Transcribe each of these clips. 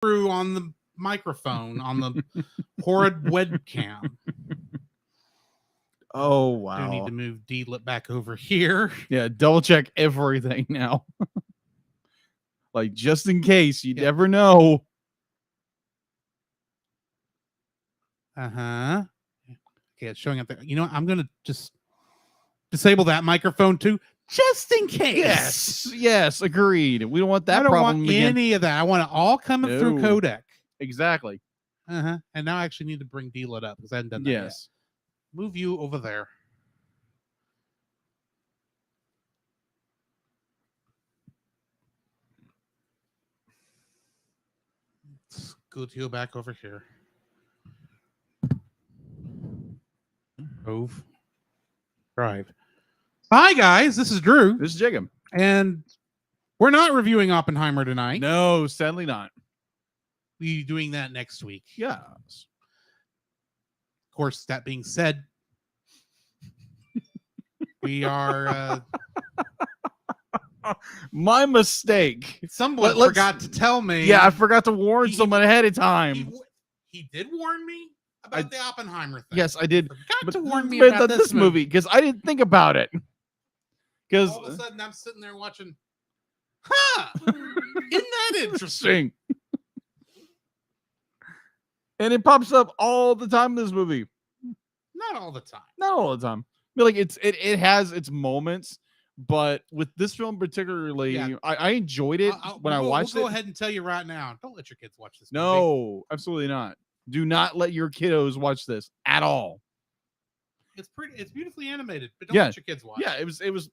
through on the microphone on the horrid webcam. Oh, wow. Do need to move D-Lip back over here. Yeah, double check everything now. Like, just in case, you never know. Uh-huh. Okay, it's showing up there. You know what? I'm going to just disable that microphone too, just in case. Yes, agreed. We don't want that I don't problem want again. any of that. I want it all coming through codec. Exactly. Uh-huh. And now I actually need to bring D-Lit up because I hadn't done that yet. Move you over there. Scoot you back over here. Move. Drive. Hi, guys. This is Drew. This is Jacob. And we're not reviewing Oppenheimer tonight. No, sadly not. We'll be doing that next week. Yes. Of course, that being said, we are... My mistake. Someone forgot to tell me. Yeah, I forgot to warn someone ahead of time. He did warn me about the Oppenheimer thing. Yes, I did. Forgot to warn me about this movie because I didn't think about it. Because all of a sudden I'm sitting there watching. Isn't that interesting? And it pops up all the time in this movie. Not all the time. Not all the time. I mean, like it has its moments. But with this film particularly, I enjoyed it when I watched it. We'll go ahead and tell you right now. Don't let your kids watch this movie. No, absolutely not. Do not let your kiddos watch this at all. It's beautifully animated, but don't let your kids watch. Yeah, it was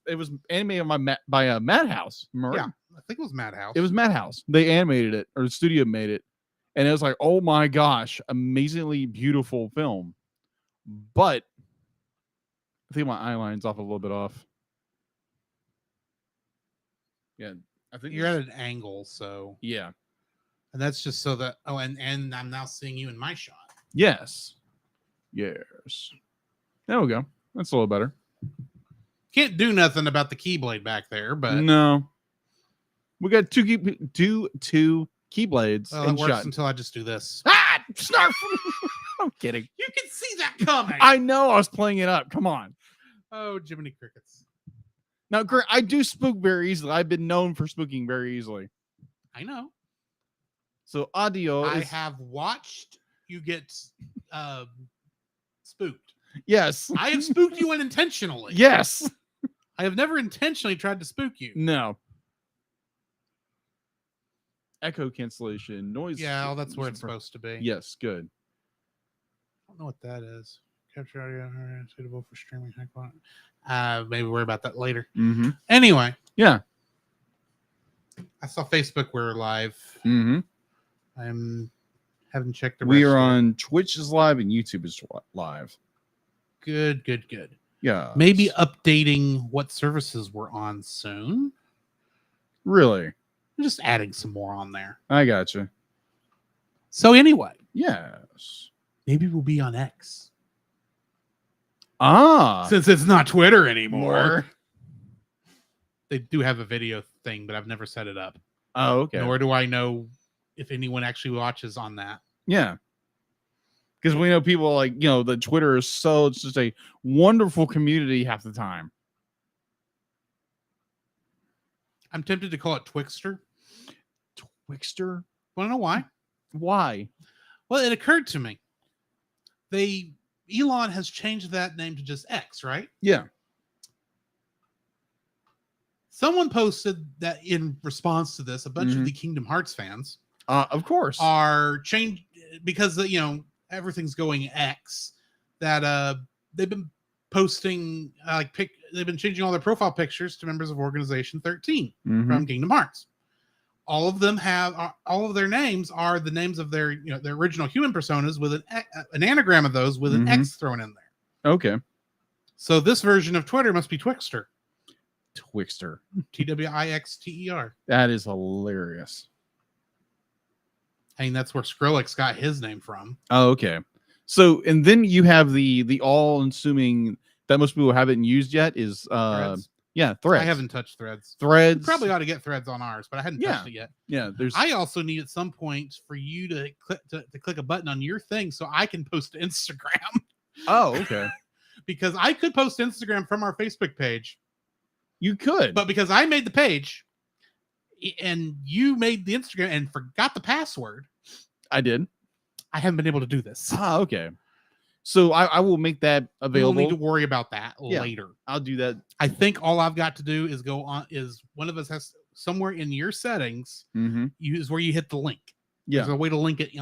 animated by Madhouse. Remember? Yeah, I think it was Madhouse. It was Madhouse. They animated it, or the studio made it, and it was like, oh my gosh, amazingly beautiful film. But I think my eye line's off a little bit off. Yeah, I think you're at an angle, so yeah, and that's just so that and I'm now seeing you in my shot. Yes. There we go. That's a little better. Can't do nothing about the keyblade back there, but no, we got two keyblades. Well, it works until I just do this. Snarf! I'm kidding. You can see that coming. I know. I was playing it up. Come on. Oh, Jiminy Crickets. Now, I do spook very easily. I've been known for spooking very easily. I know. So, audio. I have watched you get spooked. Yes. I have spooked you unintentionally. Yes. I have never intentionally tried to spook you. No. Echo cancellation, noise. Yeah, that's where it's supposed to be. Yes, good. I don't know what that is. Capture audio suitable for streaming high quality. Maybe worry about that later. Mm-hmm. Anyway. Yeah. I saw Facebook we're live. Mm-hmm. I haven't checked the We are on Twitch is live and YouTube is live. Good. Yeah. Maybe updating what services we're on soon. Really? I'm just adding some more on there. I gotcha. So anyway. Yes. Maybe we'll be on X. Since it's not Twitter anymore. They do have a video thing, but I've never set it up. Oh, okay. Nor do I know if anyone actually watches on that. Yeah. Because we know people like, the Twitter is it's just a wonderful community half the time. I'm tempted to call it Twixter. Twixter? Want to know why? Why? Well, it occurred to me. Elon has changed that name to just X, right? Yeah. Someone posted that in response to this, a bunch of the Kingdom Hearts fans, of course, are changed because everything's going X. That they've been posting they've been changing all their profile pictures to members of Organization 13 from Kingdom Hearts. All of them all of their names are the names of their their original human personas with an anagram of those with an X thrown in there. Okay. So this version of Twitter must be Twixter. Twixter. Twixter. That is hilarious. I mean, that's where Skrillex got his name from. Oh, okay. So, and then you have the all-consuming that most people haven't used yet is Threads. Yeah, Threads. I haven't touched Threads. Threads. We probably ought to get Threads on ours, but I hadn't touched it yet. Yeah, there's. I also need at some point for you to click a button on your thing so I can post to Instagram. Oh, okay. Because I could post to Instagram from our Facebook page. You could, but because I made the page and you made the Instagram and forgot the password, I did. I haven't been able to do this. Ah, okay. So I will make that available. We'll need to worry about that later. I'll do that. I think all I've got to do is go on. Is one of us has somewhere in your settings is where you hit the link. Yeah, there's a way to link it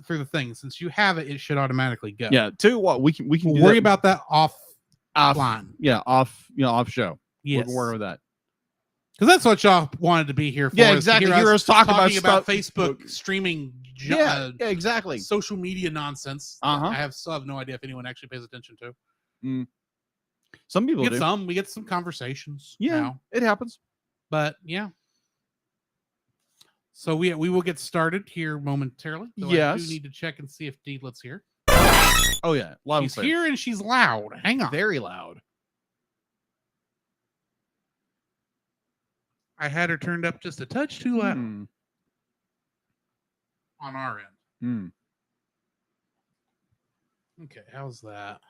through the thing. Since you have it, it should automatically go. Yeah. Tell you what, we can we'll worry about that offline. Yeah, off show. Yes, we'll worry with that. Because that's what y'all wanted to be here for. Yeah, exactly. Hear us talking about Facebook streaming. Yeah, exactly. Social media nonsense. I still have no idea if anyone actually pays attention to. Some people we do. We get some conversations. Yeah, now. It happens. But yeah. So we will get started here momentarily. Yes. I do need to check and see if Deedlet's here. Oh yeah, loud. She's here and she's loud. Hang on. Very loud. I had her turned up just a touch too loud on our end. Okay, how's that?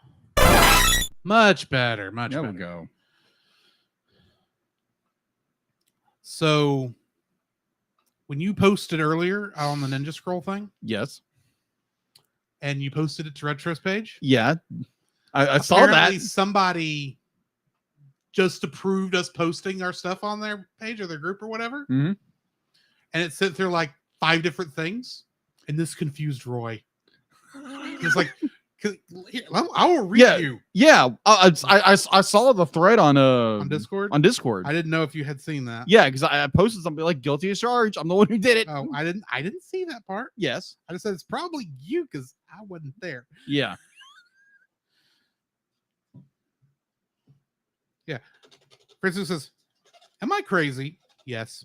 Much better. Much better. There we go. So, when you posted earlier on the Ninja Scroll thing, yes, and you posted it to Retro's page, yeah, I saw that. Somebody just approved us posting our stuff on their page or their group or whatever, and it sent through like 5 different things, and this confused Roy. He's like, I will read you. Yeah, I saw the thread on Discord. On Discord, I didn't know if you had seen that. Yeah, because I posted something like guilty as charged. I'm the one who did it. Oh, I didn't see that part. Yes, I just said it's probably you because I wasn't there. Yeah. Yeah. Francis says, "Am I crazy?" Yes.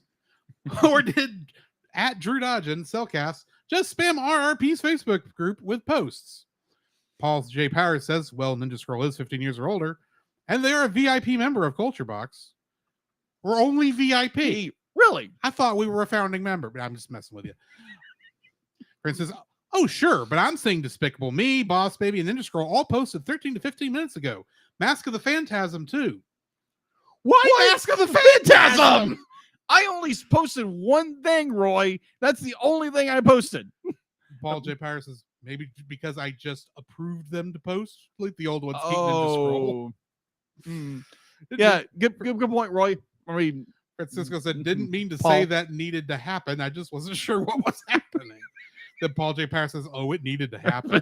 Or did at Drew Dodge and Cellcast just spam RRP's Facebook group with posts? Paul J. Powers says, well, Ninja Scroll is 15 years or older, and they are a VIP member of Culture Box. We're only VIP. Really? I thought we were a founding member, but I'm just messing with you. Francis says, oh, sure, but I'm saying Despicable Me, Boss Baby, and Ninja Scroll all posted 13 to 15 minutes ago. Mask of the Phantasm, too. Why Mask of the Phantasm? I only posted one thing, Roy. That's the only thing I posted. Paul J. Powers says, maybe because I just approved them to post, like the old ones. Oh, yeah, good point, Roy. I mean, Francisco said, didn't mean to say that needed to happen. I just wasn't sure what was happening. Then Paul J. Powers says, oh, it needed to happen.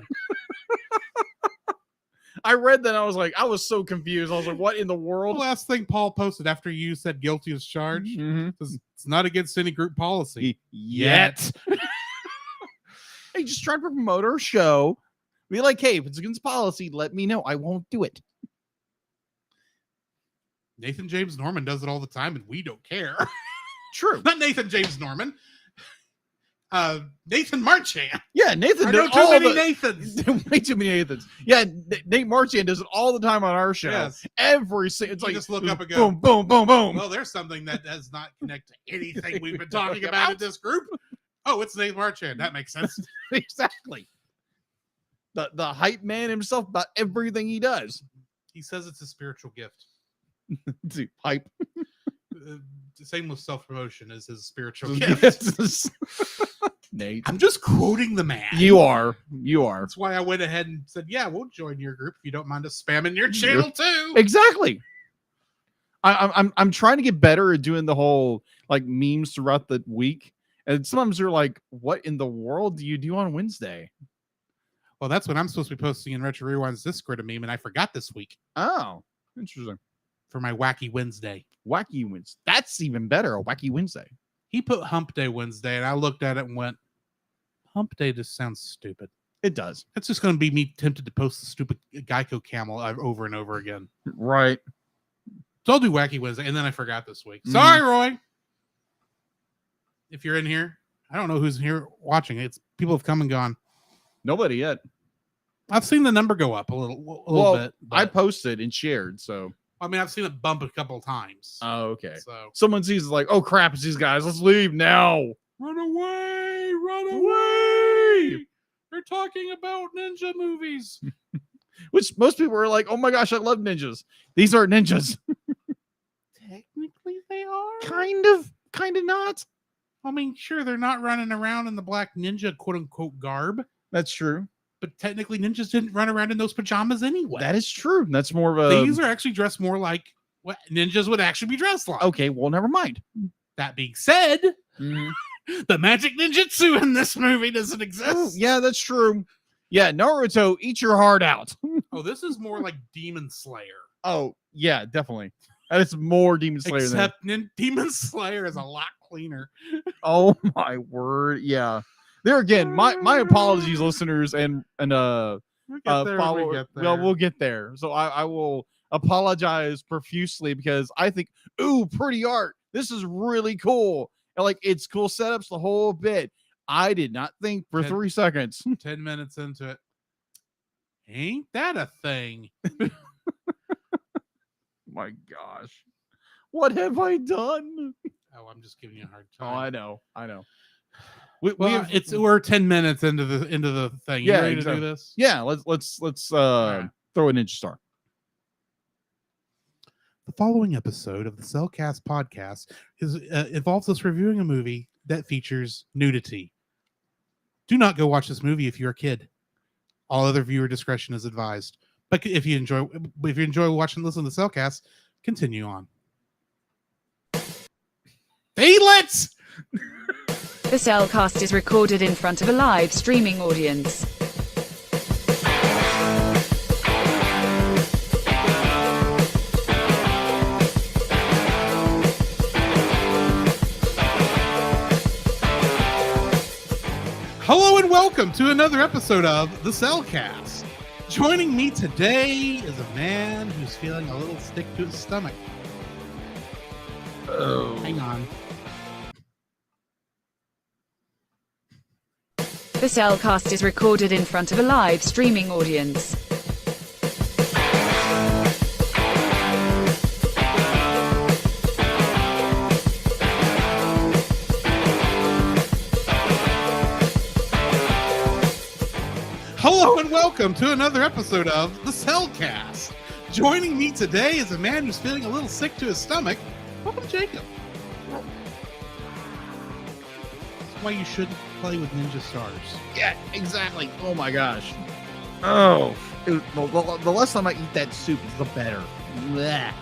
I read that. I was like, I was so confused. I was like, what in the world? The last thing Paul posted after you said guilty as charged says, it's not against any group policy yet. Hey, just try to promote our show. Be like, hey, if it's against policy, let me know. I won't do it. Nathan James Norman does it all the time, and we don't care. True. Not Nathan James Norman. Nathan Marchand. Yeah, Nathan. I know too many Nathans. Way too many Nathans. Yeah, Nate Marchand does it all the time on our show. Yes. Every single. It's like just look up and go, boom, boom, boom, boom. Well, there's something that does not connect to anything we've been talking about in this group. Oh, it's Nate Marchand. That makes sense. Exactly. The hype man himself about everything he does. He says it's a spiritual gift. Hype. Same with self-promotion is his spiritual gift. Nate. I'm just quoting the man. You are. That's why I went ahead and said, yeah, we'll join your group if you don't mind us spamming your channel too. Exactly. I'm trying to get better at doing the whole like memes throughout the week. And sometimes you're like, what in the world do you do on Wednesday? Well, that's when I'm supposed to be posting in Retro Rewind's Discord a meme, and I forgot this week. Oh, interesting. For my Wacky Wednesday. Wacky Wednesday. That's even better, a Wacky Wednesday. He put Hump Day Wednesday, and I looked at it and went, Hump Day just sounds stupid. It does. It's just going to be me tempted to post the stupid Geico camel over and over again. Right. So I'll do Wacky Wednesday, and then I forgot this week. Sorry, Roy. If you're in here, I don't know who's here watching. It's people have come and gone. Nobody yet. I've seen the number go up a little bit. I posted and shared, so I mean, I've seen it bump a couple times. Oh, okay. So Someone sees like, oh crap, it's these guys. Let's leave now. run away! Run away! They're talking about ninja movies. Which most people are like, oh my gosh, I love ninjas. These aren't ninjas. Technically, they are. Kind of not. I mean, sure, they're not running around in the black ninja quote unquote garb, That's true. but technically, ninjas didn't run around in those pajamas anyway. That is true. That's more of a. These are actually dressed more like what ninjas would actually be dressed like. Okay, well, never mind. That being said, Mhm. the magic ninjutsu in this movie doesn't exist. Oh, yeah, that's true. Yeah, Naruto, eat your heart out. Oh, this is more like Demon Slayer. Oh, yeah, definitely. That is more Demon Slayer Except Demon Slayer is a lot cleaner. Oh my word. Yeah. There again, my apologies, listeners, and We'll get there when we get there. Well, we'll get there. So I will apologize profusely because I think, ooh, pretty art. This is really cool. And like it's cool setups the whole bit. I did not think for 3 seconds. 10 minutes into it. Ain't that a thing? My gosh. What have I done? Oh, I'm just giving you a hard Oh, time. I know. We're 10 minutes into the thing. You Yeah, ready exactly. to do this? Yeah, let's right. throw a ninja star. The following episode of the Cellcast podcast involves us reviewing a movie that features nudity. Do not go watch this movie if you're a kid. All other viewer discretion is advised. But if you enjoy watching, listen to the Cellcast, continue on. Hey, let's. The Cellcast is recorded in front of a live streaming audience. Hello and welcome to another episode of the Cellcast. Joining me today is a man who's feeling a little sick to his stomach. Oh. Hang on. The Cellcast is recorded in front of a live streaming audience. Hello and welcome to another episode of the Cellcast. Joining me today is a man who's feeling a little sick to his stomach. Welcome, Jacob. That's why you shouldn't play with ninja stars. Yeah, exactly. Oh my gosh. Oh, the less time I eat that soup, the better. Blech.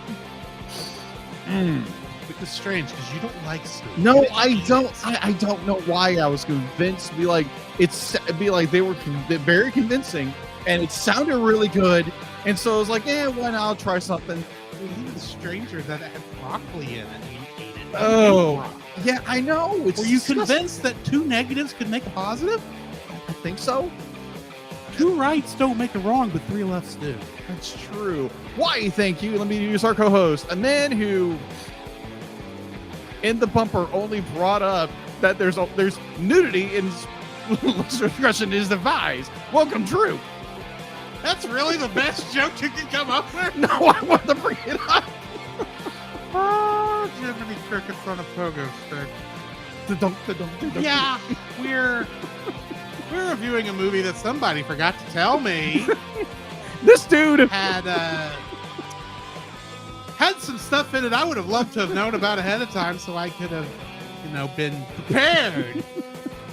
Which is strange because you don't like soup. No, I don't. I don't know why I was convinced to be like they were very convincing, and it sounded really good, and so I was like, why not? I'll try something. Even stranger that it had broccoli in it. And you ate it. Oh, yeah, I know. Were you convinced that 2 negatives could make a positive? I think so. 2 rights don't make a wrong, but 3 lefts do. That's true. Why? Thank you. Let me introduce our co-host, a man who, in the bumper, only brought up that there's nudity in discretion is advised. Welcome, Drew. That's really the best joke you can come up with? No, I want to bring it up. Oh, Jiminy Cricket's on a pogo stick. Yeah, we're reviewing a movie that somebody forgot to tell me This dude had some stuff in it I would have loved to have known about ahead of time so I could have, been prepared.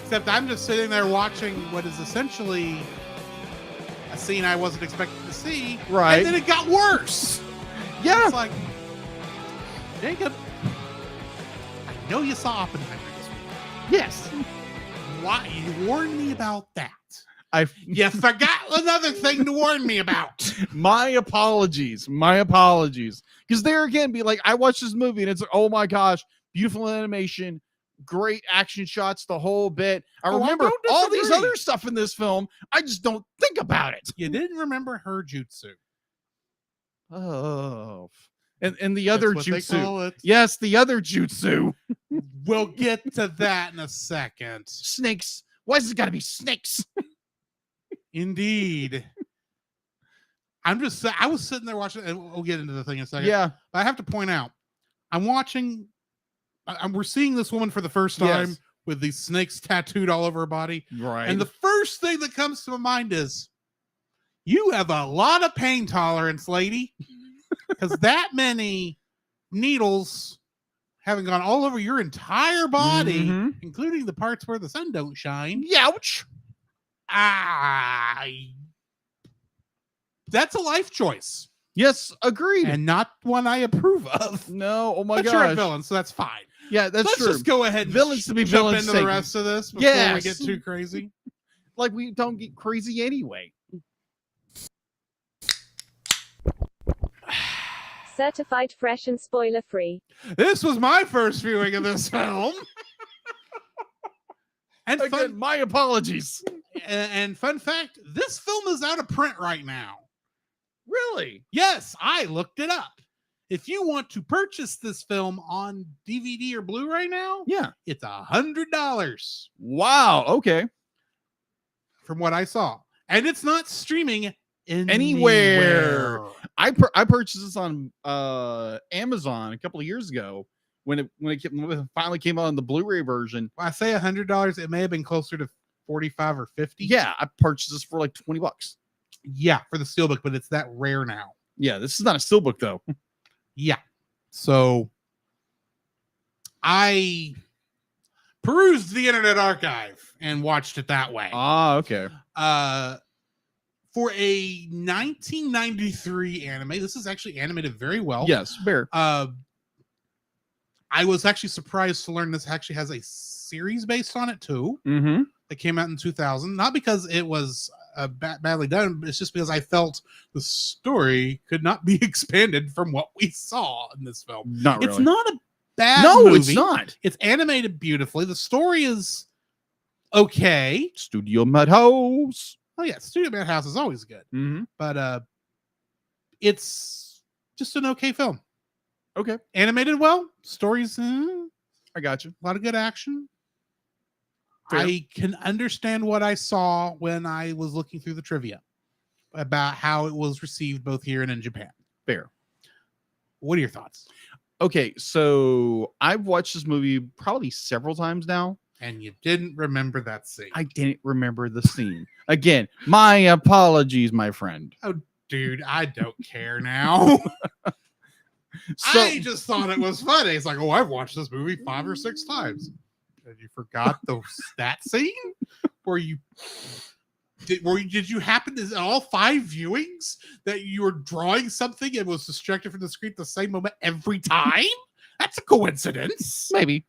Except I'm just sitting there watching what is essentially a scene I wasn't expecting to see. Right. And then it got worse. Yeah. It's like, Jacob, I know you saw Oppenheimer this week. Yes. Why? You warned me about that. You forgot another thing to warn me about. My apologies. Because there again, be like, I watched this movie and it's like, oh my gosh, beautiful animation, great action shots, the whole bit. I remember all these other stuff in this film. I just don't think about it. You didn't remember her jutsu. Oh. And the other That's what they jutsu. call it. Yes, the other jutsu. We'll get to that in a second. Snakes. Why has it got to be snakes? Indeed. I'm just I was sitting there watching, and we'll get into the thing in a second. Yeah. But I have to point out, I'm watching. We're seeing this woman for the first time with these snakes tattooed all over her body. Right. And the first thing that comes to my mind is, you have a lot of pain tolerance, lady, because that many needles having gone all over your entire body, including the parts where the sun don't shine. Youch. That's a life choice. Yes, agreed. And not one I approve of. No, oh my gosh. gosh. You're a villain, so that's fine. Yeah, that's Let's true. just go ahead and villains to be jump villains into the rest of this before we get too crazy. Like we don't get crazy anyway. Certified fresh and spoiler free. This was my first viewing of this film. And again, my apologies. And fun fact, this film is out of print right now. Really? Yes, I looked it up. If you want to purchase this film on DVD or Blu-ray now, yeah, it's $100. Wow. Okay. From what I saw, and it's not streaming anywhere. I purchased this on Amazon a couple of years ago when it finally came out on the Blu-ray version. When I say $100, it may have been closer to 45 or 50. Yeah, I purchased this for like $20. Yeah, for the steelbook, but it's that rare now. Yeah, this is not a steelbook though. Yeah. So I perused the Internet Archive and watched it that way. Ah, okay. For a 1993 anime, this is actually animated very well. Yes, fair. I was actually surprised to learn this actually has a series based on it too. Mm-hmm. That came out in 2000. Not because it was badly done, but it's just because I felt the story could not be expanded from what we saw in this film. Not really. It's not a bad movie. It's not. It's animated beautifully. The story is okay. Studio Madhouse. Oh yeah, Studio Madhouse is always good. Mm-hmm. But it's just an okay film. Okay. Animated well. Stories, I got you. a lot of good action. Fair. I can understand what I saw when I was looking through the trivia about how it was received both here and in Japan. Fair. What are your thoughts? Okay, so I've watched this movie probably several times now. And you didn't remember that scene. I didn't remember the scene. Again, my apologies, my friend. Oh, dude, I don't care now. So, I just thought it was funny. It's like, oh, I've watched this movie 5 or 6 times. And you forgot that scene? Did you happen to all 5 viewings that you were drawing something and was distracted from the screen at the same moment every time? That's a coincidence. maybe.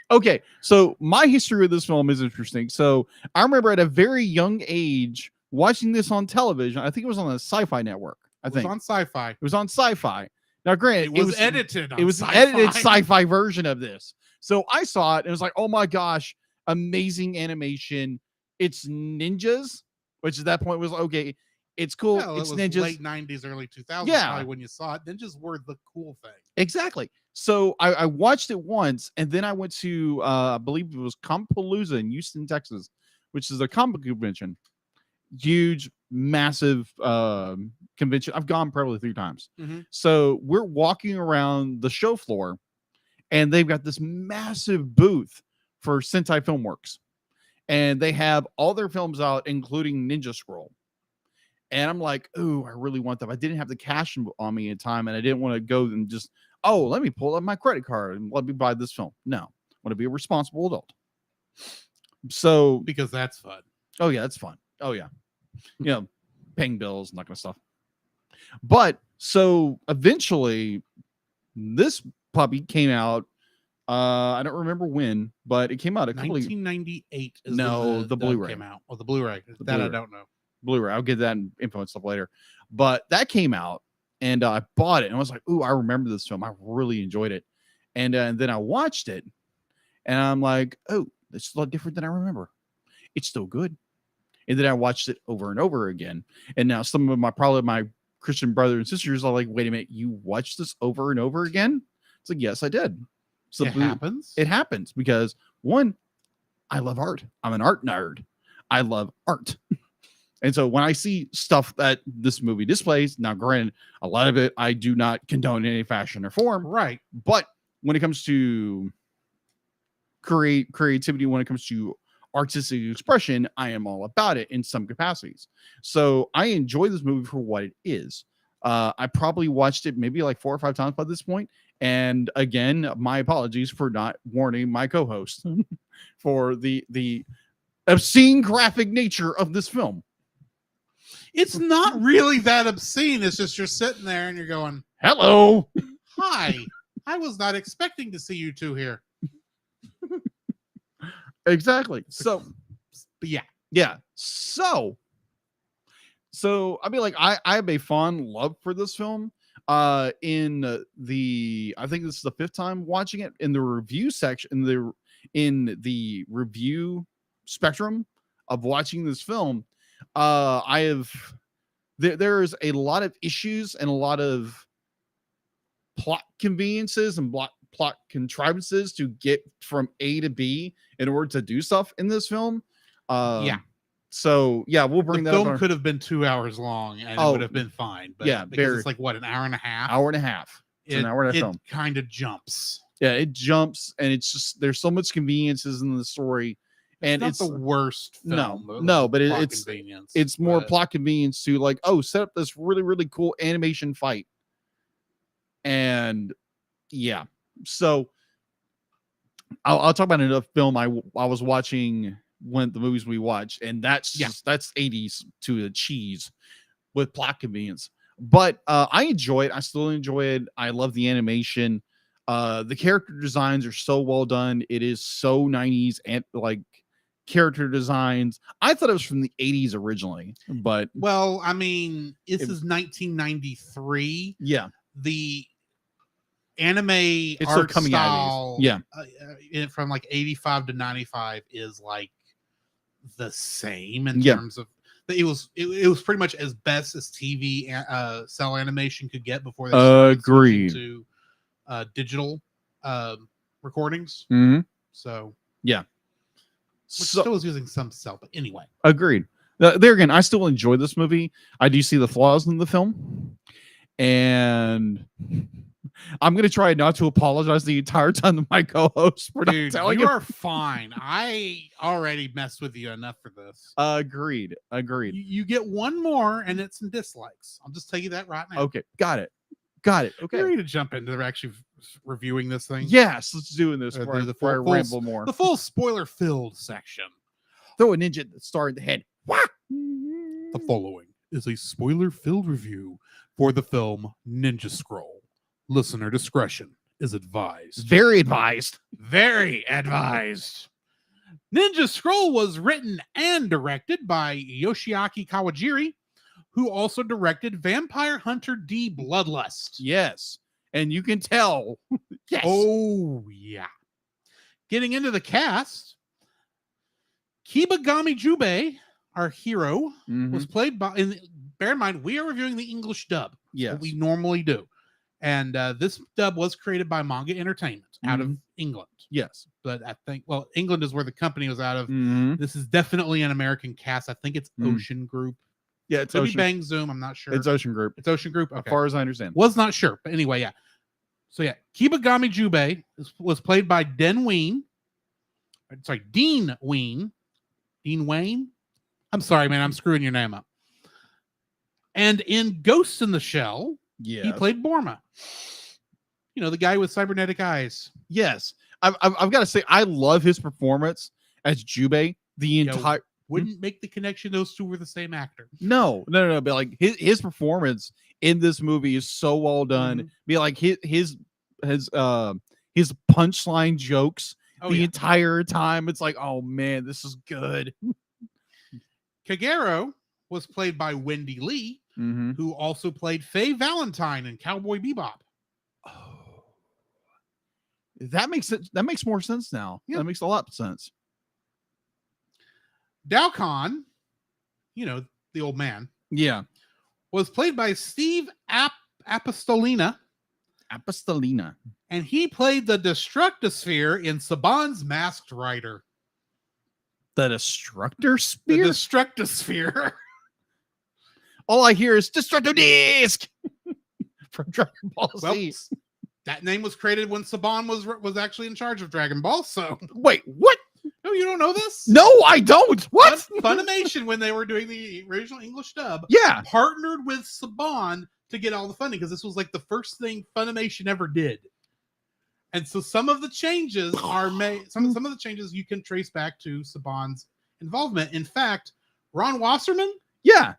Okay, so my history with this film is interesting. So I remember at a very young age watching this on television. I think it was on the Sci-Fi Network. It was on Sci-Fi. It was on Sci-Fi. Now, granted, it was edited. It was an edited Sci-Fi version of this. So I saw it and it was like, oh my gosh, amazing animation. It's ninjas, which at that point was okay. It's cool. Well, it's it was ninjas. late 90s, early 2000s. Yeah. Probably when you saw it. Ninjas were the cool thing. Exactly. So I watched it once, and then I went to I believe it was Compalooza in Houston, Texas, which is a comic convention. Huge, massive convention. I've gone probably 3 times. Mm-hmm. So we're walking around the show floor, and they've got this massive booth for Sentai Filmworks, and they have all their films out, including Ninja Scroll. And I'm like, ooh, I really want them. I didn't have the cash on me in time, and I didn't want to go and just, oh, let me pull up my credit card and let me buy this film. No, I want to be a responsible adult. So, Because that's fun. oh yeah, it's fun. Oh yeah, you know, paying bills and that kind of stuff. But so eventually, this puppy came out. I don't remember when, but it came out a couple 1998 is No, when the Blu-ray. came out. Oh, the Blu-ray. The That I Blu-ray. don't know. Blu-ray. I'll get that info and stuff later. But that came out, and I bought it, and I was like, "Ooh, I remember this film. I really enjoyed it." And then I watched it, and I'm like, "Oh, this is a lot different than I remember. It's still good." And then I watched it over and over again, and now some of my Christian brothers and sisters are like, "Wait a minute, you watched this over and over again?" It's like, "Yes, I did." So It happens. It happens because one, I love art. I'm an art nerd. I love art. And so when I see stuff that this movie displays, now granted, a lot of it I do not condone in any fashion or form, Right. but when it comes to creativity, when it comes to artistic expression, I am all about it in some capacities. So I enjoy this movie for what it is. I probably watched it maybe like 4 or 5 times by this point. And again, my apologies for not warning my co-host for the obscene graphic nature of this film. It's not really that obscene. It's just you're sitting there and you're going, Hello. hi, I was not expecting to see you two here. Exactly. So, But yeah. yeah. So I mean, like, I have a fond love for this film. In the, I think this is the 5th time watching it. In the review section, in the review spectrum of watching this film, there's a lot of issues and a lot of plot conveniences and plot contrivances to get from A to B in order to do stuff in this film. Yeah. So yeah, we'll bring The that up. film could have been 2 hours long and it would have been fine. But yeah, because it's like what, an hour and a half? Hour and a half. It's an hour and a half film. It kind of jumps. Yeah, it jumps, and it's just there's so much conveniences in the story, and It's not the worst film. no, but plot it's convenience, it's more but- plot convenience to like, oh, set up this really really cool animation fight, and yeah. So I'll talk about another film I was watching when the movies we watched, and that's 80s to the cheese with plot convenience. But I enjoy it. I still enjoy it. I love the animation. The character designs are so well done. It is so 90s and like character designs. I thought it was from the 80s originally, but well, I mean, this is 1993. Yeah, the anime it's art still coming style, out of these. from like 85 to 95 is like the same in Yeah. terms of it was pretty much as best as TV cell animation could get before they started switching Agreed. to digital recordings. Mhm. So Yeah. which So still was using some cell, but anyway. agreed. There again, I still enjoy this movie. I do see the flaws in the film, and I'm gonna try not to apologize the entire time to my co-host for not Dude, telling you him. are fine. I already messed with you enough for this. Agreed. You get one more, and it's some dislikes. I'll just tell you that right now. Okay, got it. You Okay. ready to jump into actually reviewing this thing? Yes, let's do this Uh, before, the before I full- ramble more. The full spoiler-filled section. Throw a ninja at the star in the head. Wah! The following is a spoiler-filled review for the film Ninja Scroll. Listener discretion is advised. Very advised. Very advised. Ninja Scroll was written and directed by Yoshiaki Kawajiri, who also directed Vampire Hunter D Bloodlust. Yes, and you can tell. Yes. Oh, yeah. Getting into the cast, Kibagami Jubei, our hero, Mhm. was played by, and bear in mind, we are reviewing the English dub. Yes. What we normally do. And this dub was created by Manga Entertainment out of England. Yes. But I think, well, England is where the company was out of. Mhm. This is definitely an American cast. I think it's Mm. Ocean Group. Yeah, it's Could be Ocean. Bang Zoom. I'm not sure. It's Ocean Group, It's Ocean Group. as Okay. far as I understand. Was not sure. But anyway, yeah. So yeah, Kibagami Jubei was played by Dean Ween. Dean Wayne. I'm sorry, man. I'm screwing your name up. And in Ghost in the Shell, Yeah. he played Borma. You know, the guy with cybernetic eyes. Yes. I've got to say, I love his performance as Jubei. The entire Wouldn't make the connection those two were the same actor. no, but like his performance in this movie is so well done. Mhm. Be like his punchline jokes Oh, the yeah. entire time. It's like, oh man, this is good. Kagero was played by Wendy Lee, Mm-hmm. who also played Faye Valentine in Cowboy Bebop. Oh, that makes it. That makes more sense now. Yeah. That makes a lot of sense. Daokon, you know, the old man, Yeah. was played by Steve Apostolina, Apostolina. and he played the Destructosphere in Saban's Masked Rider. The Destructor The Spear. Destructosphere. all I hear is Destructo Disc from Dragon Ball Well, Z. that name was created when Saban was actually in charge of Dragon Ball. So Wait, what? no, you don't know this? No, I don't. What? Funimation, when they were doing the original English dub, Yeah. partnered with Saban to get all the funding because this was like the first thing Funimation ever did. And so some of the changes are made. Some of the changes you can trace back to Saban's involvement. In fact, Ron Wasserman Yeah.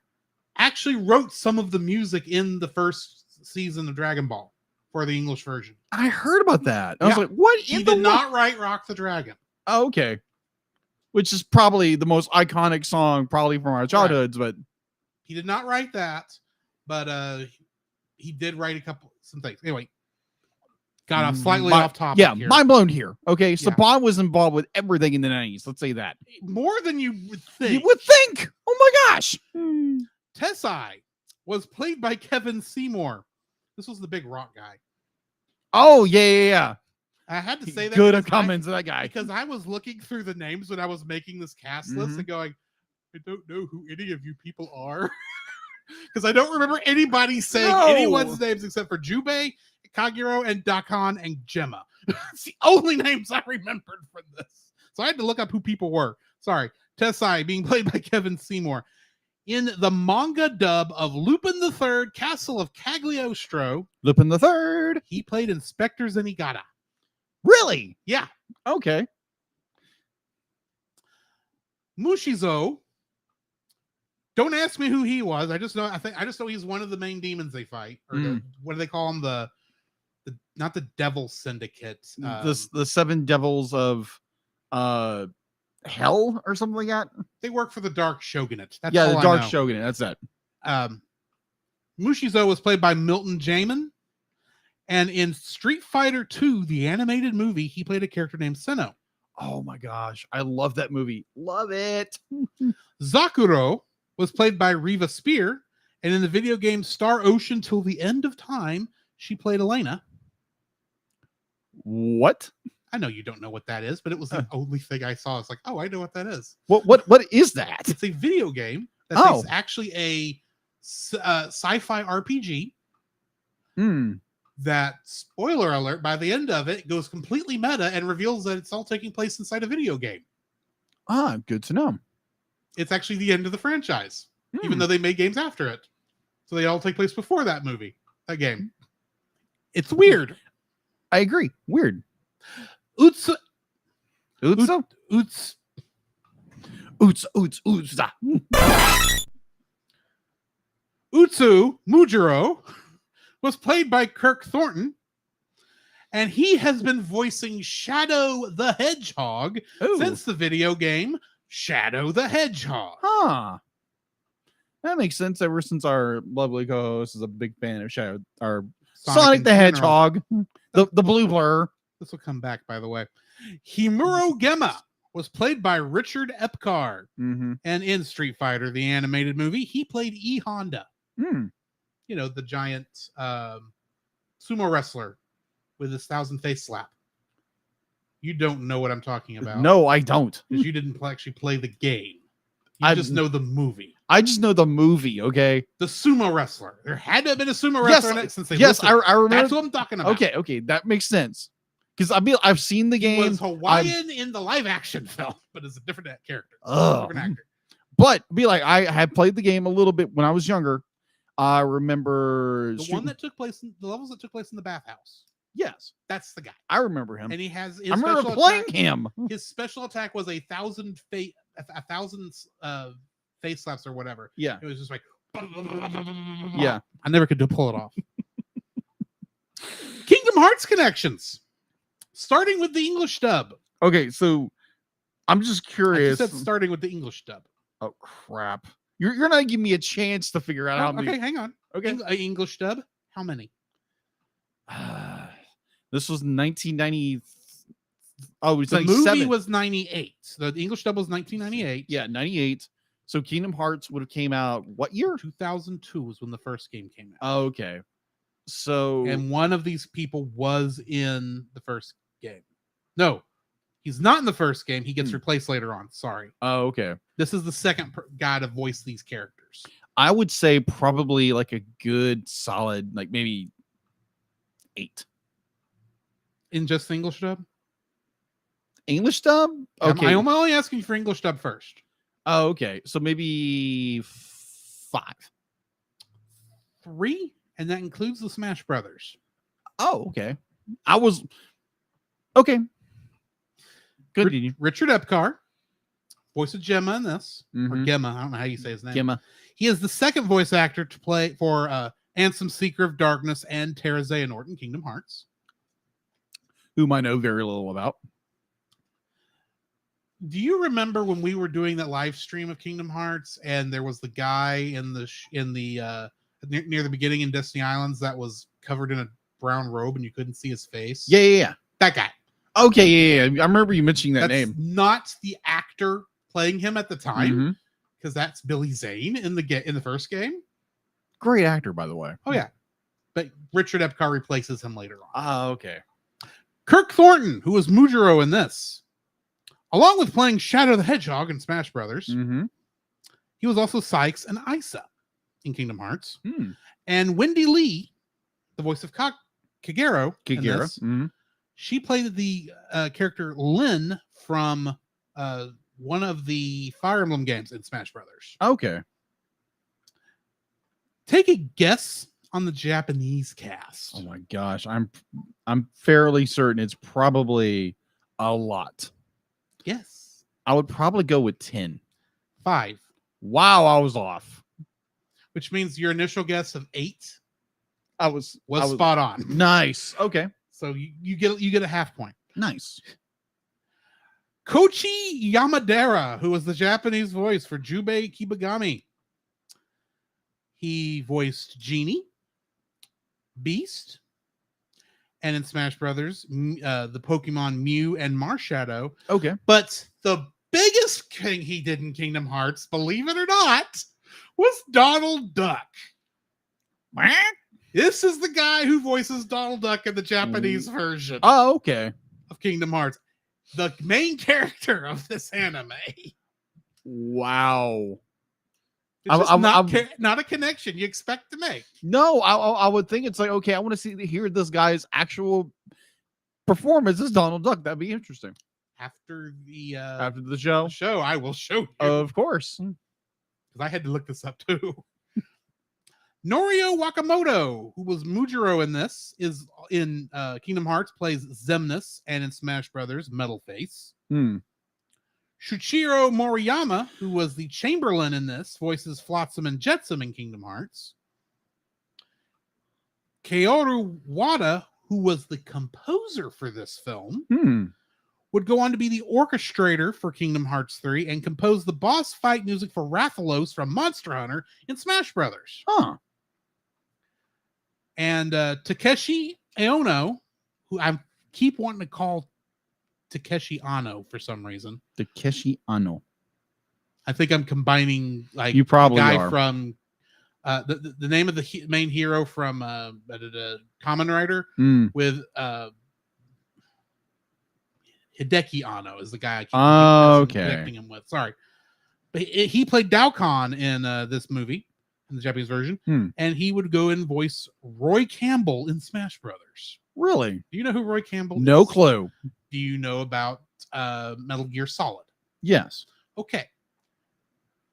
actually wrote some of the music in the first season of Dragon Ball for the English version. I heard about that. I was Yeah. like, what? He did not write Rock the Dragon. Oh, okay. Which is probably the most iconic song, probably from our childhoods, but He did not write that, but he did write some things. Anyway, got off slightly off topic. Yeah, here. mind blown here. Okay, Yeah. Saban was involved with everything in the 90s. Let's say that. More than you would think. You would think. Oh my gosh. Tessai was played by Kevin Seymour. This was the big rock guy. Oh, yeah. I had to say that. Good because comments of that guy. Because I was looking through the names when I was making this cast list and going, I don't know who any of you people are. Because I don't remember anybody saying anyone's names except for Jubei, Kagero, and Dakan and Gemma. It's the only names I remembered from this. So I had to look up who people were. Sorry. Tessai being played by Kevin Seymour. In the manga dub of Lupin III, Castle of Cagliostro, Lupin the Third. he played Inspector Zenigata. Really? Yeah. Okay. Mushizo. Don't ask me who he was. I just know he's one of the main demons they fight. Or what do they call him? The not the Devil Syndicate. The Seven Devils of Hell or something like that. They work for the Dark Shogunate. That's Yeah, all the I Dark know. Shogunate. That's it. Mushizo was played by Milton Jamin. And in Street Fighter II, the animated movie, he played a character named Seno. Oh my gosh. I love that movie. Love it. Zakuro was played by Reva Spear. And in the video game Star Ocean Till the End of Time, she played Elena. What? I know you don't know what that is, but it was the only thing I saw. It's like, oh, I know what that is. What is that? It's a video game that's actually a sci-fi RPG. That, spoiler alert, by the end of it goes completely meta and reveals that it's all taking place inside a video game. Good to know. It's actually the end of the franchise, even though they made games after it. So they all take place before that game. It's weird. I agree. Weird. Utsu Mujiro was played by Kirk Thornton, and he has been voicing Shadow the Hedgehog since the video game Shadow the Hedgehog. That makes sense. Ever since our lovely co-host is a big fan of Shadow, or Sonic the Hedgehog, the blue blur. This will come back, by the way. Himuro Gemma was played by Richard Epcar, and in Street Fighter, the animated movie, he played E Honda. You know, the giant sumo wrestler with his 1,000-face slap. You don't know what I'm talking about. No, I don't. Because you didn't actually play the game. You just know the movie. I just know the movie, okay? The sumo wrestler. There had to have been a sumo wrestler in it since they I remember. That's what I'm talking about. Okay, that makes sense. Because I've seen the game. He was Hawaiian in the live-action film, but it's a different character. Different actor. But I had played the game a little bit when I was younger. I remember the levels that took place in the bathhouse. Yes, that's the guy. I remember him, and he has. I remember playing him. His special attack was 1,000 face slaps or whatever. Yeah, it was just like. Yeah, I never could pull it off. Kingdom Hearts connections, starting with the English dub. Okay, so I'm just curious. I said starting with the English dub. Oh crap! You're not giving me a chance to figure out how many. Okay, hang on. Okay, English dub. How many? This was 1990. Oh, it's the 97. movie was 98. The English dub was 1998. Yeah, 98. So Kingdom Hearts would have came out what year? 2002 was when the first game came out. Oh, okay. So and one of these people was in the first game. No, he's not in the first game. He gets replaced later on. Sorry. Oh, okay. This is the second guy to voice these characters. I would say probably like a good solid, like maybe 8. In just the English dub? English dub? Okay. I'm only asking for English dub first. Oh, okay. So maybe 5. 3, and that includes the Smash Brothers. Oh, okay. I was okay. Continue. Richard Epcar, voice of Gemma in this, or Mhm. Gemma. I don't know how you say his name. Gemma. He is the second voice actor to play for Ansem, Seeker of Darkness, and Terra Xehanort in Kingdom Hearts. Whom I know very little about. Do you remember when we were doing that live stream of Kingdom Hearts, and there was the guy in the near the beginning in Destiny Islands that was covered in a brown robe and you couldn't see his face? Yeah. That guy. Okay, yeah. I remember you mentioning that That's name. not the actor playing him at the time, Mhm. because that's Billy Zane in the first game. Great actor, by the way. Oh yeah, but Richard Epcar replaces him later on. Oh, okay. Kirk Thornton, who was Mujiro in this, along with playing Shadow the Hedgehog in Smash Brothers, Mm-hmm. he was also Sykes and Isa in Kingdom Hearts. Hmm. And Wendy Lee, the voice of Kagero, in this, Mm-hmm. she played the character Lynn from one of the Fire Emblem games in Smash Brothers. Okay. Take a guess on the Japanese cast. Oh my gosh, I'm fairly certain it's probably a lot. Yes. I would probably go with 10. 5. Wow, I was off. Which means your initial guess of 8 I was spot on. Nice. Okay. So you get a half point. Nice. Koichi Yamadera, who was the Japanese voice for Jubei Kibagami. He voiced Genie, Beast, and in Smash Brothers, the Pokemon Mew and Marshadow. Okay. But the biggest thing he did in Kingdom Hearts, believe it or not, was Donald Duck. This is the guy who voices Donald Duck in the Japanese version Oh, okay. of Kingdom Hearts. The main character of this anime. Wow. It's just not a connection you expect to make. No, I would think it's like, okay, I want to hear this guy's actual performance as Donald Duck. That'd be interesting. After the show, I will show you. Of course. Because I had to look this up too. Norio Wakamoto, who was Mujiro in this, is in Kingdom Hearts, plays Xemnas, and in Smash Brothers, Metal Face. Shuichiro Moriyama, who was the Chamberlain in this, voices Flotsam and Jetsam in Kingdom Hearts. Kaoru Wada, who was the composer for this film, would go on to be the orchestrator for Kingdom Hearts 3 and compose the boss fight music for Rathalos from Monster Hunter in Smash Brothers. Huh. And Takeshi Aono, who I keep wanting to call Takeshi Ano for some reason. Takeshi Ano. I think I'm combining like you probably guy are. From the name of the main hero from Kamen Rider with Hideki Anno is the guy I keep connecting him with. Sorry. But he played Daokon in this movie, in the Japanese version, and he would go and voice Roy Campbell in Smash Brothers. Really? Do you know who Roy Campbell is? No clue. Do you know about Metal Gear Solid? Yes. Okay.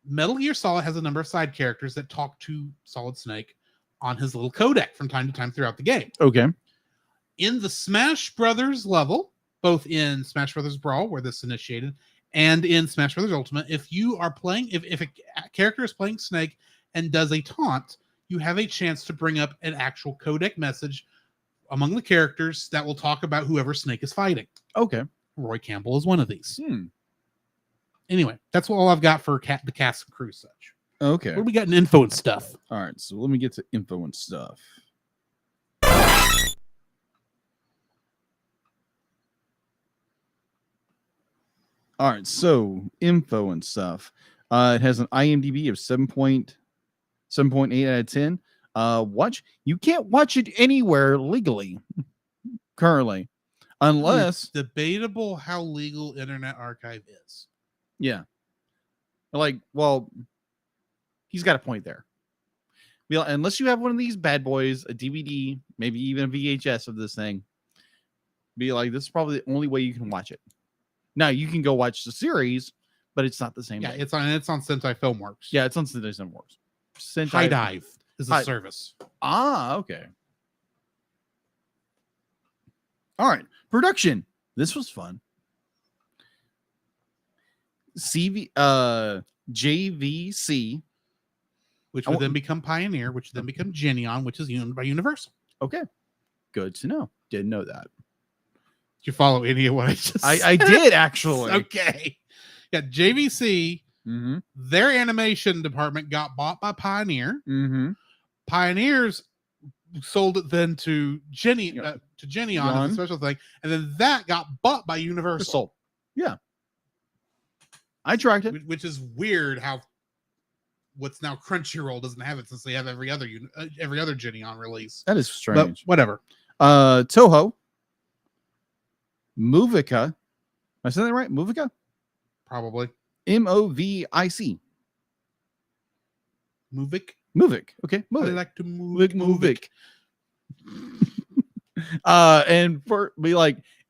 Metal Gear Solid has a number of side characters that talk to Solid Snake on his little codec from time to time throughout the game. Okay. In the Smash Brothers level, both in Smash Brothers Brawl, where this initiated, and in Smash Brothers Ultimate, if you are playing, if a character is playing Snake and does a taunt, you have a chance to bring up an actual codec message among the characters that will talk about whoever Snake is fighting. Okay. Roy Campbell is one of these. Anyway, that's all I've got for the cast and crew such. Okay. What do we got in info and stuff? All right, so let me get to info and stuff. All right, so info and stuff. It has an IMDb of 7.8 out of 10. You can't watch it anywhere legally currently, unless it's debatable how legal Internet Archive is. Yeah. Like, well, he's got a point there. Unless you have one of these bad boys, a DVD, maybe even a VHS of this thing, be like, this is probably the only way you can watch it. Now you can go watch the series, but it's not the same. Yeah, way. it's on Sentai Filmworks. Yeah, it's on Sentai Filmworks. High Dive is a Hi- service. Ah, okay. All right. Production. This was fun. JVC, Which would then become Pioneer, which would then become Geneon, which is owned by Universal. Okay. Good to know. Didn't know that. Did you follow any of what I just I said? did actually. Okay. Yeah, JVC, Mm-hmm. their animation department got bought by Pioneer. Mm-hmm. Pioneers sold it then to Geneon as a special thing, and then that got bought by Universal. Sold. Yeah. I tracked it. Which is weird how what's now Crunchyroll doesn't have it since they have every other Geneon release. That is But strange. whatever. Toho. Movica. Am I saying that right? Movica? Probably. Movic. Movic. Movic. Okay. I Movic. like to move. Movic.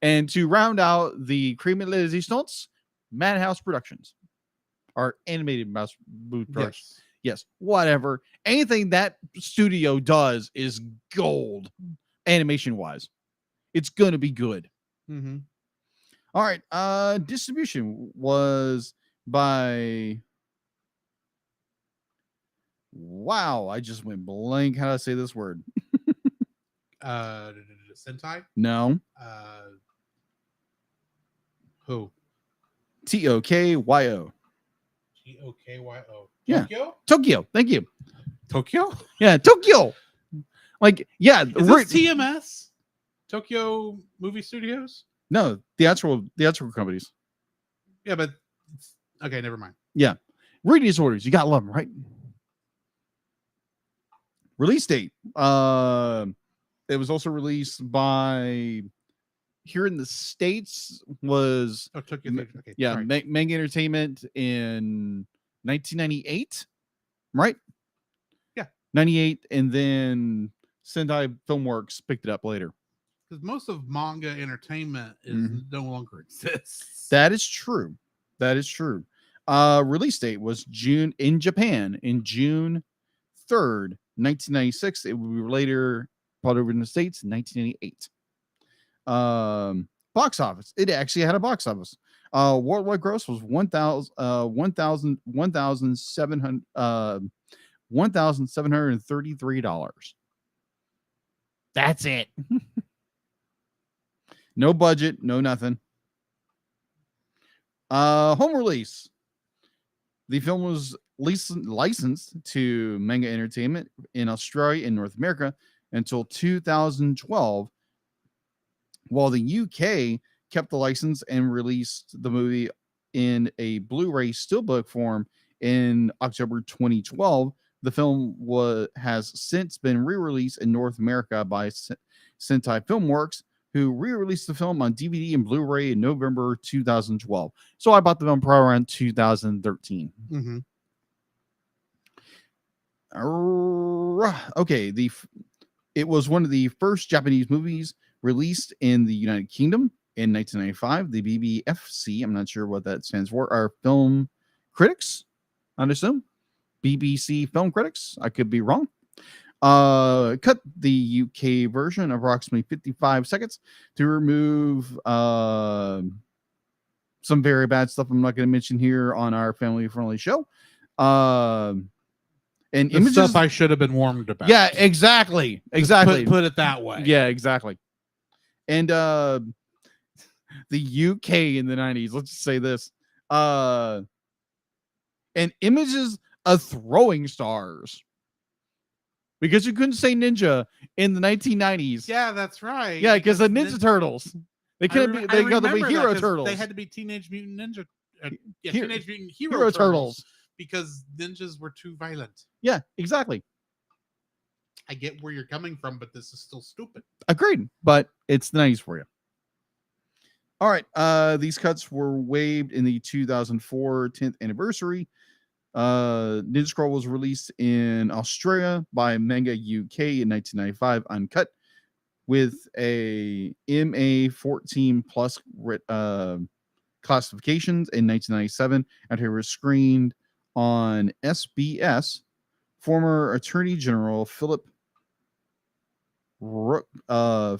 And to round out the Crime de Resistance, Madhouse Productions. Our animated mouse productions. Yes, whatever. Anything that studio does is gold, animation wise. It's gonna be good. Mm-hmm. All right. Distribution was by. Wow, I just went blank. How do I say this word? Sentai. No. Who? Tokyo. Tokyo. Yeah. Tokyo. Tokyo. Thank you. Tokyo. Yeah, Tokyo. Like, yeah. Is this TMS? Tokyo Movie Studios. No, theatrical companies. Yeah, but okay, never mind. Yeah. Reading disorders. You gotta love them, right? Release date. It was also released by here in the States was Tokyo. Okay, yeah, sorry. Manga Entertainment in 1998, right? Yeah, 98, and then Sentai Filmworks picked it up later. Because most of manga entertainment is no longer exists. That is true. Release date was June in Japan in June 3rd, 1996. It would be later brought over in the States in 1998. Box office. It actually had a box office. Worldwide gross was $1,733. That's it. No budget, no nothing. Home release. The film was licensed to Manga Entertainment in Australia and North America until 2012, while the UK kept the license and released the movie in a Blu-ray steelbook form in October 2012. The film has since been re-released in North America by Sentai Filmworks, who re-released the film on DVD and Blu-ray in November 2012. So I bought the film probably around 2013. Mm-hmm. Okay, it was one of the first Japanese movies released in the United Kingdom in 1995. The BBFC, I'm not sure what that stands for, are film critics, I assume. BBC Film Critics. I could be wrong. Cut the UK version approximately 55 seconds to remove some very bad stuff I'm not going to mention here on our family-friendly show. And The images stuff I should have been warned about. Yeah, exactly. Put it that way. Yeah, exactly. And the UK in the 90s, let's just say this. And images of throwing stars. Because you couldn't say ninja in the 1990s. Yeah, that's right. Yeah, because the Ninja Turtles. They couldn't be. They got to be Hero Turtles. They had to be Teenage Mutant Ninja. Teenage Mutant Hero Turtles because ninjas were too violent. Yeah, exactly. I get where you're coming from, but this is still stupid. Agreed, but it's the 90s for you. All right, these cuts were waived in the 2004 10th anniversary Ninja Scroll was released in Australia by Manga UK in 1995, uncut, with a MA14 plus classifications in 1997 after it was screened on SBS. Former Attorney General Philip Ruddock,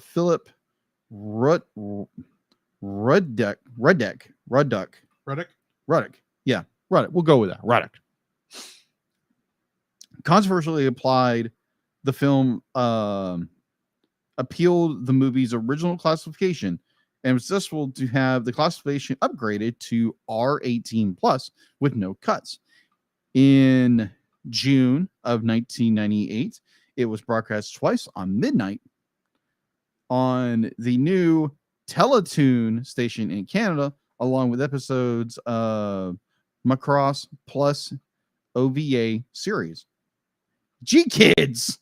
yeah, Ruddock. We'll go with that. Ruddock controversially applied the film, appealed the movie's original classification, and was successful to have the classification upgraded to R18 plus with no cuts. In June of 1998, it was broadcast twice on midnight on the new Teletoon station in Canada, along with episodes of Macross plus OVA series. G-Kids!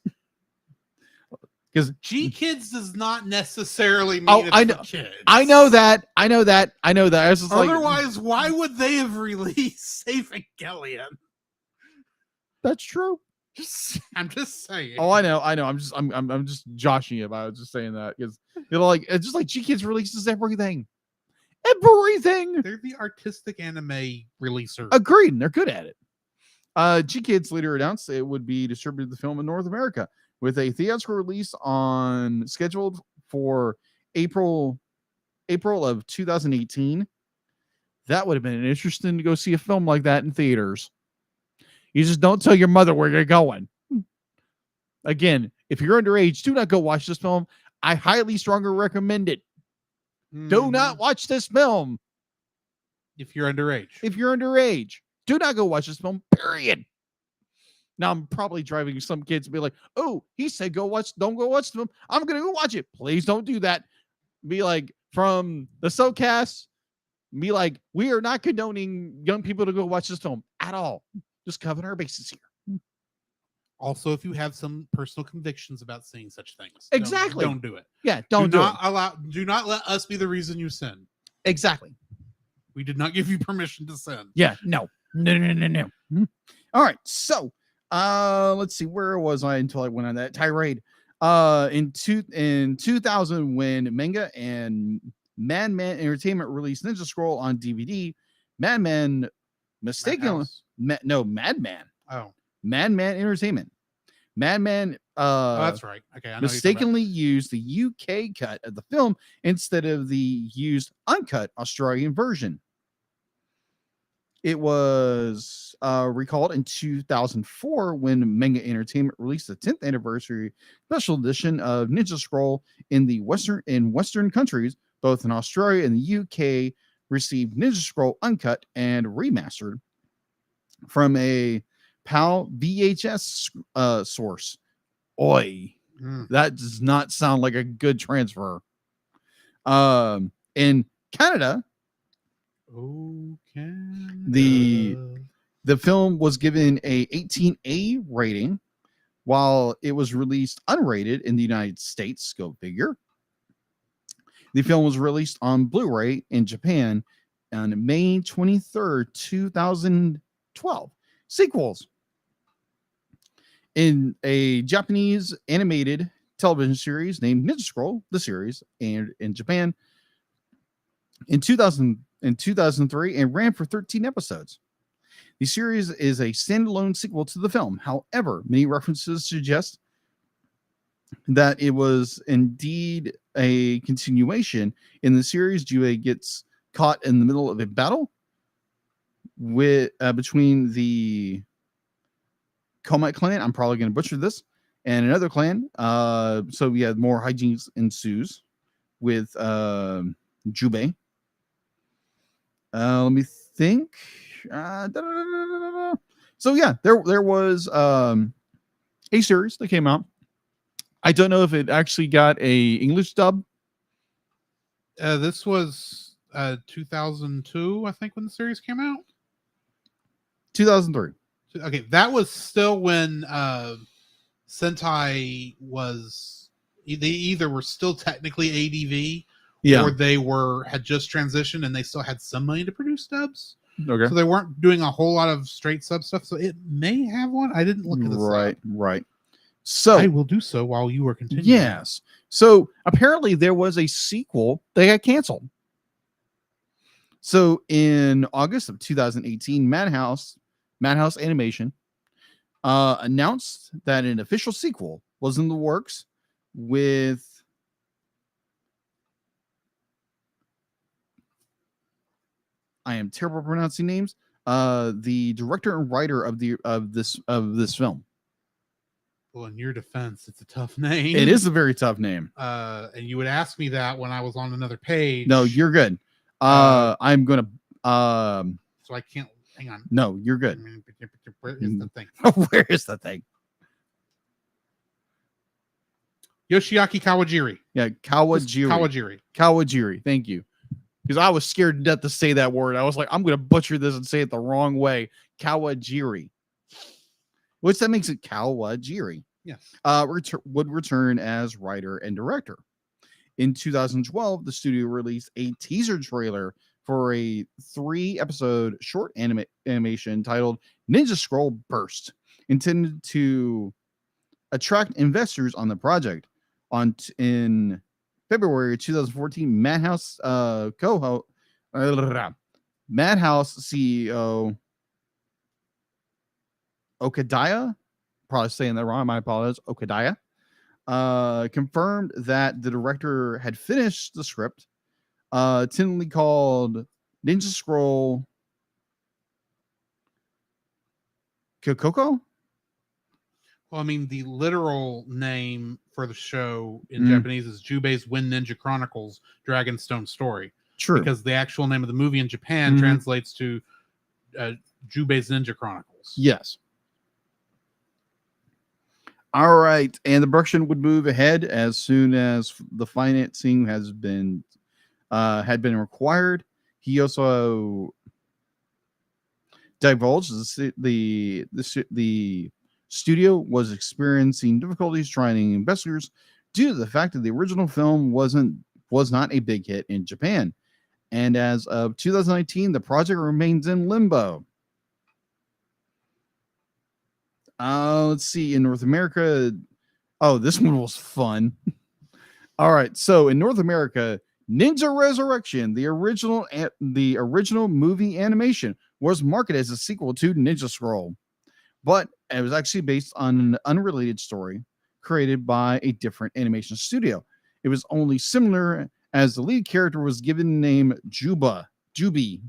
Because G-Kids does not necessarily mean it's I know, for kids. I know that. I was just Otherwise, why would they have released Evangelion? That's true. I'm just saying. Oh, I know. I'm just joshing about it, just saying that because it's just like G-Kids releases everything. They're the artistic anime releaser. Agreed, and they're good at it. G-Kids later announced it would be distributed the film in North America with a theatrical release scheduled for April of 2018. That would have been interesting to go see a film like that in theaters. You just don't tell your mother where you're going. Again, if you're underage, do not go watch this film. I highly strongly recommend it. Do not watch this film. If you're underage. Do not go watch this film, period. Now, I'm probably driving some kids to be like, oh, he said don't go watch the film. I'm going to go watch it. Please don't do that. Be like, from the SoCast, be like, we are not condoning young people to go watch this film at all. Just covering our bases here. Also, if you have some personal convictions about seeing such things, exactly, don't do it. Yeah, do not let us be the reason you sin. Exactly. We did not give you permission to sin. Yeah, no. All right, so let's see, where was I until I went on that tirade? In 2000, when Manga and Madman Entertainment released Ninja Scroll on DVD, Madman mistakenly Madman. Oh. Madman Entertainment. Madman that's right. Okay, I know mistakenly used the UK cut of the film instead of the used uncut Australian version. It was recalled in 2004 when Manga Entertainment released the 10th anniversary special edition of Ninja Scroll in Western countries, both in Australia and the UK, received Ninja Scroll uncut and remastered from a PAL VHS source. Oi, that does not sound like a good transfer. In Canada, the film was given a 18A rating, while it was released unrated in the United States. Go figure. The film was released on Blu-ray in Japan on May 23rd, 2012. Sequels. In a Japanese animated television series named Ninja Scroll, the series, and in Japan in 2003 and ran for 13 episodes. The series is a standalone sequel to the film. However, many references suggest that it was indeed a continuation. In the series, Jue gets caught in the middle of a battle between the Komite clan, I'm probably going to butcher this, and another clan. So yeah, more hijinks ensues with Jubei. Let me think. So yeah, there was a series that came out. I don't know if it actually got a English dub. This was 2002, I think, when the series came out. 2003. Okay, that was still when Sentai was, they either were still technically ADV, or they had just transitioned and they still had some money to produce dubs. Okay. So they weren't doing a whole lot of straight sub stuff. So it may have one. I didn't look at this. Right. So I will do so while you are continuing. yes. So apparently there was a sequel that got canceled. So in August of 2018, Madhouse Animation announced that an official sequel was in the works with I am terrible at pronouncing names. The director and writer of this film. Well, in your defense, it's a tough name. It is a very tough name. And you would ask me that when I was on another page. No, you're good. I'm gonna. So I can't. Hang on. No, you're good. Where is the thing? Where is the thing? Yoshiaki Kawajiri. Yeah, Kawajiri. Kawajiri. Thank you. Because I was scared to death to say that word. I was like, I'm going to butcher this and say it the wrong way. Kawajiri. Which that makes it Kawajiri. Yes. Would return as writer and director. In 2012, the studio released a teaser trailer for a 3-episode short animation titled Ninja Scroll Burst, intended to attract investors on the project. In February 2014, Madhouse CEO Okadaya, probably saying that wrong, my apologies, Okadaya, confirmed that the director had finished the script, tentatively called Ninja Scroll Kokoko. Well, I mean, the literal name for the show in Japanese is Jubei's Wind Ninja Chronicles Dragonstone Story. True. Because the actual name of the movie in Japan translates to Jubei's Ninja Chronicles. Yes. All right. And the production would move ahead as soon as the financing had been required. He also divulged the studio was experiencing difficulties trying investors due to the fact that the original film was not a big hit in Japan. And as of 2019, the project remains in limbo. Let's see. In North America, this one was fun. All right. So in North America, Ninja Resurrection, the original movie animation, was marketed as a sequel to Ninja Scroll, but it was actually based on an unrelated story created by a different animation studio. It was only similar as the lead character was given the name Juby,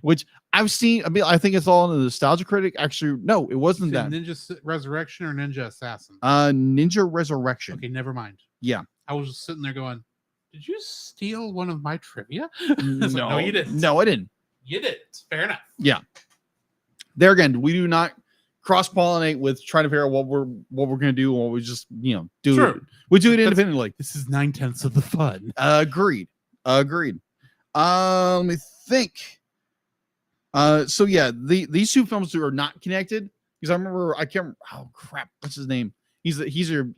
which I've seen. I mean, I think it's all in the Nostalgia Critic. Actually, no, it wasn't that. Ninja Resurrection or Ninja Assassin? Ninja Resurrection. Okay, never mind. Yeah. I was just sitting there going, did you steal one of my trivia? No, you didn't. No, I didn't. You didn't. Fair enough. Yeah. There again, we do not cross-pollinate with trying to figure out what we're going to do, or we just do it. We do it independently. This is 9/10 of the fun. Agreed. Let me think. So yeah, these two films are not connected because I can't remember. Oh crap, what's his name? He's a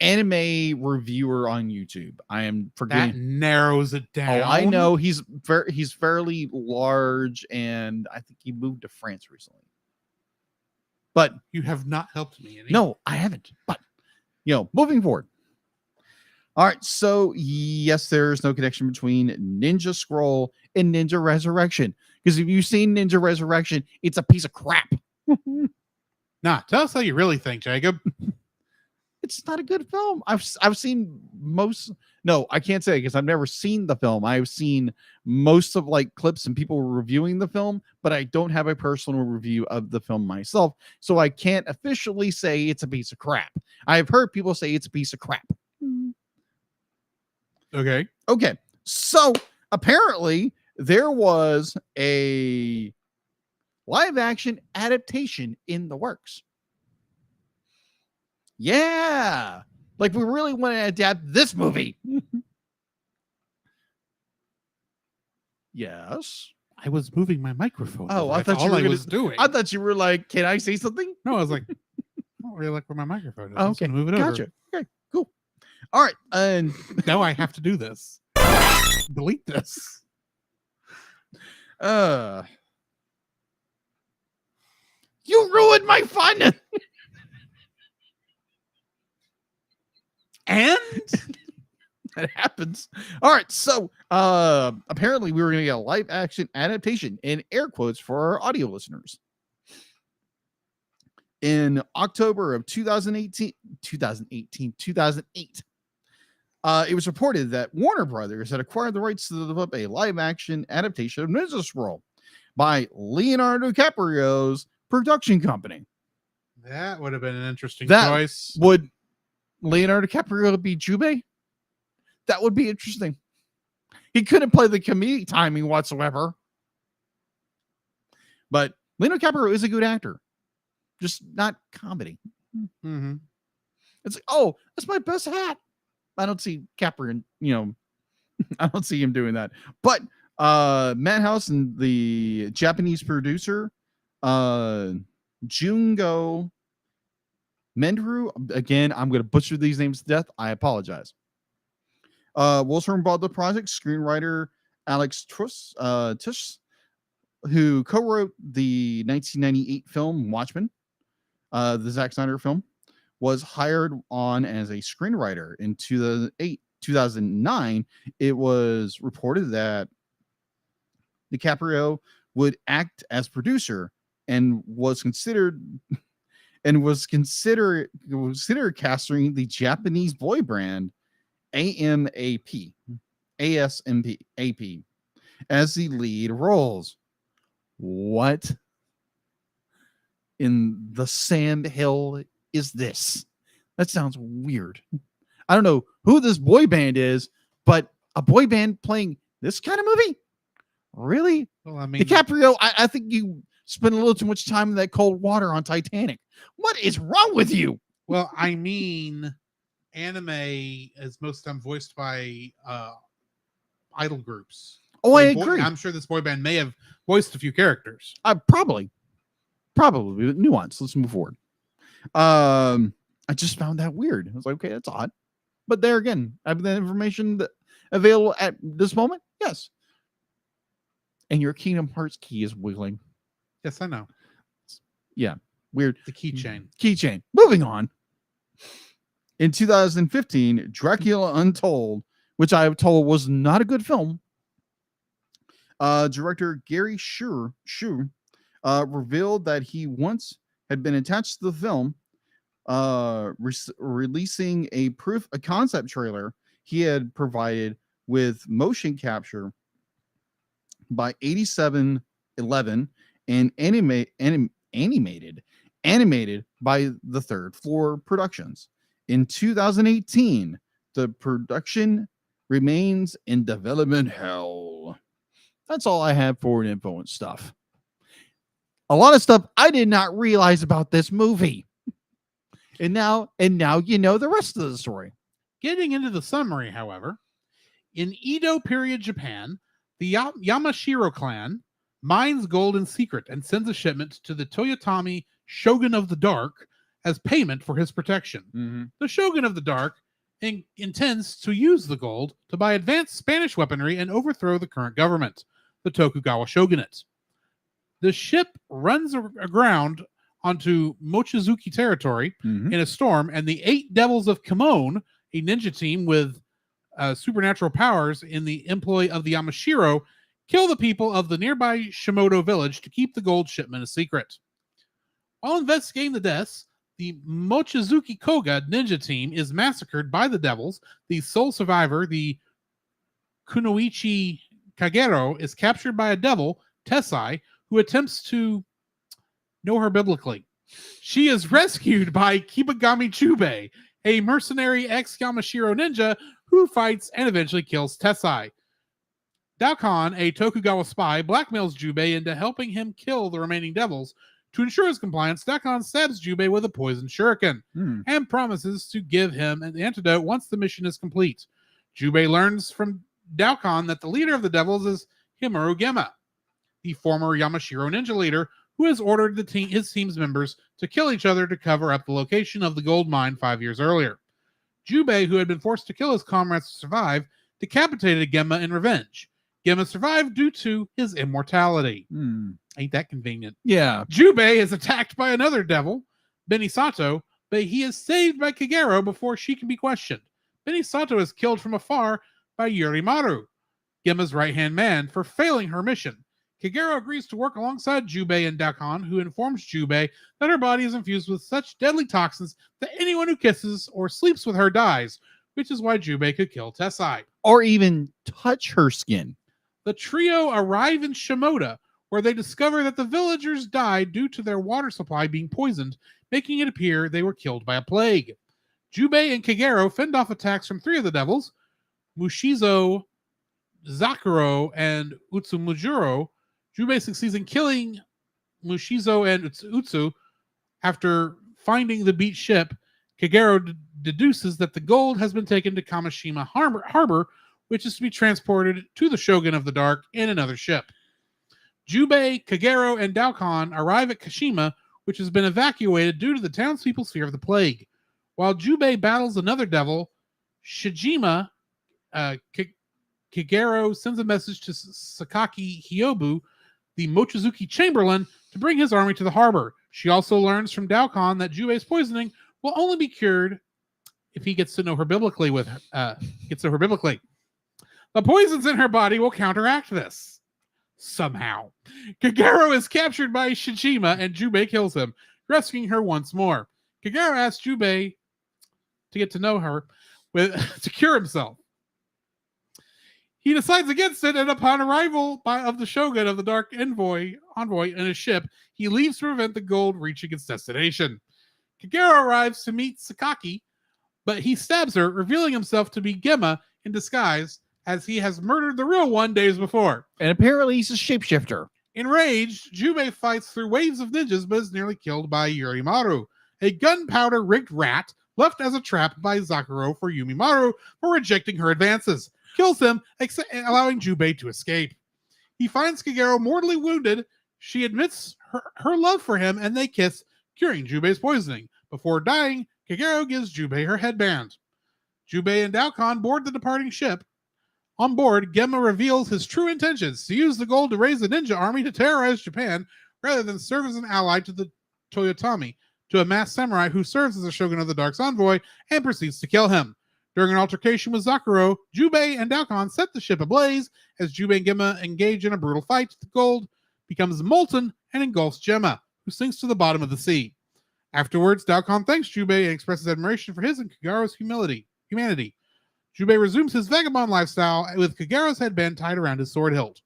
anime reviewer on YouTube. I am forgetting. That narrows it down. Oh, I know he's fairly large, and I think he moved to France recently. But you have not helped me any. No, I haven't. But moving forward. All right, so yes, there's no connection between Ninja Scroll and Ninja Resurrection. Because if you've seen Ninja Resurrection, it's a piece of crap. Nah, tell us how you really think, Jacob. It's not a good film. I've seen most. No, I can't say because I've never seen the film. I've seen most of clips and people reviewing the film, but I don't have a personal review of the film myself, so I can't officially say it's a piece of crap. I've heard people say it's a piece of crap. Okay. So apparently there was a live action adaptation in the works. Yeah. We really want to adapt this movie. Yes. I was moving my microphone. Oh, I thought thought I was doing. I thought you were like, can I say something? No, I was like, I don't really like where my microphone is. Oh, I'm just gonna move it gotcha. over. Okay, cool. All right. And now I have to do this. Delete this. You ruined my fun. And That happens. All right, so apparently we were going to get a live action adaptation in air quotes for our audio listeners. In October of 2008, it was reported that Warner Brothers had acquired the rights to develop a live action adaptation of Ninja Scroll by Leonardo DiCaprio's production company. that would have been an interesting That choice. Would Leonardo DiCaprio be Jubei? That would be interesting. He couldn't play the comedic timing whatsoever. But Leonardo DiCaprio is a good actor, just not comedy. Mm-hmm. It's like, oh, that's my best hat. I don't see Caprio, I don't see him doing that. But Madhouse and the Japanese producer, Jungo Mendru, again, I'm going to butcher these names to death. I apologize. Wolfram bought the project. Screenwriter Alex Tush, who co-wrote the 1998 film Watchmen, the Zack Snyder film, was hired on as a screenwriter. In 2009, it was reported that DiCaprio would act as producer and was considered casting the Japanese boy band ASMP as the lead roles. What in the sand hill is this? That sounds weird. I don't know who this boy band is, but a boy band playing this kind of movie? Really? Well, I mean, DiCaprio, I think you spend a little too much time in that cold water on Titanic. What is wrong with you? well, I mean, anime is most of the time voiced by idol groups. Oh, I mean, agree. I'm sure this boy band may have voiced a few characters. Probably with nuance. Let's move forward. I just found that weird. I was like, okay, that's odd. But there again, I have the information available at this moment. Yes. And your Kingdom Hearts key is wiggling. Yes, I know. Yeah. Weird. The keychain. Keychain. Moving on. In 2015, Dracula Untold, which I have told was not a good film, director Gary Shure revealed that he once had been attached to the film, releasing a concept trailer he had provided with motion capture by 8711 and animated by the Third Floor Productions. In 2018, the production remains in development hell. That's all I have for info and stuff. A lot of stuff I did not realize about this movie. And now you know the rest of the story. Getting into the summary, however, in Edo period Japan, the Yamashiro clan mines gold in secret and sends a shipment to the Toyotomi Shogun of the Dark as payment for his protection. Mm-hmm. The Shogun of the Dark intends to use the gold to buy advanced Spanish weaponry and overthrow the current government, the Tokugawa Shogunate. The ship runs aground onto Mochizuki territory in a storm, and the 8 Devils of Kimon, a ninja team with supernatural powers in the employ of the Yamashiro, kill the people of the nearby Shimoto village to keep the gold shipment a secret. While investigating the deaths, the Mochizuki Koga ninja team is massacred by the devils. The sole survivor, the Kunoichi Kagero, is captured by a devil, Tessai, who attempts to know her biblically. She is rescued by Kibagami Chubei, a mercenary ex-Yamashiro ninja who fights and eventually kills Tessai. Daokon, a Tokugawa spy, blackmails Jubei into helping him kill the remaining devils. To ensure his compliance, Daokon stabs Jubei with a poison shuriken and promises to give him an antidote once the mission is complete. Jubei learns from Daokon that the leader of the devils is Himuro Gemma, the former Yamashiro ninja leader who has ordered his team's members to kill each other to cover up the location of the gold mine 5 years earlier. Jubei, who had been forced to kill his comrades to survive, decapitated Gemma in revenge. Gemma survived due to his immortality. Hmm. Ain't that convenient? Yeah. Jubei is attacked by another devil, Benisato, but he is saved by Kagero before she can be questioned. Benisato is killed from afar by Yurimaru, Gemma's right-hand man, for failing her mission. Kagero agrees to work alongside Jubei and Daikon, who informs Jubei that her body is infused with such deadly toxins that anyone who kisses or sleeps with her dies, which is why Jubei could kill Tessai. Or even touch her skin. The trio arrive in Shimoda, where they discover that the villagers died due to their water supply being poisoned, making it appear they were killed by a plague. Jubei and Kagero fend off attacks from 3 of the devils, Mushizo, Zakuro, and Utsumujuro. Jubei succeeds in killing Mushizo and Utsu. After finding the beached ship, Kagero deduces that the gold has been taken to Kamishima Harbor, which is to be transported to the Shogun of the Dark in another ship. Jubei, Kagero, and Daikon arrive at Kashima, which has been evacuated due to the townspeople's fear of the plague. While Jubei battles another devil, Shijima, Kagero sends a message to Sakaki Hyobu, the Mochizuki Chamberlain, to bring his army to the harbor. She also learns from Daikon that Jubei's poisoning will only be cured if he gets to know her biblically. The poisons in her body will counteract this. Somehow. Kagero is captured by Shijima and Jubei kills him, rescuing her once more. Kagero asks Jubei to get to know her to cure himself. He decides against it, and upon arrival of the Shogun of the Dark envoy in a ship, he leaves to prevent the gold reaching its destination. Kagero arrives to meet Sakaki, but he stabs her, revealing himself to be Gemma in disguise, as he has murdered the real one days before. And apparently he's a shapeshifter. Enraged, Jubei fights through waves of ninjas, but is nearly killed by Yurimaru, a gunpowder-rigged rat left as a trap by Zakuro for Yumimaru for rejecting her advances. Kills him, allowing Jubei to escape. He finds Kagero mortally wounded. She admits her love for him, and they kiss, curing Jubei's poisoning. Before dying, Kagero gives Jubei her headband. Jubei and Daikon board the departing ship. On board, Gemma reveals his true intentions: to use the gold to raise a ninja army to terrorize Japan, rather than serve as an ally to the Toyotomi, to a masked samurai who serves as a Shogun of the Dark's envoy, and proceeds to kill him. During an altercation with Zakuro, Jubei and Daikon set the ship ablaze. As Jubei and Gemma engage in a brutal fight, the gold becomes molten and engulfs Gemma, who sinks to the bottom of the sea. Afterwards, Daikon thanks Jubei and expresses admiration for his and Kagero's humanity. Jubei resumes his vagabond lifestyle with Kagero's headband tied around his sword hilt.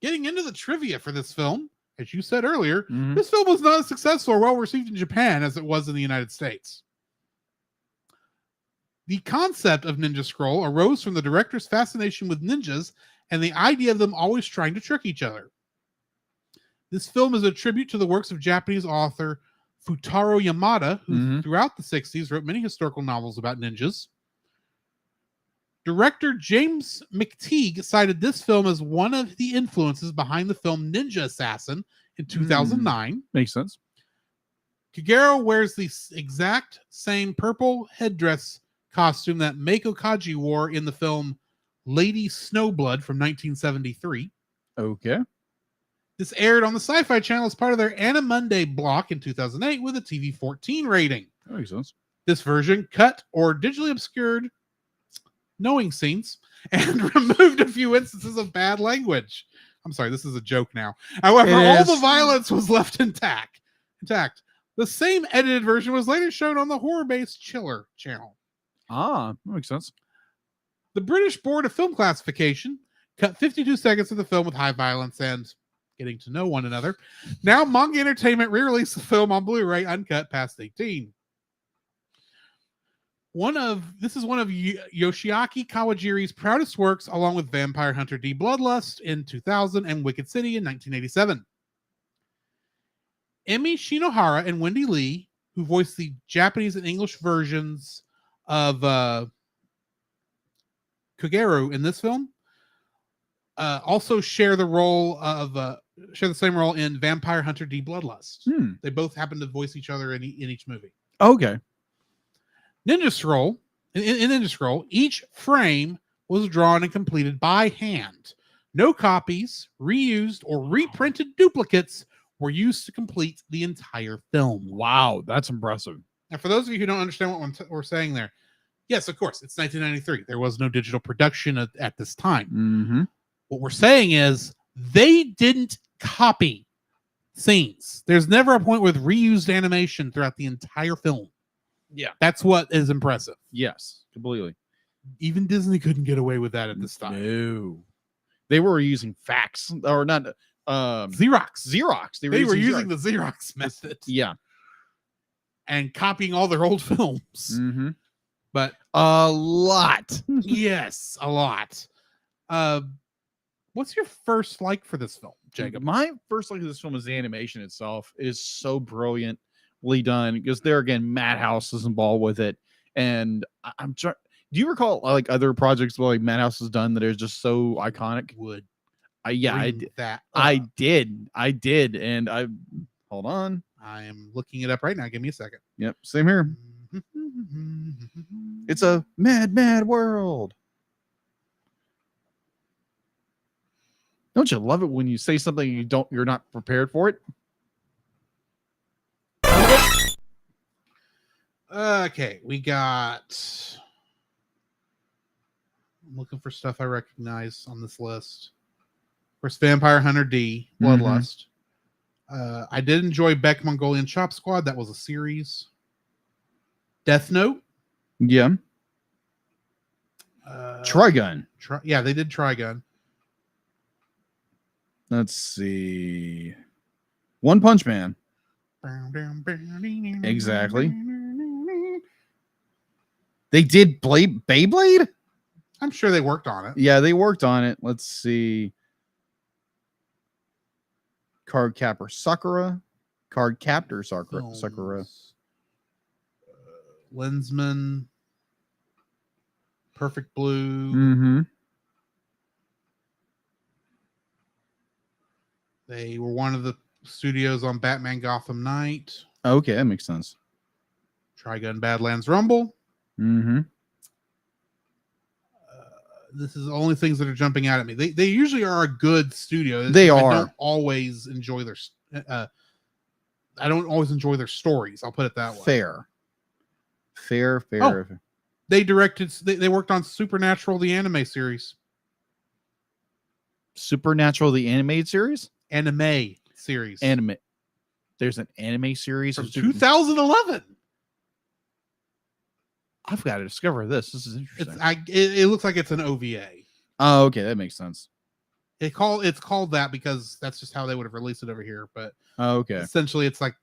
Getting into the trivia for this film, as you said earlier, this film was not as successful or well received in Japan as it was in the United States. The concept of Ninja Scroll arose from the director's fascination with ninjas and the idea of them always trying to trick each other. This film is a tribute to the works of Japanese author Futaro Yamada, who throughout the 60s wrote many historical novels about ninjas. Director James McTeague cited this film as one of the influences behind the film Ninja Assassin in 2009. Makes sense. Kagero wears the exact same purple headdress costume that Meiko Kaji wore in the film Lady Snowblood from 1973. Okay. This aired on the Sci-Fi Channel as part of their Animunde block in 2008 with a TV-14 rating. That makes sense. This version cut or digitally obscured knowing scenes and removed a few instances of bad language. I'm sorry, this is a joke now. However, all the violence was left intact. The same edited version was later shown on the horror-based Chiller channel. Ah, that makes sense. The British Board of Film Classification cut 52 seconds of the film with high violence and getting to know one another. Now, Manga Entertainment re-released the film on Blu-ray uncut past 18. This is one of Yoshiaki Kawajiri's proudest works, along with Vampire Hunter D Bloodlust in 2000 and Wicked City in 1987. Emi Shinohara and Wendy Lee, who voiced the Japanese and English versions of Kagero in this film, also share the same role in Vampire Hunter D Bloodlust. They both happen to voice each other in each movie. Okay. Ninja Scroll, in Ninja Scroll, each frame was drawn and completed by hand. No copies, reused, or reprinted duplicates were used to complete the entire film. Wow, that's impressive. And for those of you who don't understand what we're saying there, yes, of course, it's 1993. There was no digital production at this time. Mm-hmm. What we're saying is they didn't copy scenes. There's never a point with reused animation throughout the entire film. Yeah. That's what is impressive. Yes, completely. Even Disney couldn't get away with that at this time. No. They were using fax or not Xerox. Xerox. They were using the Xerox method. Yeah. And copying all their old films. Mm-hmm. But a lot. Yes, a lot. What's your first like for this film, Jacob? My first look at this film is the animation itself. It is so brilliantly done because there again, Madhouse is involved with it. And I'm trying. Do you recall like other projects where like Madhouse has done that are just so iconic? Would yeah, I bring did. that. I did, and I hold on. I am looking it up right now. Give me a second. Yep, same here. It's a mad, mad world. Don't you love it when you say something you're not prepared for it? Okay, we got. I'm looking for stuff I recognize on this list. First, Vampire Hunter D, Bloodlust. I did enjoy Beck Mongolian Chop Squad. That was a series. Death Note. Yeah. Trigun. Yeah, they did Trigun. Let's see. One Punch Man. Exactly. They did Beyblade? I'm sure they worked on it. Yeah, they worked on it. Let's see. Card Captor Sakura. Sakura. Lensman. Perfect Blue. Mm-hmm. They were one of the studios on Batman Gotham Knight. Okay, that makes sense. Trigun Badlands Rumble. Mm-hmm. This is the only things that are jumping out at me. They usually are a good studio. They I are. don't always enjoy their. I don't always enjoy their stories. I'll put it that way. Fair. Oh, they directed. They worked on Supernatural, the anime series. Supernatural, the animated series. Anime series. Anime. There's an anime series from 2011. I've got to discover this. This is interesting. It looks like it's an OVA. Oh, okay, that makes sense. It's called that because that's just how they would have released it over here. But okay, essentially, it's like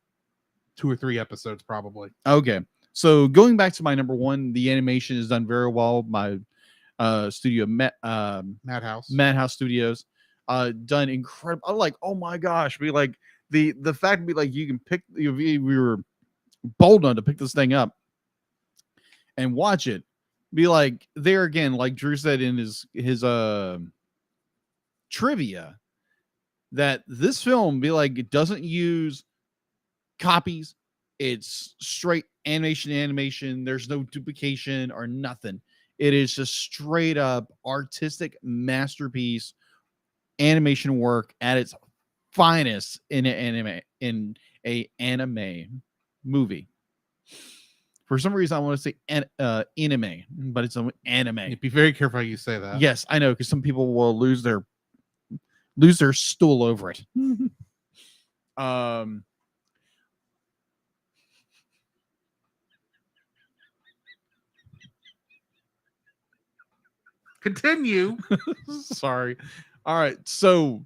2 or 3 episodes, probably. Okay, so going back to my number one, the animation is done very well by studio Madhouse Studios. Done incredible. Like, oh my gosh, be like the fact be like you can pick. We were bold enough to pick this thing up and watch it. Be like there again, like Drew said in his trivia, that this film be like it doesn't use copies. It's straight animation. There's no duplication or nothing. It is just straight up artistic masterpiece animation work at its finest in an anime movie. For some reason, I want to say anime, but it's an anime. Be very careful how you say that. Yes, I know, because some people will lose their stool over it. Continue. Sorry. All right. So,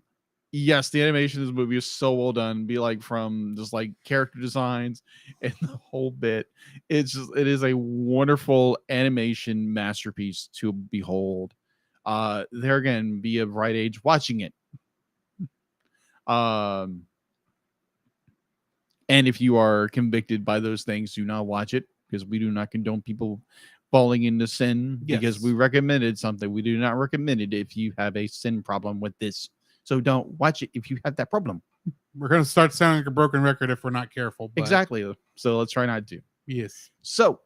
yes, the animation of this movie is so well done. Be like from just like character designs and the whole bit. It is a wonderful animation masterpiece to behold. There again, be of right age watching it. And if you are convicted by those things, do not watch it, because we do not condone people falling into sin. Yes. Because we recommended something. We do not recommend it if you have a sin problem with this. So don't watch it if you have that problem. We're going to start sounding like a broken record if we're not careful. But... Exactly. So let's try not to. Yes. So,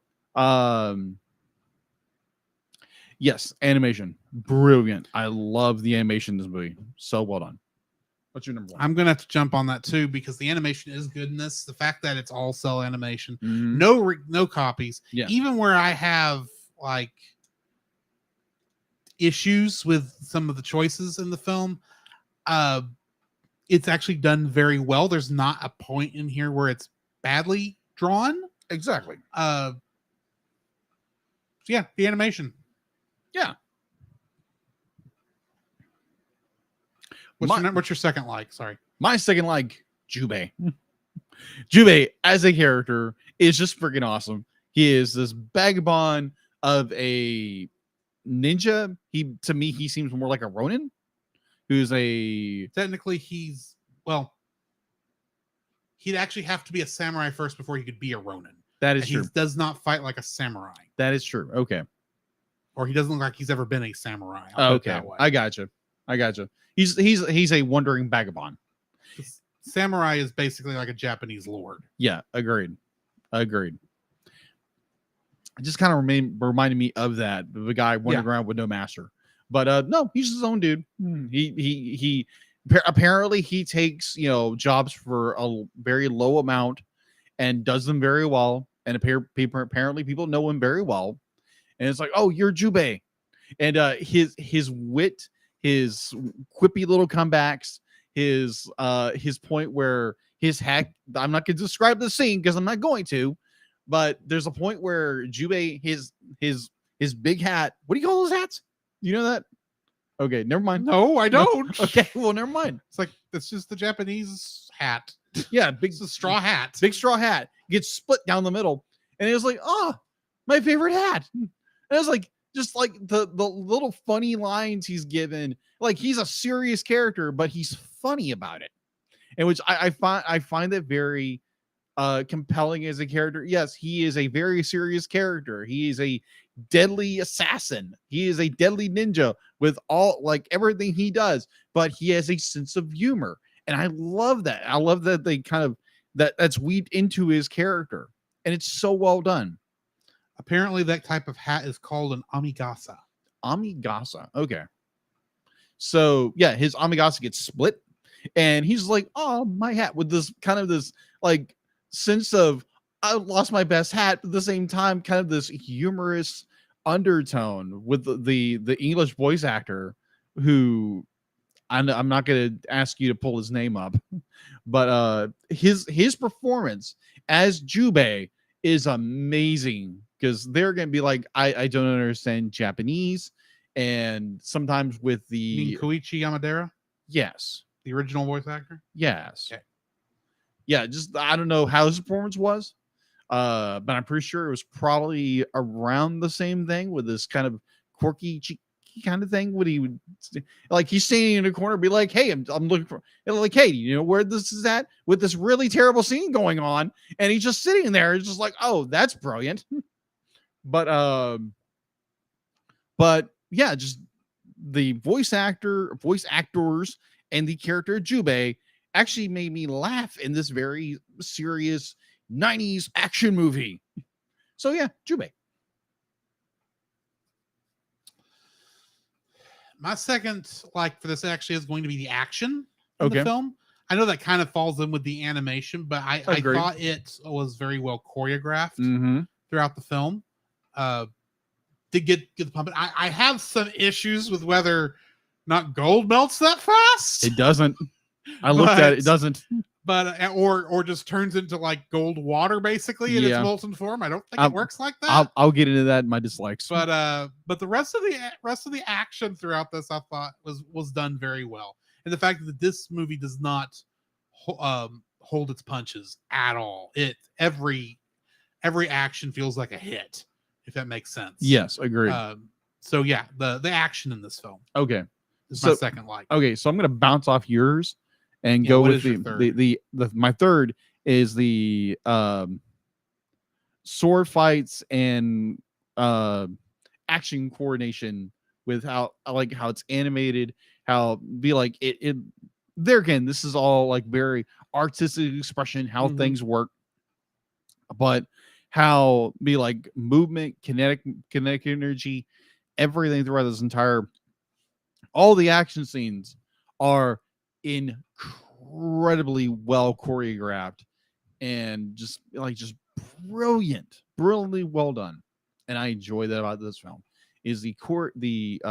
Yes, animation, brilliant. I love the animation in this movie. So well done. What's your number one? I'm gonna have to jump on that too because the animation is good in this. The fact that it's all cell animation, Mhm. no copies. Yeah. Even where I have like issues with some of the choices in the film, it's actually done very well. There's not a point in here where it's badly drawn. Exactly. Yeah, the animation. Yeah. What's your second like? Sorry. My second like Jubei. Jubei as a character is just freaking awesome. He is this vagabond of a ninja. To me, he seems more like a Ronin, who's a Technically, he'd actually have to be a samurai first before he could be a Ronin. that is And true. he does not fight like a samurai, That is true. Okay. or he doesn't look like he's ever been a samurai. I'll put it Okay. that way. I gotcha. He's a wandering vagabond. Samurai is basically like a Japanese lord. Yeah, agreed. It just kind of reminded me of that, the guy wandering around with no master. But no, he's his own dude. He apparently he takes jobs for a very low amount and does them very well. And apparently people know him very well. And it's like, oh, you're Jubei. And his wit, his quippy little comebacks, his point where his hack. I'm not going to describe the scene because I'm not going to, but there's a point where Jubei his big hat. What do you call those hats? You know that? Okay, never mind. No, I don't. Okay, well, never mind. It's just the Japanese hat. Yeah, It's a straw hat. big straw hat gets split down the middle, and it was like, oh, my favorite hat. And it was like just like the little funny lines he's given. Like he's a serious character, but he's funny about it, and which I find that very compelling as a character. Yes, he is a very serious character. He is a deadly assassin. He is a deadly ninja with everything he does, but he has a sense of humor. And I love that. I love that they kind of that's weaved into his character. And it's so well done. Apparently, that type of hat is called an amigasa. Amigasa. Okay. So yeah, his amigasa gets split, and he's like, "Oh, my hat," with this kind of this like sense of I lost my best hat, but at the same time, kind of this humorous undertone with the English voice actor who I'm not going to ask you to pull his name up, but his performance as Jubei is amazing because they're going to be like, I don't understand Japanese, and sometimes with You mean the Koichi Yamadera, yes, the original voice actor? yes, Okay. yeah, just I don't know how his performance was, but I'm pretty sure it was probably around the same thing with this kind of quirky kind of thing. What he would like, he's standing in a corner, be like, "Hey, I'm looking for," and like, "Hey, you know where this is at with this really terrible scene going on?" And he's just sitting there, it's just like, "Oh, that's brilliant." But yeah, just the voice actors, and the character Jubei actually made me laugh in this very serious 90s action movie. So yeah, Jubei. My second like for this actually is going to be the action in Okay. the film. I know that kind of falls in with the animation, but I Agreed. thought it was very well choreographed Mm-hmm. throughout the film. Did get the pump. I have some issues with whether not gold melts that fast. It doesn't. I looked at it. It doesn't. But or just turns into like gold water basically in its Yeah. molten form. I don't think it works like that. I'll get into that in my dislikes. But the rest of the action throughout this I thought was done very well, and the fact that this movie does not hold its punches at all. Every action feels like a hit, if that makes sense. Yes, agreed. So yeah, the action in this film Okay. is So- my second like. Okay, so I'm gonna bounce off yours and Yeah, go what with is your third? the my third is the sword fights and action coordination with how I like how it's animated, how be like it there again, this is all like very artistic expression, how Mhm. things work, but how be like movement, kinetic energy, everything throughout this entire, all the action scenes are incredibly well choreographed and just brilliantly well done. And I enjoy that about this film is the choreography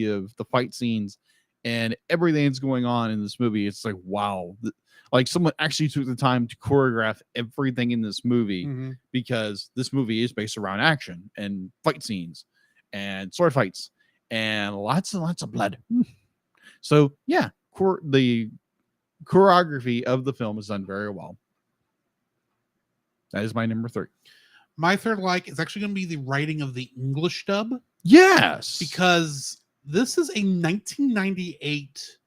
of the fight scenes and everything that's going on in this movie. It's like, wow, like someone actually took the time to choreograph everything in this movie because this movie is based around action and fight scenes and sword fights and lots of blood. So yeah, the choreography of the film is done very well. That is my number 3. My third like is actually going to be the writing of the English dub. Yes, Because this is a 1998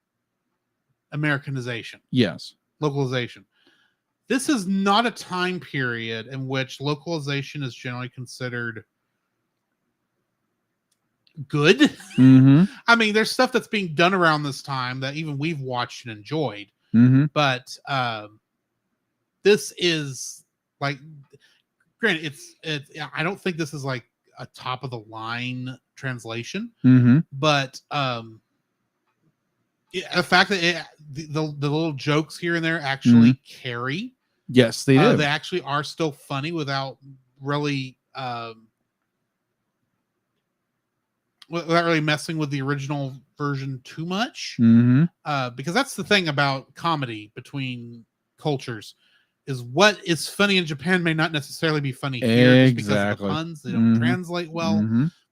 Americanization. Yes. Localization. This is not a time period in which localization is generally considered good. Mm-hmm. I mean, there's stuff that's being done around this time that even we've watched and enjoyed. Mm-hmm. But this is like, granted, it's I don't think this is like a top of the line translation, but the fact that the little jokes here and there actually carry. Yes, they do. They actually are still funny without really messing with the original version too much. Because that's the thing about comedy between cultures is what is funny in Japan may not necessarily be funny here just because of the puns. They don't translate well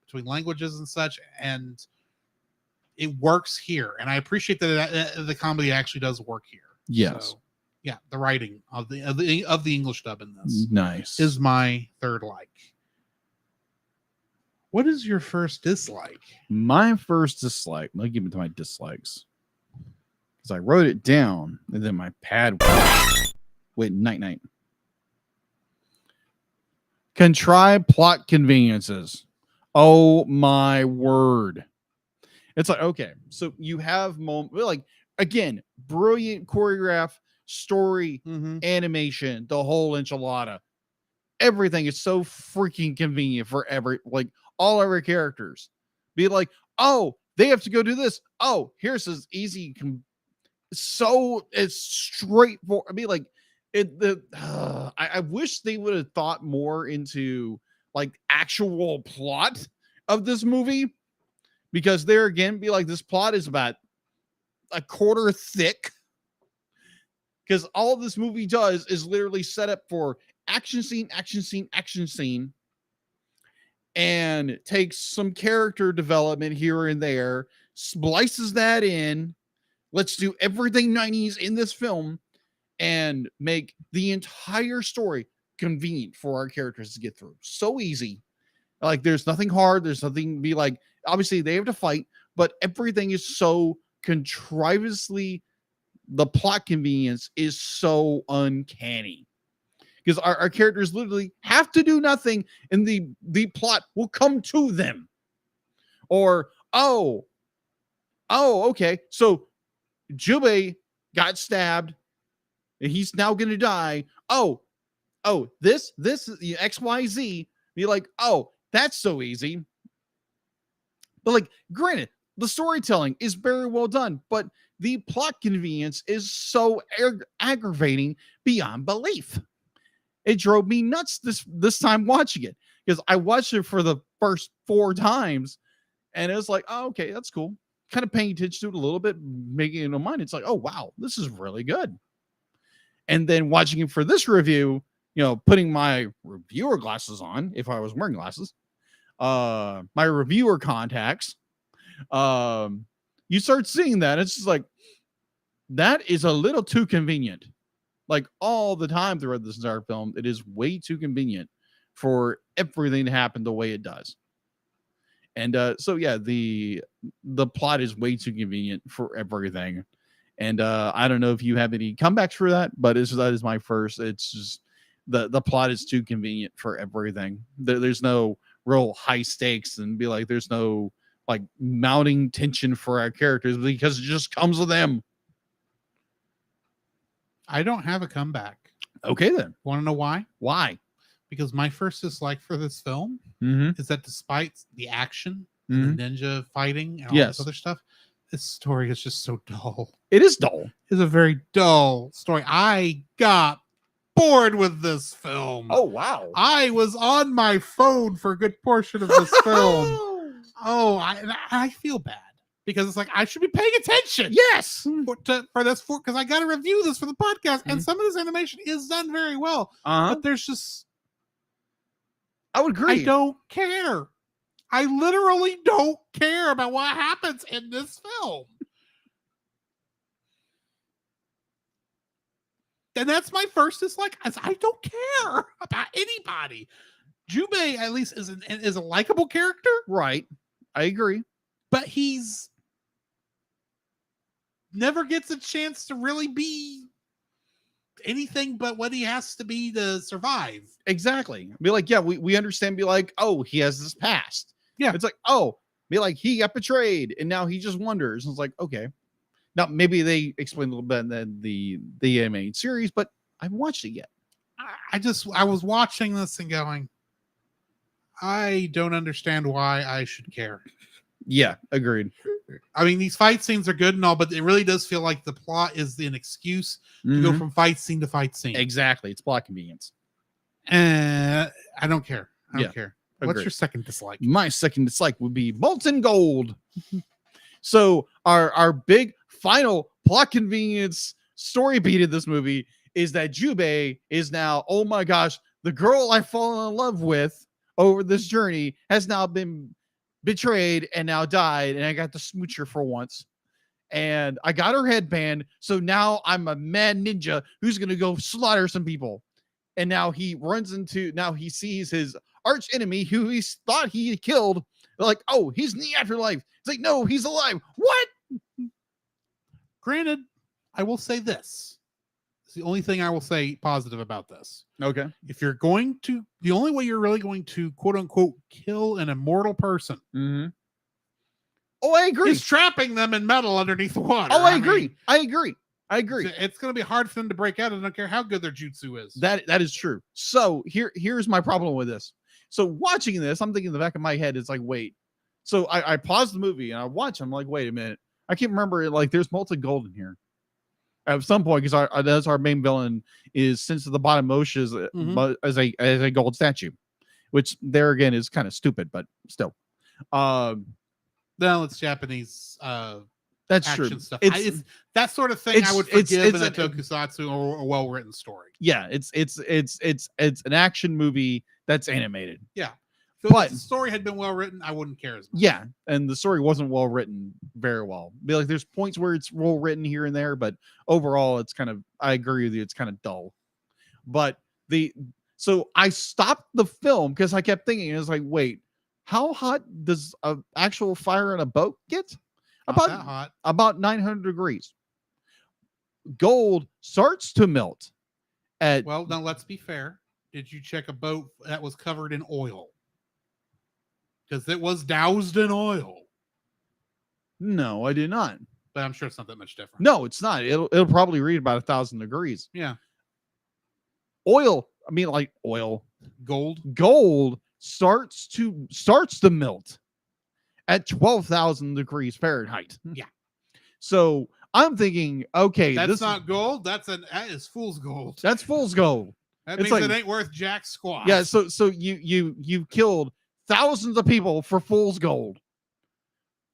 between languages and such, and it works here. And I appreciate that the comedy actually does work here. Yes. So, yeah, the writing of the English dub in this is my third like. What is your first dislike? My first dislike. Let me get into my dislikes because I wrote it down and then my pad went night. Contrived plot conveniences. Oh my word! It's like, okay, so you have like, again, brilliant choreograph, story, animation, the whole enchilada. Everything is so freaking convenient for all our characters. Be like, oh, they have to go do this. Oh, here's this easy. So it's straightforward. I mean, like, I wish they would have thought more into like actual plot of this movie, because there again, be like, this plot is about a quarter thick, because all this movie does is literally set up for action scene, and takes some character development here and there, splices that in. Let's do everything 90s in this film and make the entire story convenient for our characters to get through. So easy. Like, there's nothing hard. There's nothing be like, obviously they have to fight, but everything is so contrivously, the plot convenience is so uncanny. Because our characters literally have to do nothing and the plot will come to them. Or, oh, okay. So Jubei got stabbed and he's now going to die. Oh, this is the XYZ. Be like, oh, that's so easy. But like, granted, the storytelling is very well done, but the plot convenience is so aggravating beyond belief. It drove me nuts this time watching it, because I watched it for the first 4 times and it was like, oh, okay, that's cool. Kind of paying attention to it a little bit, making it in mind. It's like, oh, wow, this is really good. And then watching it for this review, putting my reviewer glasses on, if I was wearing glasses, my reviewer contacts, you start seeing that. It's just like, that is a little too convenient. Like, all the time throughout this entire film, it is way too convenient for everything to happen the way it does. And so yeah, the plot is way too convenient for everything. And I don't know if you have any comebacks for that, but that is my first. It's just the plot is too convenient for everything. There's no real high stakes, and be like, there's no like mounting tension for our characters because it just comes with them. I don't have a comeback. Okay, then. Want to know why? Why? because my first dislike for this film Mm-hmm. is that despite the action and the ninja fighting and all Yes. this other stuff, this story is just so dull. It is dull. It's a very dull story. I got bored with this film. Wow. I was on my phone for a good portion of this film. Oh, I feel bad because it's like I should be paying attention. Yes. For this because I got to review this for the podcast, and some of this animation is done very well, but there's just I would agree. I don't care. I literally don't care about what happens in this film. And that's my first dislike. I don't care about anybody. Jubei at least is a likable character, Right. I agree. but he's never gets a chance to really be anything but what he has to be to survive. Exactly. Be like, yeah, we understand. Be like, oh, he has this past. Yeah. It's like, oh, be like, he got betrayed and now he just wonders. And it's like, okay. Now maybe they explain a little bit in the animated series, but I haven't watched it yet. I was watching this and going, I don't understand why I should care. Yeah, agreed. I mean, these fight scenes are good and all, but it really does feel like the plot is an excuse to go from fight scene to fight scene. Exactly. It's plot convenience. I don't care. I don't care. What's Agreed. your second dislike? My second dislike would be molten gold. So our big final plot convenience story beat in this movie is that Jubei is now, oh my gosh, the girl I've fallen in love with over this journey has now been betrayed and now died, and I got to smooch her for once. And I got her headband, so now I'm a mad ninja who's gonna go slaughter some people. And now he he sees his arch enemy who he thought he had killed. They're like, oh, he's in the afterlife. It's like, no, he's alive. What? Granted, I will say this. It's the only thing I will say positive about this. Okay. If you're going to, the only way you're really going to quote unquote kill an immortal person Oh, I agree. is trapping them in metal underneath the water. Oh, I agree. mean, I agree. I agree. It's going to be hard for them to break out. I don't care how good their jutsu is. That is true. So here's my problem with this. So watching this, I'm thinking in the back of my head, it's like, wait. So I paused the movie and I watch. I'm like, wait a minute. I can't remember. Like, there's molten gold in here at some point because that's our main villain is Sense of the Bottom Moshe as a gold statue, which there again is kind of stupid, but still. No, it's Japanese. That's action true. Stuff. It's that sort of thing I would forgive in a tokusatsu or a well-written story. Yeah, it's an action movie that's animated. Yeah. So But if the story had been well written, I wouldn't care as much. Yeah, and the story wasn't well written very well. Be like, there's points where it's well written here and there, but overall, it's kind of. I agree with you. It's kind of dull. But so I stopped the film because I kept thinking, it was like, wait, how hot does an actual fire in a boat get? Not that hot. About 900 degrees. Gold starts to melt at. Well, now let's be fair. Did you check a boat that was covered in oil? Because it was doused in oil. No, I did not. But I'm sure it's not that much different. No, it's not. It'll probably read about 1,000 degrees. Yeah. Oil. I mean, like oil. Gold starts to melt at 12,000 degrees Fahrenheit. Yeah. So I'm thinking, okay, that's not gold. That is fool's gold. That's fool's gold. That means it ain't worth jack squat. Yeah. So you killed thousands of people for fool's gold.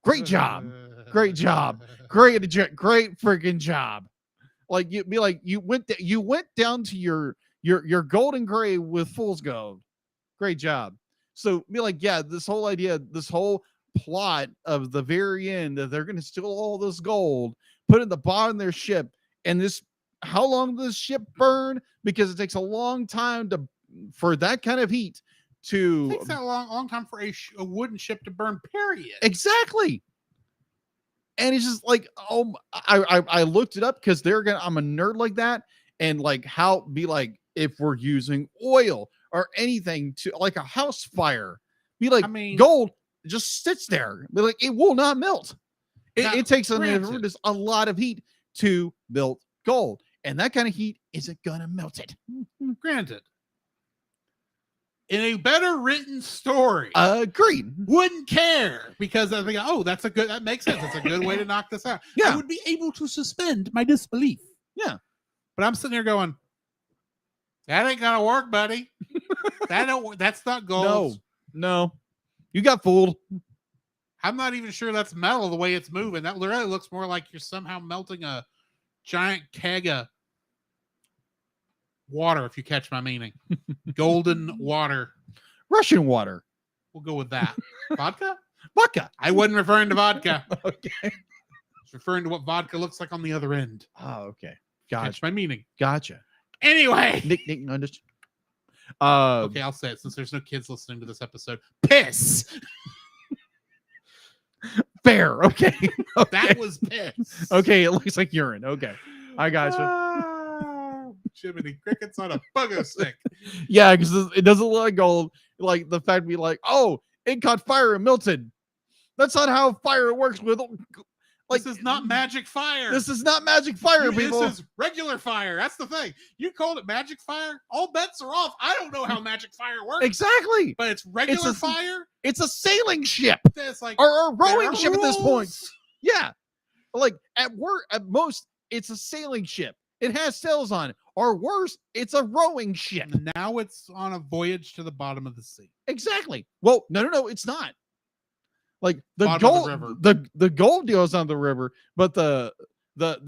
Great job. Great job. Great freaking job. Like you went down to your golden grave with fool's gold. Great job. So be like, yeah, this whole idea, this whole plot of the very end that they're going to steal all this gold, put it in the bottom of their ship, and how long does this ship burn? Because it takes a long time for that kind of heat to. It takes that long time for a wooden ship to burn. Period. Exactly. And it's just like, oh, I looked it up because I'm a nerd like that, and like if we're using oil or anything to like a house fire, gold just sits there. Be like, it will not melt. It takes a lot of heat to melt gold, and that kind of heat isn't gonna melt it. Granted, in a better written story, Agreed. wouldn't care because I think, oh, that makes sense. That's a good way to knock this out. Yeah. I would be able to suspend my disbelief. Yeah. But I'm sitting here going, that ain't gonna work, buddy. That's not gold. No. You got fooled. I'm not even sure that's metal the way it's moving. That literally looks more like you're somehow melting a giant keg of water, if you catch my meaning. Golden water. Russian water. We'll go with that. Vodka? Vodka. I wasn't referring to vodka. Okay. I was referring to what vodka looks like on the other end. Oh, okay. Catch Gotcha. my meaning. Gotcha. Anyway. Nick, understood. Okay, I'll say it since there's no kids listening to this episode. Piss. Fair. Okay. That was piss. Okay, it looks like urine. Okay. I gotcha. Jiminy Cricket's on a bugger stick. Yeah, because it doesn't look like gold. Like the fact be like, oh, it caught fire and melted. That's not how fire works with. Like, this is not magic fire. This is not magic fire, people. This is regular fire. That's the thing. You called it magic fire. All bets are off. I don't know how magic fire works. Exactly. But it's regular fire. It's a sailing ship. It's like or a rowing ship at this point. rules. Yeah. Like at most, it's a sailing ship. It has sails on it. Or worse, it's a rowing ship. Now it's on a voyage to the bottom of the sea. Exactly. Well, no, it's not. Like the Bottom gold, of the river. the gold deal's on the river, but the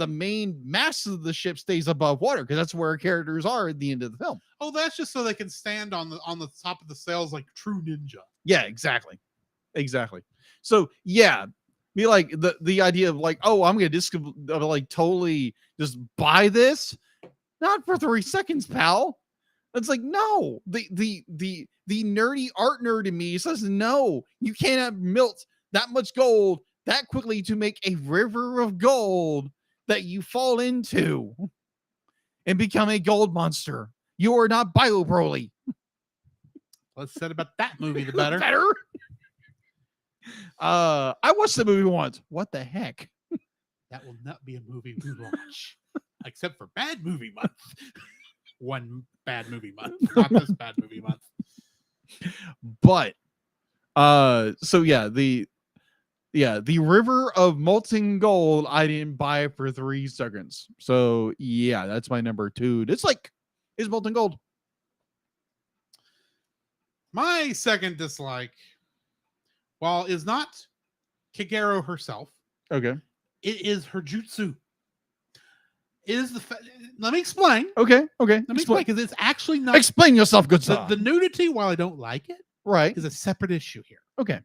main mass of the ship stays above water because that's where our characters are at the end of the film. Oh, that's just so they can stand on the top of the sails like true ninja. Yeah, exactly. So yeah, be like the idea of like, oh, I'm gonna like totally just buy this, not for 3 seconds, pal. It's like, no, the nerdy art nerd in me says, no, you cannot melt that much gold that quickly to make a river of gold that you fall into and become a gold monster. You are not Bio Broly. Less said about that movie, the better. I watched the movie once. What the heck? That will not be a movie we watch, except for Bad Movie Month. One bad movie month, not this bad movie month. But so yeah, the river of molten gold I didn't buy for 3 seconds. So yeah, that's my number 2. It's like is molten gold. My second dislike, while is not Kagero herself, Okay. it is her jutsu. It is let me explain. Okay. Let me explain because it's actually not. Explain yourself, good sir. The nudity, while I don't like it, Right. is a separate issue here. Okay.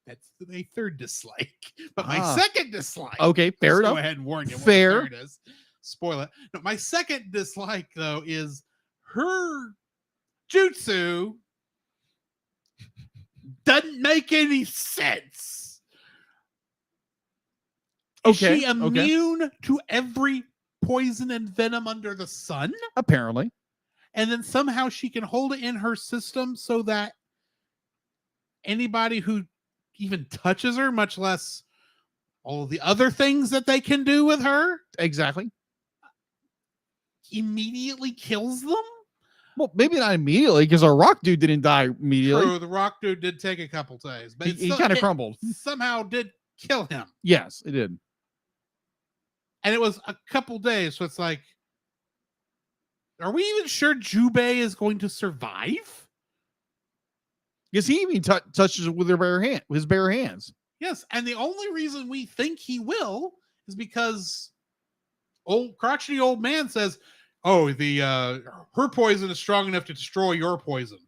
That's a third dislike. But my second dislike. Okay, fair enough. Go ahead and warn you. Fair. There it is. Spoil it. No, my second dislike though is her jutsu doesn't make any sense. Is she immune to every poison and venom under the sun? Apparently. And then somehow she can hold it in her system so that anybody who even touches her, much less all of the other things that they can do with her, Exactly. immediately kills them? Well, maybe not immediately because our rock dude didn't die immediately. True, the rock dude did take a couple days, but He kind of crumbled. Somehow did kill him. Yes, it did. And it was a couple days, so it's like, are we even sure Jubei is going to survive? Because he even touches it with his bare hands. Yes, and the only reason we think he will is because crotchety old man says, "Oh, her poison is strong enough to destroy your poison."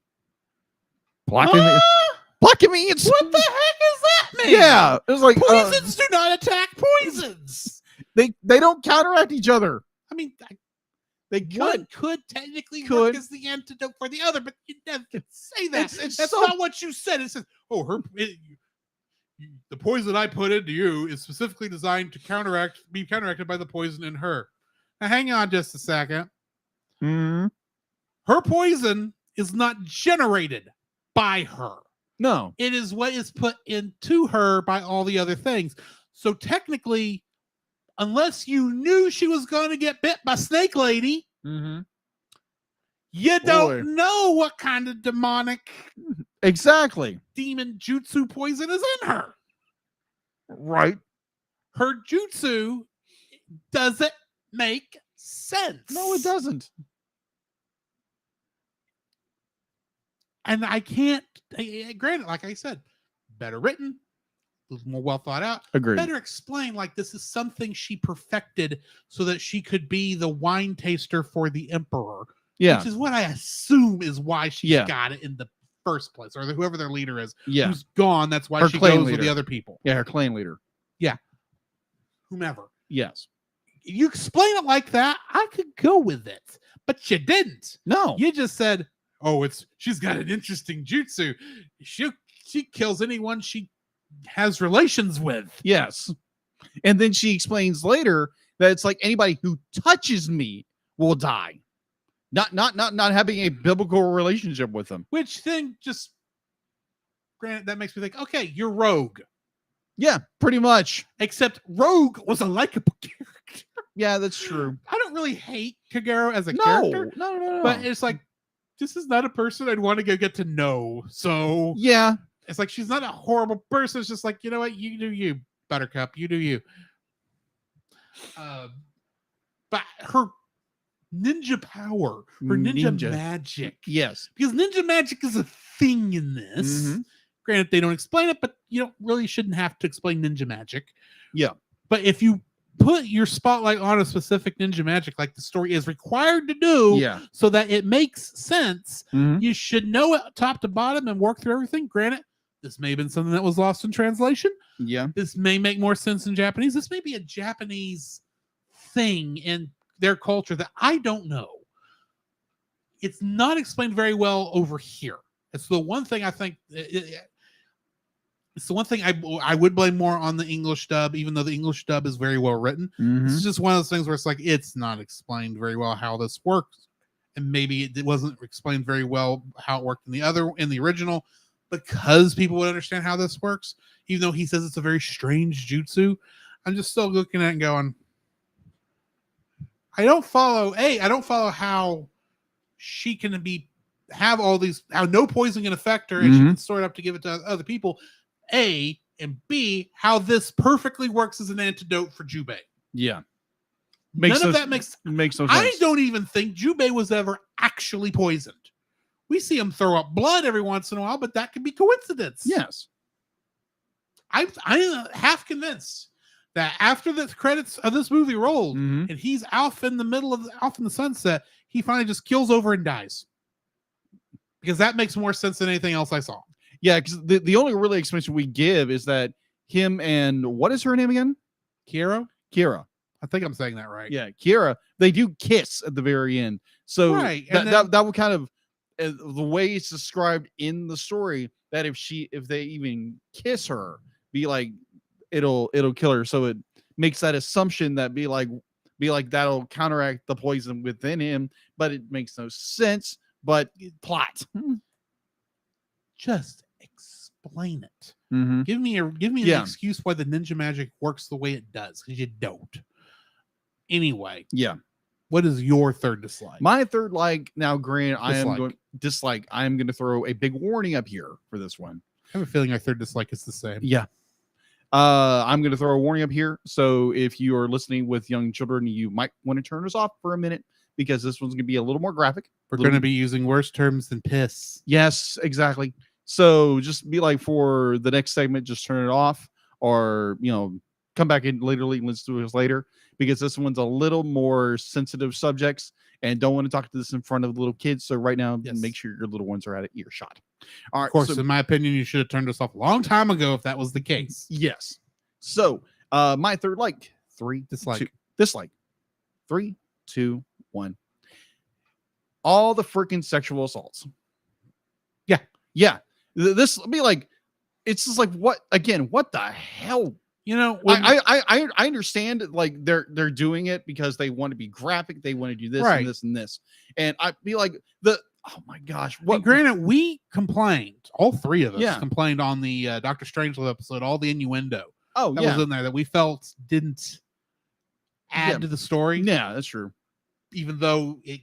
Blocking me. It's What the heck is that mean? yeah. It was like Poisons do not attack poisons. they don't counteract each other. I mean, They one could. could technically Could. work as the antidote for the other, but you never can say that. It's That's so- not what you said. It says, "Oh, the poison I put into you is specifically designed to be counteracted by the poison in her." Now, hang on just a second. Mm-hmm. Her poison is not generated by her. No. It is what is put into her by all the other things. So technically, unless you knew she was going to get bit by Snake Lady, Mm-hmm. You don't Boy. know what kind of demonic Exactly. demon jutsu poison is in her. Right. Her jutsu doesn't make sense. No, it doesn't. And I can't, granted, like I said, better written, a little more well thought out. Agreed. Better explain like this is something she perfected so that she could be the wine taster for the emperor. Yeah. Which is what I assume is why she Yeah. got it in the first place, or whoever their leader is. Yeah. Who's gone. That's why Her she clan goes with leader. the other people. Yeah, her clan leader. Whomever. Yes. You explain it like that, I could go with it. But you didn't. No. You just said, "Oh, she's got an interesting jutsu. She kills anyone she has relations with." Yes. And then she explains later that it's like anybody who touches me will die. Not having a biblical relationship with them. Which then just, granted, that makes me think, okay, you're Rogue. Yeah, pretty much. Except Rogue was a likable character. Yeah, that's true. I don't really hate Kagero as a character, No. but it's like, this is not a person I'd want to get to know. So Yeah. it's like, she's not a horrible person. It's just like, you know what? You do you, Buttercup. You do you. But her ninja power, her ninja magic. Yes. Because ninja magic is a thing in this. Mhm. Granted, they don't explain it, but you don't really shouldn't have to explain ninja magic. Yeah. But if you put your spotlight on a specific ninja magic like the story is required to do, Yeah. so that it makes sense, Mhm. you should know it top to bottom and work through everything. Granted, this may have been something that was lost in translation. Yeah. This may make more sense in Japanese. This may be a Japanese thing in their culture that I don't know. It's not explained very well over here. It's the one thing I think. It's the one thing I would blame more on the English dub, even though the English dub is very well written. Mhm. This is just one of those things where it's like it's not explained very well how this works, and maybe it wasn't explained very well how it worked in the original, because people would understand how this works. Even though he says it's a very strange jutsu, I'm just still looking at it and going, I don't follow how she can have all these, how no poison can affect her and she can store it up to give it to other people. A, and B, how this perfectly works as an antidote for Jubei. Yeah. None of that makes no sense. I don't even think Jubei was ever actually poisoned. We see him throw up blood every once in a while, but that could be coincidence. Yes. I'm half convinced that after the credits of this movie rolled and he's off in the sunset, he finally just kills over and dies. Because that makes more sense than anything else I saw. Yeah, because the only really explanation we give is that him and what is her name again? Kira? I think I'm saying that right. Yeah, Kira. They do kiss at the very end. So right. that would kind of the way it's described in the story, that if they even kiss her, be like it'll kill her. So it makes that assumption that be like that'll counteract the poison within him, but it makes no sense. But plot. Just explain it. Mm-hmm. Give me an excuse why the ninja magic works the way it does, because you don't. Anyway. Yeah. What is your third dislike? My third now, Grant, Dislike. I am going to throw a big warning up here for this one. I have a feeling our third dislike is the same. Yeah. I'm going to throw a warning up here. So if you are listening with young children, you might want to turn us off for a minute, because this one's going to be a little more graphic. We're going to be using worse terms than piss. Yes, exactly. So just be like, for the next segment, just turn it off, or, come back in later and listen to us later, because this one's a little more sensitive subjects and don't want to talk to this in front of little kids. So right now, make sure your little ones are at earshot. All right. Of course, in my opinion, you should have turned us off a long time ago if that was the case. Yes. So my third dislike. 3, 2, 1. All the freaking sexual assaults. Yeah. This be like, it's just like, what the hell? I understand, like, they're doing it because they want to be graphic, they want to do this and this and this, and I'd be like, oh my gosh, what? And granted, we complained, all three of us complained on the Dr. Strangelove episode, all the innuendo that was in there that we felt didn't add to the story. Yeah, that's true. Even though it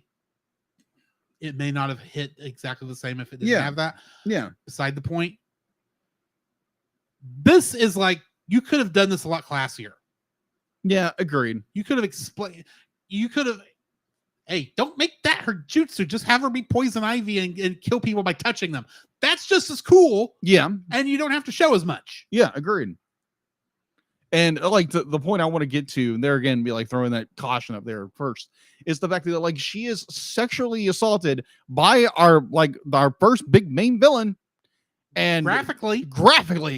it may not have hit exactly the same if it didn't Yeah. have that. Yeah. Beside the point. This is like, you could have done this a lot classier. Yeah, agreed. You could have explained. You could have. Hey, don't make that her jutsu. Just have her be poison ivy and kill people by touching them. That's just as cool. Yeah. And you don't have to show as much. Yeah, agreed. And like the point I want to get to, and there again, be like throwing that caution up there first, is the fact that like she is sexually assaulted by our first big main villain, and graphically,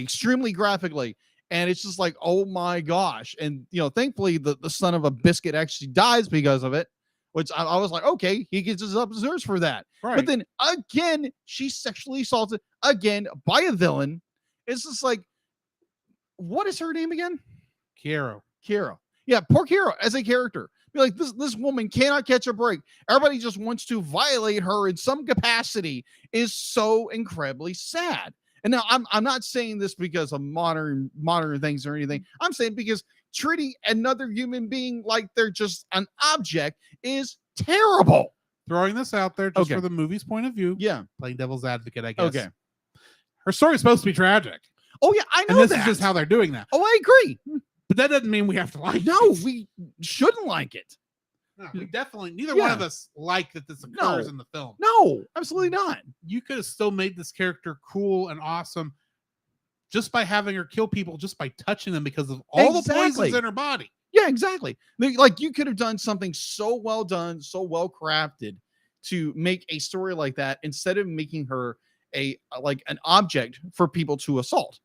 extremely graphically. And it's just like, oh my gosh. And, thankfully the son of a biscuit actually dies because of it, which I was like, okay, he gets his deserves for that. Right. But then again, she's sexually assaulted again by a villain. It's just like, what is her name again? Kiro. Yeah, poor Kiro as a character. Be like, this woman cannot catch a break. Everybody just wants to violate her in some capacity. Is so incredibly sad. And now I'm not saying this because of modern things or anything. I'm saying because treating another human being like they're just an object is terrible. Throwing this out there just for the movie's point of view. Yeah. Playing devil's advocate, I guess. Okay. Her story's supposed to be tragic. Oh, yeah, I know and this that. is just how they're doing that. Oh, I agree. But that doesn't mean we have to like No, it. we shouldn't like it. No, we definitely, neither one of us like that this occurs in the film. No, absolutely not. You could have still made this character cool and awesome just by having her kill people, just by touching them because of all the poisons in her body. Yeah, exactly. Like you could have done something so well done, so well crafted to make a story like that instead of making her an object for people to assault.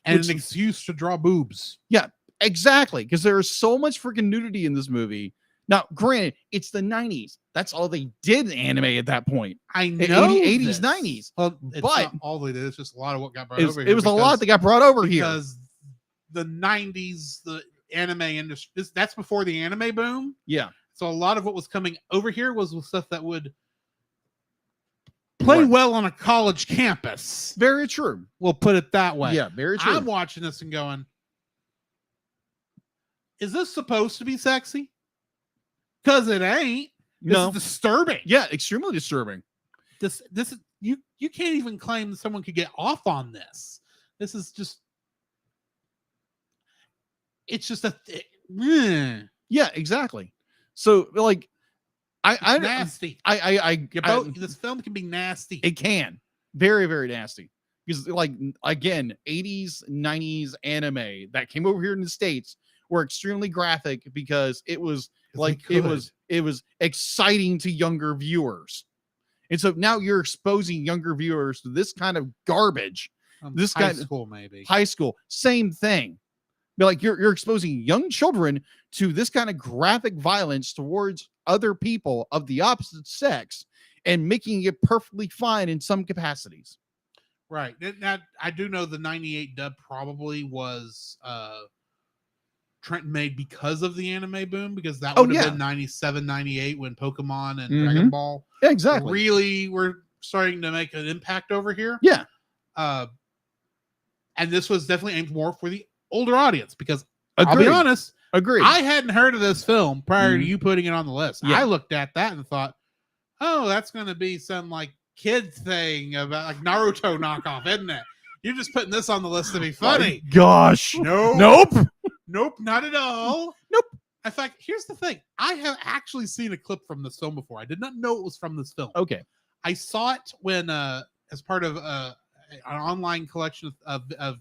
And an excuse to draw boobs. Yeah, exactly. Because there is so much freaking nudity in this movie. Now, granted, it's the 90s. That's all they did in anime at that point. I know. 80s, 90s. Well, it's but not all they did. It's just a lot of what got brought over here. It was a lot that got brought over here. Because the 90s, the anime industry, that's before the anime boom. Yeah. So a lot of what was coming over here was with stuff that would play well on a college campus. Very true. We'll put it that way. Yeah, very true. I'm watching this and going, is this supposed to be sexy? Because it ain't. This is disturbing. Yeah, extremely disturbing. This is you can't even claim that someone could get off on this. This is just, it's just yeah, exactly. So like I nasty. This film can be nasty. It can. Very, very nasty. Because like again, 80s, 90s anime that came over here in the States were extremely graphic because it was it was exciting to younger viewers. And so now you're exposing younger viewers to this kind of garbage. This high school, maybe. High school, same thing. But like you're exposing young children to this kind of graphic violence towards other people of the opposite sex and making it perfectly fine in some capacities. Right. Now, I do know the 98 dub probably was Trent made because of the anime boom, because that would have been 97, 98 when Pokemon and Dragon Ball really were starting to make an impact over here. Yeah. And this was definitely aimed more for the older audience because Agreed. I'll be honest, Agreed. I hadn't heard of this film prior to you putting it on the list. Yeah. I looked at that and thought, oh, that's going to be some like kid thing about like Naruto knockoff, isn't it? You're just putting this on the list to be funny. Gosh. Nope, not at all. Nope. In fact, here's the thing. I have actually seen a clip from this film before. I did not know it was from this film. Okay. I saw it when, as part of an online collection of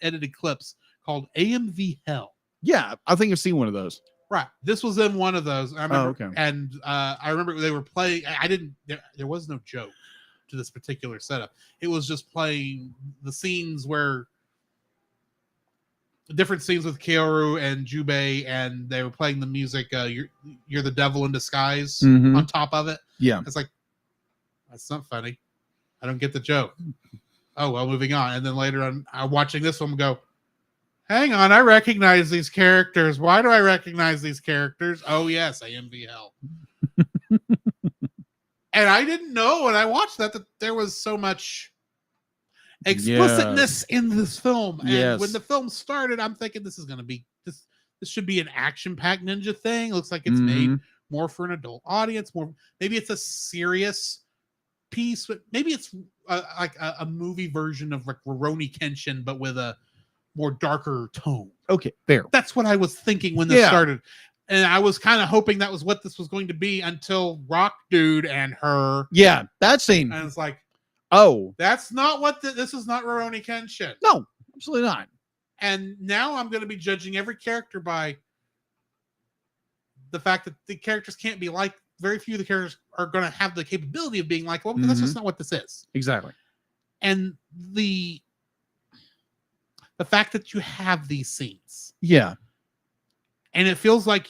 edited clips called AMV Hell. Yeah, I think I've seen one of those. Right. This was in one of those. I remember, okay. And I remember they were playing. There was no joke to this particular setup. It was just playing the scenes where different scenes with Kyoru and Jubei, and they were playing the music. You're the devil in disguise on top of it. Yeah. It's like, that's not funny. I don't get the joke. Oh, well, moving on. And then later on, I'm watching this one and go, hang on, I recognize these characters. Why do I recognize these characters? Oh, yes, AMV Hell. And I didn't know when I watched that there was so much explicitness in this film. And when the film started, I'm thinking this is going to be, this should be an action-packed ninja thing. Looks like it's made more for an adult audience. More, maybe it's a serious piece, but maybe it's like a movie version of like Rurouni Kenshin, but with a more darker tone. Okay, fair. That's what I was thinking when this started. And I was kind of hoping that was what this was going to be until Rock Dude and her. Yeah, that scene. And it's like, oh, that's not what this is not Rurouni Kenshin. No, absolutely not. And now I'm going to be judging every character by the fact that the characters can't be like, very few of the characters are going to have the capability of being likable because that's just not what this is. Exactly. And the fact that you have these scenes. Yeah. And it feels like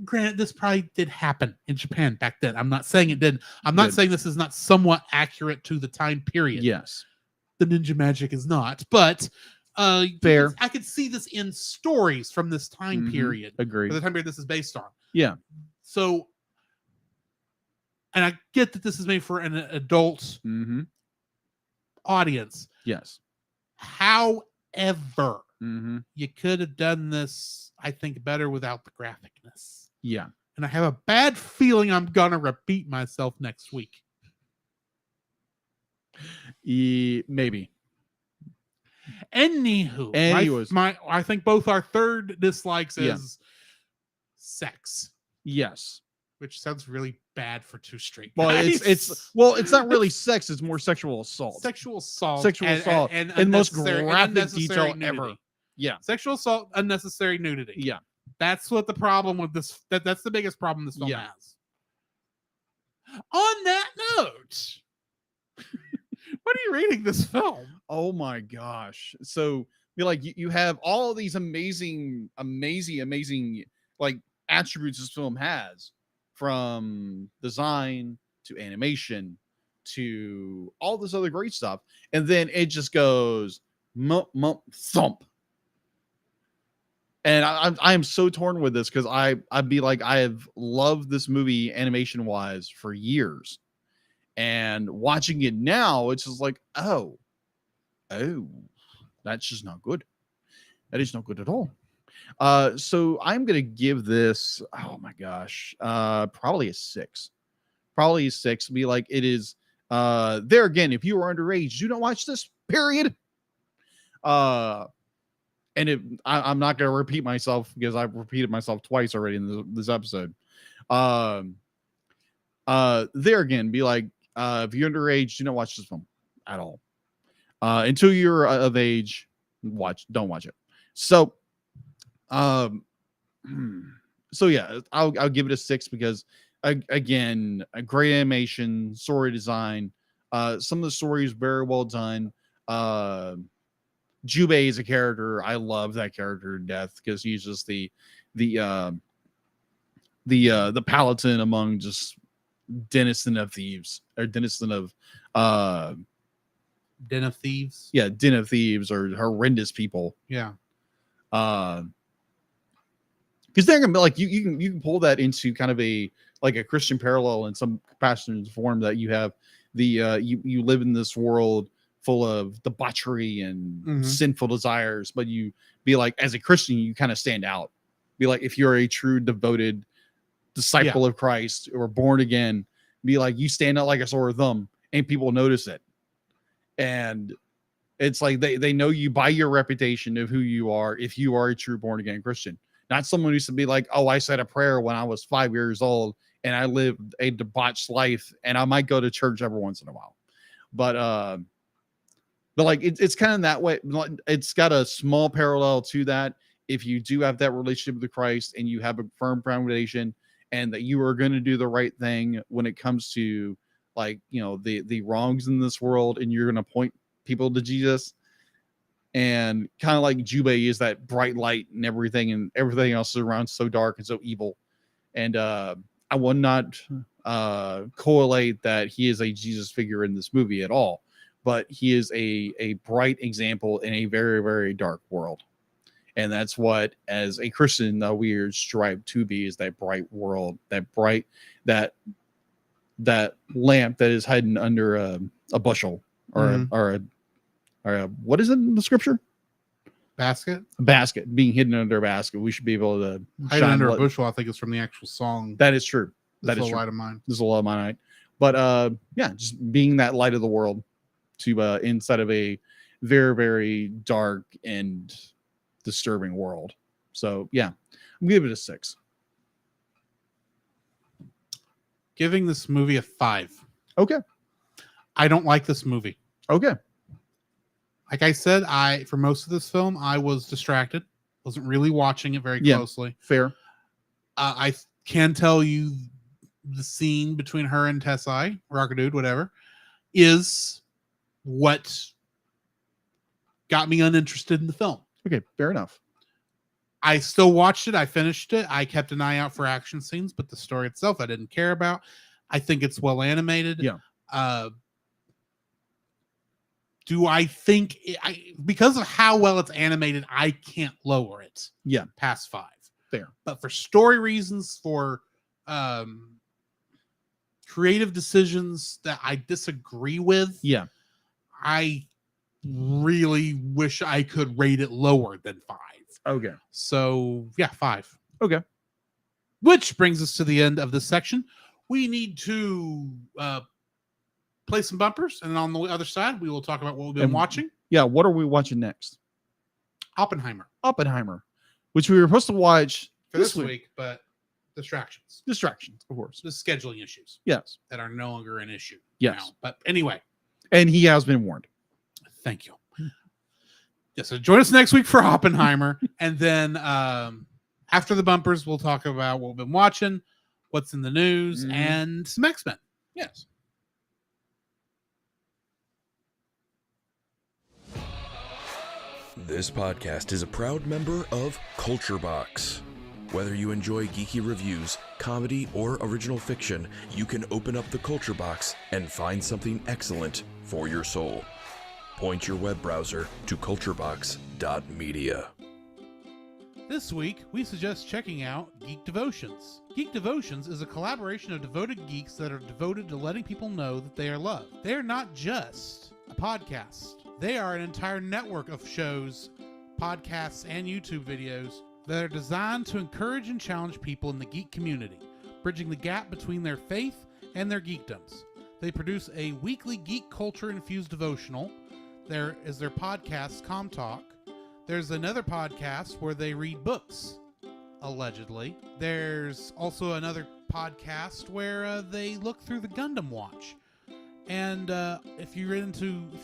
granted, this probably did happen in Japan back then. I'm not saying it didn't. I'm not saying this is not somewhat accurate to the time period. Yes. The ninja magic is not, but fair. I could see this in stories from this time period. Agreed. The time period this is based on. Yeah. So, and I get that this is made for an adult audience. Yes. However, you could have done this, I think, better without the graphicness. Yeah. And I have a bad feeling I'm going to repeat myself next week. Maybe. Anywho, I think both our third dislikes is sex. Yes. Which sounds really bad for two straight guys. Well, it's not really sex, it's more sexual assault. Sexual assault. And most graphic detail ever. Yeah. Sexual assault, unnecessary nudity. Yeah. That's what the problem with this, that's the biggest problem this film has. On that note, what are you rating this film? Oh my gosh. So you have all of these amazing like attributes this film has, from design to animation to all this other great stuff. And then it just goes thump. And I am so torn with this because I'd be like, I have loved this movie animation wise for years. And watching it now, it's just like, oh, that's just not good. That is not good at all. So I'm gonna give this, oh my gosh, probably a 6. Probably a 6. Be like, it is there again, if you are underage, do not watch this, period. And I'm not gonna repeat myself because I've repeated myself twice already in this episode. There again, be like, if you're underage, do not watch this film at all. Until you're of age, don't watch it. So yeah, I'll give it a 6 because again, a great animation, story design, some of the story is very well done. Jubei is a character. I love that character to death because he's just the paladin among just denizen of thieves, or denizen of Den of Thieves. Yeah, Den of Thieves or horrendous people. Yeah. Because they're gonna be like, you can pull that into kind of a Christian parallel in some capacity form, that you have the you live in this world full of debauchery and sinful desires, but you be like, as a Christian, you kind of stand out. Be like, if you're a true devoted disciple of Christ or born again, be like, you stand out like a sore thumb and people notice it. And it's like they know you by your reputation of who you are, if you are a true born again Christian. Not someone who used to be like, oh, I said a prayer when I was 5 years old and I lived a debauched life and I might go to church every once in a while. But like it's kind of that way. It's got a small parallel to that. If you do have that relationship with Christ and you have a firm foundation and that you are going to do the right thing when it comes to, like, you know, the wrongs in this world, and you're going to point people to Jesus, and kind of like Jubei is that bright light and everything else around so dark and so evil. And I will not correlate that he is a Jesus figure in this movie at all, but he is a bright example in a very, very dark world. And that's what, as a Christian, we are strived to be, is that bright world, that lamp that is hidden under a bushel, or a what is it in the scripture? basket being hidden under a basket. We should be able to Hide shine under a light. bushel, I think, is from the actual song. That is true. That This is Little true. Light of Mine. This is a lot of my night. But yeah, just being that light of the world to inside of a very, very dark and disturbing world. So yeah, I'm gonna give it a 6. Giving this movie a 5. Okay. I don't like this movie. Okay. Like I said, for most of this film, I was distracted. Wasn't really watching it very Yeah. closely. Fair. I can tell you the scene between her and Tessai, Rockadude, whatever, is what got me uninterested in the film. Okay. Fair enough. I still watched it. I finished it. I kept an eye out for action scenes, but the story itself I didn't care about. I think it's well animated. Yeah. Do I think because of how well it's animated, I can't lower it. Yeah. Past 5. Fair. But for story reasons, for creative decisions that I disagree with, Yeah. I really wish I could rate it lower than 5. Okay. So yeah, 5. Okay. Which brings us to the end of this section. We need to play some bumpers, and on the other side, we will talk about what we've been watching. Yeah. What are we watching next? Oppenheimer Oppenheimer, which we were supposed to watch for this week, but distractions, of course. just scheduling issues Yes. that are no longer an issue. Yes. now. But anyway, And he has been warned. thank you. Yeah, so join us next week for Oppenheimer, and then after the bumpers, we'll talk about what we've been watching, what's in the news, and some X-Men. Yes. This podcast is a proud member of Culture Box. Whether you enjoy geeky reviews, comedy, or original fiction, you can open up the Culture Box and find something excellent for your soul. Point your web browser to culturebox.media. This week, we suggest checking out Geek Devotions. Geek Devotions is a collaboration of devoted geeks that are devoted to letting people know that they are loved. They are not just a podcast. They are an entire network of shows, podcasts, and YouTube videos that are designed to encourage and challenge people in the geek community, bridging the gap between their faith and their geekdoms. They produce a weekly geek culture-infused devotional. There is their podcast, Com Talk. There's another podcast where they read books, allegedly. There's also another podcast where they look through the Gundam Watch. And if you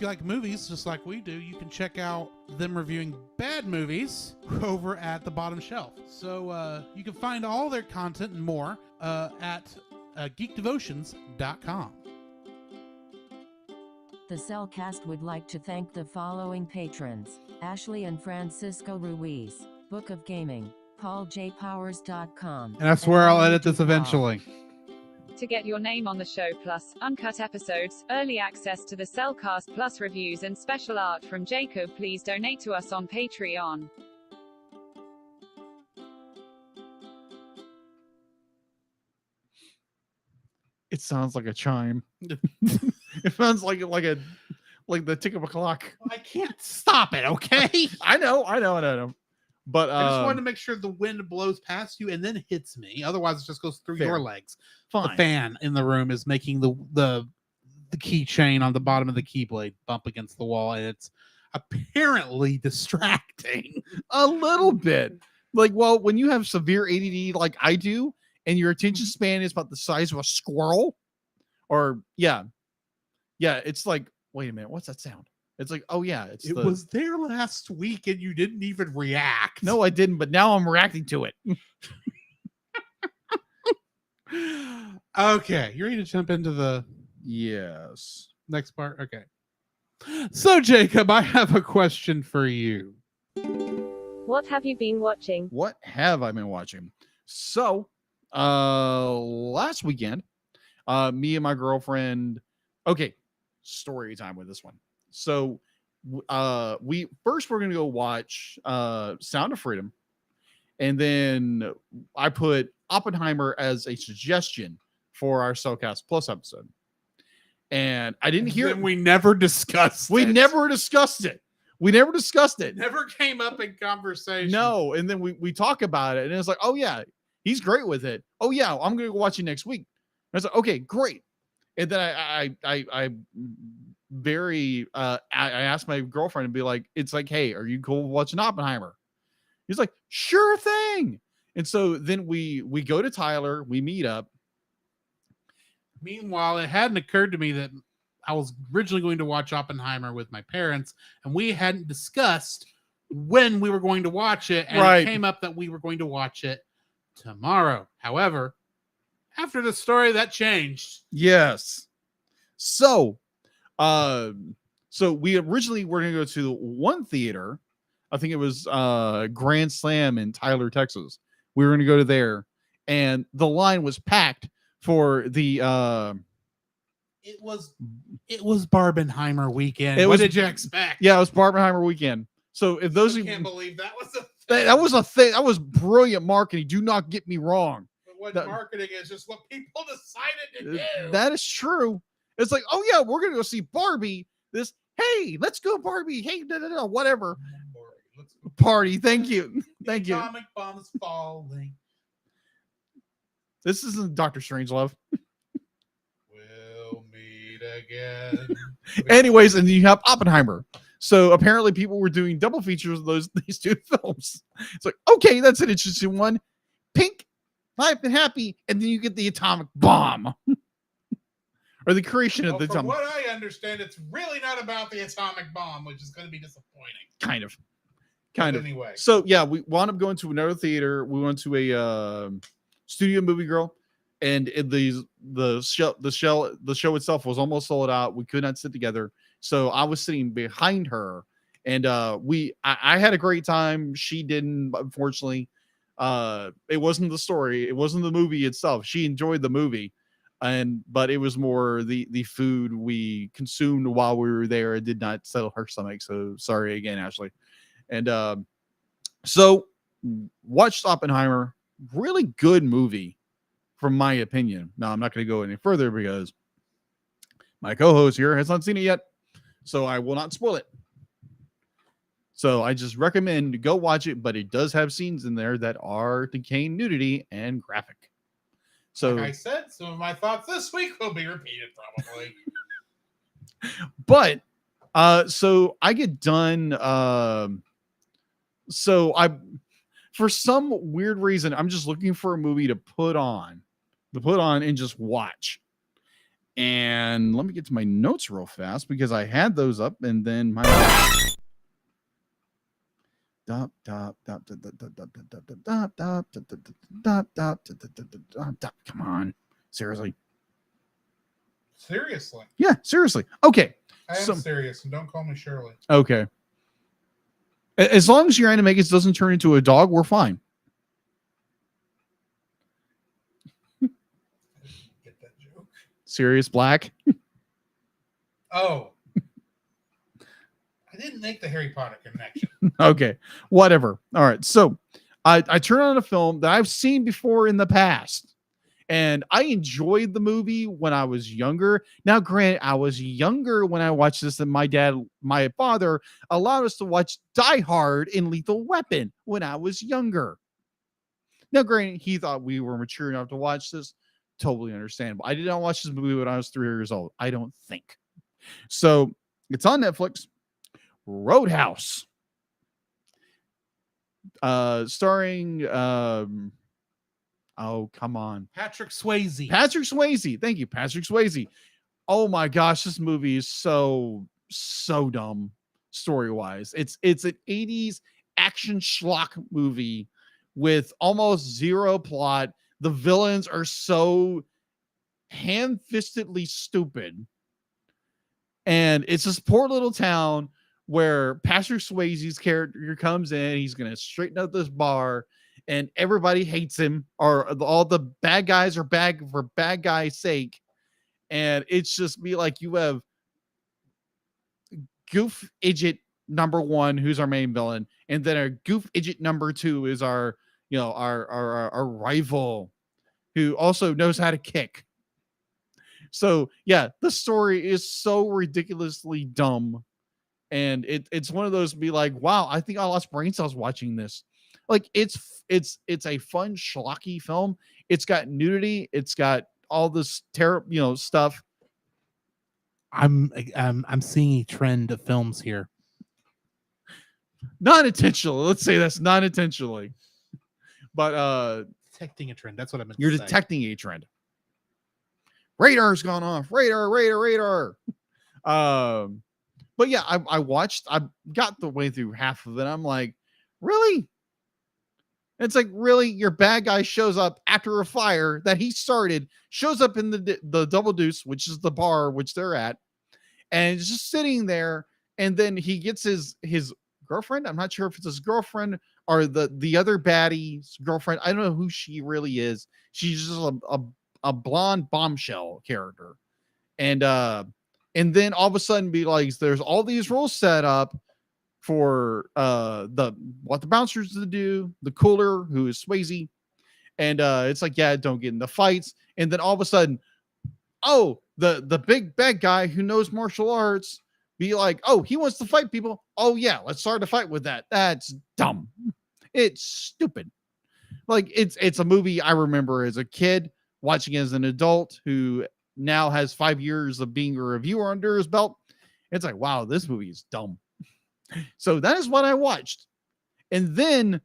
like movies, just like we do, you can check out them reviewing bad movies over at the bottom shelf. So you can find all their content and more at geekdevotions.com. The Cellcast would like to thank the following patrons: Ashley and Francisco Ruiz, Book of Gaming, PaulJPowers.com. And I swear I'll edit this Duval. eventually. To get your name on the show, plus uncut episodes, early access to the Cellcast Plus reviews, and special art from Jacob, please donate to us on Patreon. It sounds like a chime. It sounds like the tick of a clock. I can't stop it, okay? I know. But I just wanted to make sure the wind blows past you and then hits me. Otherwise, it just goes through Fair. your legs. fine. The fan in the room is making the keychain on the bottom of the keyblade bump against the wall, and it's apparently distracting. A little bit. Like, well, when you have severe ADD like I do, and your attention span is about the size of a squirrel, or yeah, it's like, wait a minute, what's that sound? It's like, oh yeah, It was there last week and you didn't even react. No, I didn't, but now I'm reacting to it. Okay, you ready to jump into the Yes. next part? Okay. So, Jacob, I have a question for you. What have you been watching? What have I been watching? So, last weekend, me and my girlfriend, okay, story time with this one. So, we're going to go watch Sound of Freedom, and then I put Oppenheimer as a suggestion for our Cellcast Plus episode. And I didn't hear And we never discussed We it. never discussed it. We never discussed it. Never came up in conversation. No, and then we talk about it, and it's like, oh yeah, he's great with it. Oh yeah, I'm gonna go watch it next week. And I was like, okay, great. And then I asked my girlfriend to be like, it's like, hey, are you cool watching Oppenheimer? He's like, sure thing. And so then we go to Tyler, we meet up. Meanwhile, it hadn't occurred to me that I was originally going to watch Oppenheimer with my parents, and we hadn't discussed when we were going to watch it. And Right. It came up that we were going to watch it tomorrow. However, after the story, that changed. Yes. So, we originally were going to go to one theater. I think it was Grand Slam in Tyler, Texas. We were going to go to there, and the line was packed for the It was Barbenheimer weekend. It What was- did you expect? yeah, it was Barbenheimer weekend. So if those I of you, can't believe that was a that was a thing, that was brilliant marketing. Do not get me wrong. But what that- marketing is just what people decided to do. That is true. It's like, oh yeah, we're gonna go see Barbie. This, hey, let's go Barbie. Hey, no, whatever. Let's go. Party. Thank you. Thank you. Atomic bombs falling. This isn't Dr. Strangelove. We'll meet again. Anyways, and you have Oppenheimer. So apparently people were doing double features of these two films. It's like, okay, that's an interesting one. Pink, Life and Happy, and then you get the atomic bomb. Or the creation of Well, the from atomic. what I understand, it's really not about the atomic bomb, which is going to be disappointing. Kind of. But anyway. So yeah, we wound up going to another theater. We went to a studio movie girl, and the show itself was almost sold out. We could not sit together, so I was sitting behind her, and I had a great time. She didn't, unfortunately. It wasn't the story. It wasn't the movie itself. She enjoyed the movie, but it was more the food we consumed while we were there. It did not settle her stomach. So sorry again, Ashley. And so watched Oppenheimer. Really good movie, from my opinion. Now I'm not going to go any further because my co-host here has not seen it yet, so I will not spoil it. So I just recommend to go watch it, but it does have scenes in there that are decaying nudity and graphic. So, Like I said, some of my thoughts this week will be repeated probably. but so I get done. So for some weird reason, I'm just looking for a movie to put on and just watch. And let me get to my notes real fast because I had those up and then my come on. Seriously. Seriously. Yeah, seriously. Okay. I am serious, and don't call me Shirley. Okay. As long as your animagus doesn't turn into a dog, we're fine. Get that joke? Sirius Black. Oh. I didn't make the Harry Potter connection. Okay. Whatever. All right. So I turn on a film that I've seen before in the past. And I enjoyed the movie when I was younger. Now, granted, I was younger when I watched this, and my father allowed us to watch Die Hard and Lethal Weapon when I was younger. Now, granted, he thought we were mature enough to watch this. Totally understandable. I did not watch this movie when I was 3 years old. I don't think. So it's on Netflix. Roadhouse. Starring oh, come on. Patrick Swayze. Patrick Swayze. Thank you, Patrick Swayze. Oh my gosh, this movie is so dumb story-wise. It's an 80s action schlock movie with almost zero plot. The villains are so ham-fistedly stupid. And it's this poor little town where Patrick Swayze's character comes in. He's going to straighten up this bar, and everybody hates him, or all the bad guys are bad for bad guys' sake. And it's just be like, you have Goof Idjit number 1, who's our main villain, and then our Goof Idjit number 2 is our rival, who also knows how to kick. So yeah, the story is so ridiculously dumb And it's one of those to be like, wow, I think I lost brain cells watching this. Like it's a fun schlocky film. It's got nudity. It's got all this terrible, stuff. I'm seeing a trend of films here. Not intentional. Let's say that's not intentionally. But Detecting a trend. That's what I meant. You're to say. detecting a trend. Radar's gone off. Radar. But yeah, I got the way through half of it. I'm like, really? It's like, really? Your bad guy shows up after a fire that he started, shows up in the Double Deuce, which is the bar which they're at, and is just sitting there. And then he gets his girlfriend. I'm not sure if it's his girlfriend or the other baddie's girlfriend. I don't know who she really is. She's just a blonde bombshell character. And then all of a sudden be like, there's all these rules set up for what the bouncers to do, the cooler who is Swayze. And it's like, yeah, don't get in the fights. And then all of a sudden, oh, the big bad guy who knows martial arts be like, oh, he wants to fight people. Oh yeah, let's start a fight with that. That's dumb. It's stupid. Like it's a movie I remember as a kid watching as an adult who now has 5 years of being a reviewer under his belt. It's like, wow, this movie is dumb. So that is what I watched. And then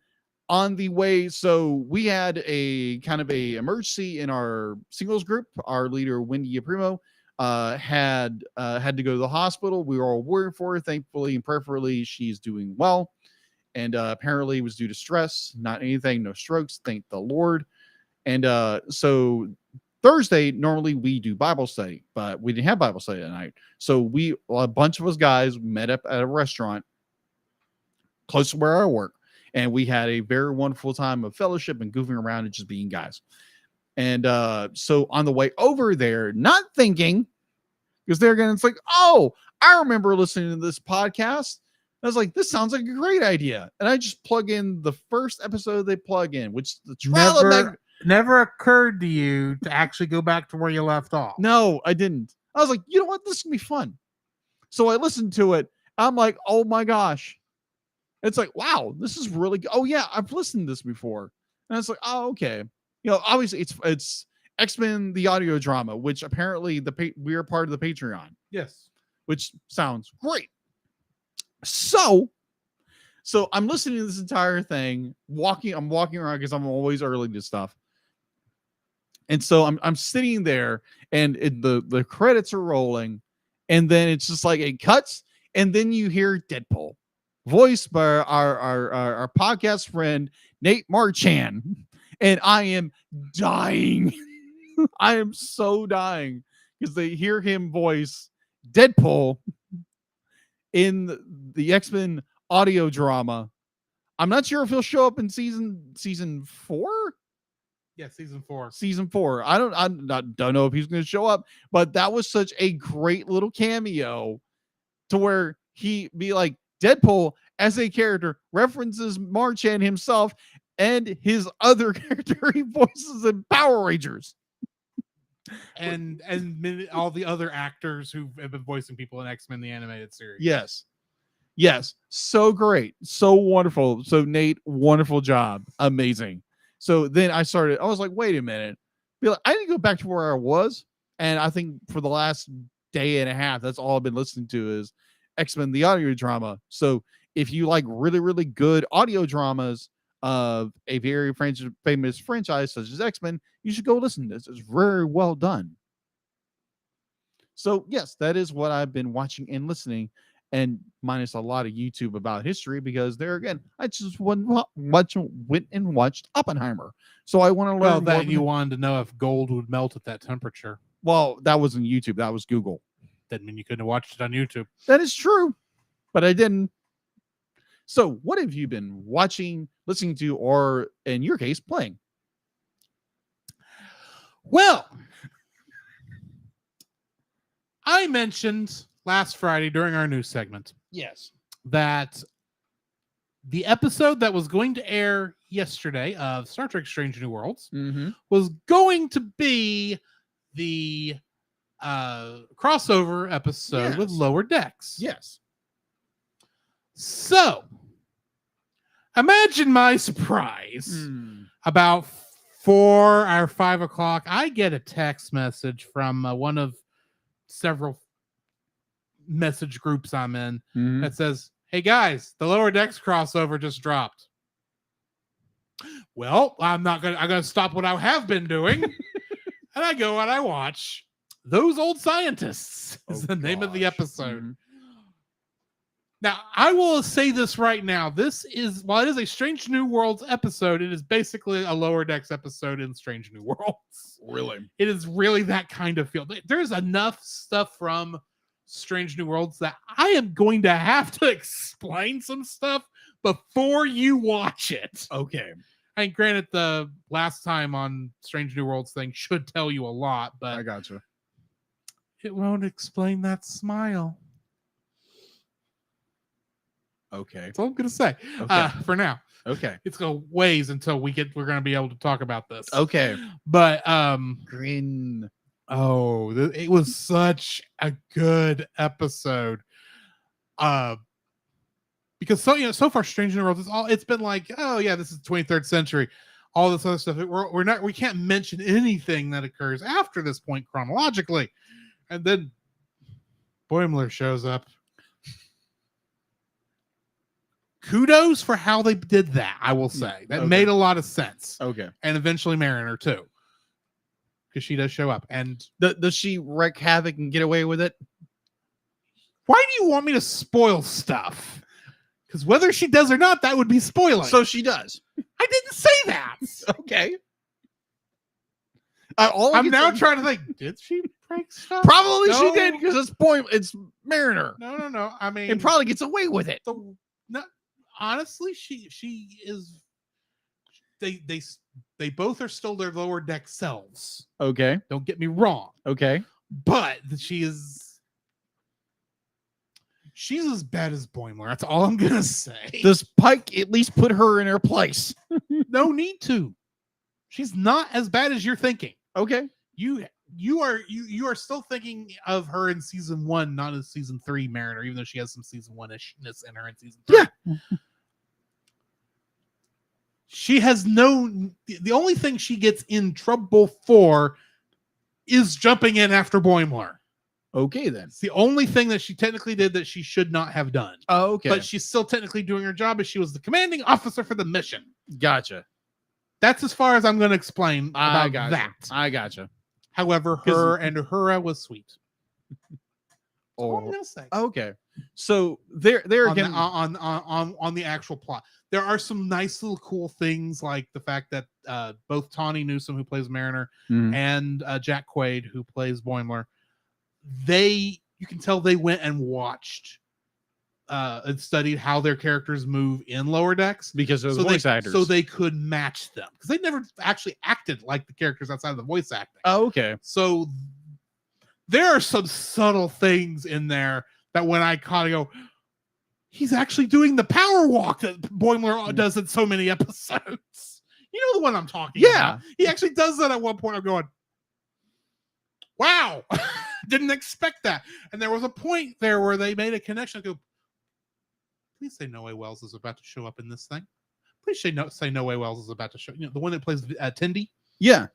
on the way, so we had a kind of a emergency in our singles group. Our leader, Wendy Primo, had to go to the hospital. We were all worried for her. Thankfully and prayerfully, she's doing well. And apparently it was due to stress, not anything, no strokes. Thank the Lord. And so Thursday, normally we do Bible study, but we didn't have Bible study that night. So a bunch of us guys met up at a restaurant close to where I work. And we had a very wonderful time of fellowship and goofing around and just being guys. And so on the way over there, not thinking, because they're going, it's like, oh, I remember listening to this podcast. I was like, this sounds like a great idea. And I just plug in the first episode they plug in, which is the trial never occurred to you to actually go back to where you left off. No, I didn't. I was like, you know what? This can be fun. So I listened to it. I'm like, oh my gosh. It's like, wow, this is really good. Oh yeah, I've listened to this before. And it's like, oh, okay. Obviously it's X-Men, the audio drama, which apparently we are part of the Patreon. Yes. Which sounds great. So I'm listening to this entire thing, I'm walking around because I'm always early to stuff. And so I'm sitting there and the credits are rolling, and then it's just like it cuts, and then you hear Deadpool, voiced by our podcast friend Nate Marchand, and I am dying. I am so dying because they hear him voice Deadpool in the X-Men audio drama. I'm not sure if he'll show up in season 4. Yeah, season 4. Season 4. I don't know if he's going to show up, but that was such a great little cameo to where he be like Deadpool as a character references Marchand himself and his other character he voices in Power Rangers. And all the other actors who have been voicing people in X-Men the animated series. Yes. So great. So wonderful. So Nate, wonderful job. Amazing. So then I was like, wait a minute. I need to go back to where I was. And I think for the last day and a half, that's all I've been listening to is X-Men, the audio drama. So if you like really, really good audio dramas of a very famous franchise such as X-Men, you should go listen to this. It's very well done. So yes, that is what I've been watching and listening, and minus a lot of YouTube about history, because there again, I just went and watched Oppenheimer. So I want to learn. Well, that you wanted to know if gold would melt at that temperature. Well, that wasn't YouTube. That was Google. Didn't mean you couldn't have watched it on YouTube. That is true, but I didn't. So what have you been watching, listening to, or in your case, playing? Well, I mentioned last Friday during our news segment, yes, that the episode that was going to air yesterday of Star Trek Strange New Worlds was going to be the crossover episode with Lower Decks. Yes. So, imagine my surprise. About 4 or 5 o'clock, I get a text message from one of several message groups I'm in that says, "Hey guys, the Lower Decks crossover just dropped." Well, I'm gonna stop what I have been doing, and I go and I watch Those Old Scientists. Is the name of the episode. Now, I will say this right now. This is, while it is a Strange New Worlds episode, it is basically a Lower Decks episode in Strange New Worlds. Really? It is really that kind of feel. There's enough stuff from Strange New Worlds that I am going to have to explain some stuff before you watch it. Okay. I mean, granted, the last time on Strange New Worlds thing should tell you a lot, but I gotcha. It won't explain that smile. Okay. That's all I'm gonna say. Okay. For now. Okay. It's gonna ways until we're gonna be able to talk about this. Okay. But Grin. It was such a good episode. Because so far Strange New Worlds it's been like, oh yeah, this is the 23rd century, all this other stuff. We can't mention anything that occurs after this point chronologically. And then Boimler shows up. Kudos for how they did that, I will say. That made a lot of sense. Okay. And eventually Mariner too. Because she does show up. And does she wreak havoc and get away with it? Why do you want me to spoil stuff? Because whether she does or not, that would be spoiling. So she does. I didn't say that. Okay. I'm now trying to think, did she break stuff? Probably she did, because it's Mariner. No. I mean, it probably gets away with it. Honestly, she is. They both are still their lower deck selves. Okay. Don't get me wrong. Okay. But she's as bad as Boimler. That's all I'm gonna say. Does Pike at least put her in her place? No need to. She's not as bad as you're thinking. Okay. You are still thinking of her in season 1, not as season 3 Mariner, even though she has some season 1-ishness in her in season 3. Yeah. She has the only thing she gets in trouble for is jumping in after Boimler. Okay, then. It's the only thing that she technically did that she should not have done. Oh, okay. But she's still technically doing her job as she was the commanding officer for the mission. Gotcha. That's as far as I'm going to explain about that. I gotcha. However, her and Uhura was sweet. Oh, I'm going to say. Okay. So there again on the actual plot, there are some nice little cool things, like the fact that both Tawny Newsom, who plays Mariner, and Jack Quaid, who plays Boimler, you can tell they went and watched and studied how their characters move in Lower Decks because of the voice actors, so they could match them, because they never actually acted like the characters outside of the voice acting. Oh, okay. So there are some subtle things in there that when I kind of go, he's actually doing the power walk that Boimler does in so many episodes. You know the one I'm talking about. He actually does that at one point. I'm going, wow, didn't expect that. And there was a point there where they made a connection. I go, please say No Way Wells is about to show up in this thing. Please say No Way Wells is about to show. The one that plays Tindy. Yeah.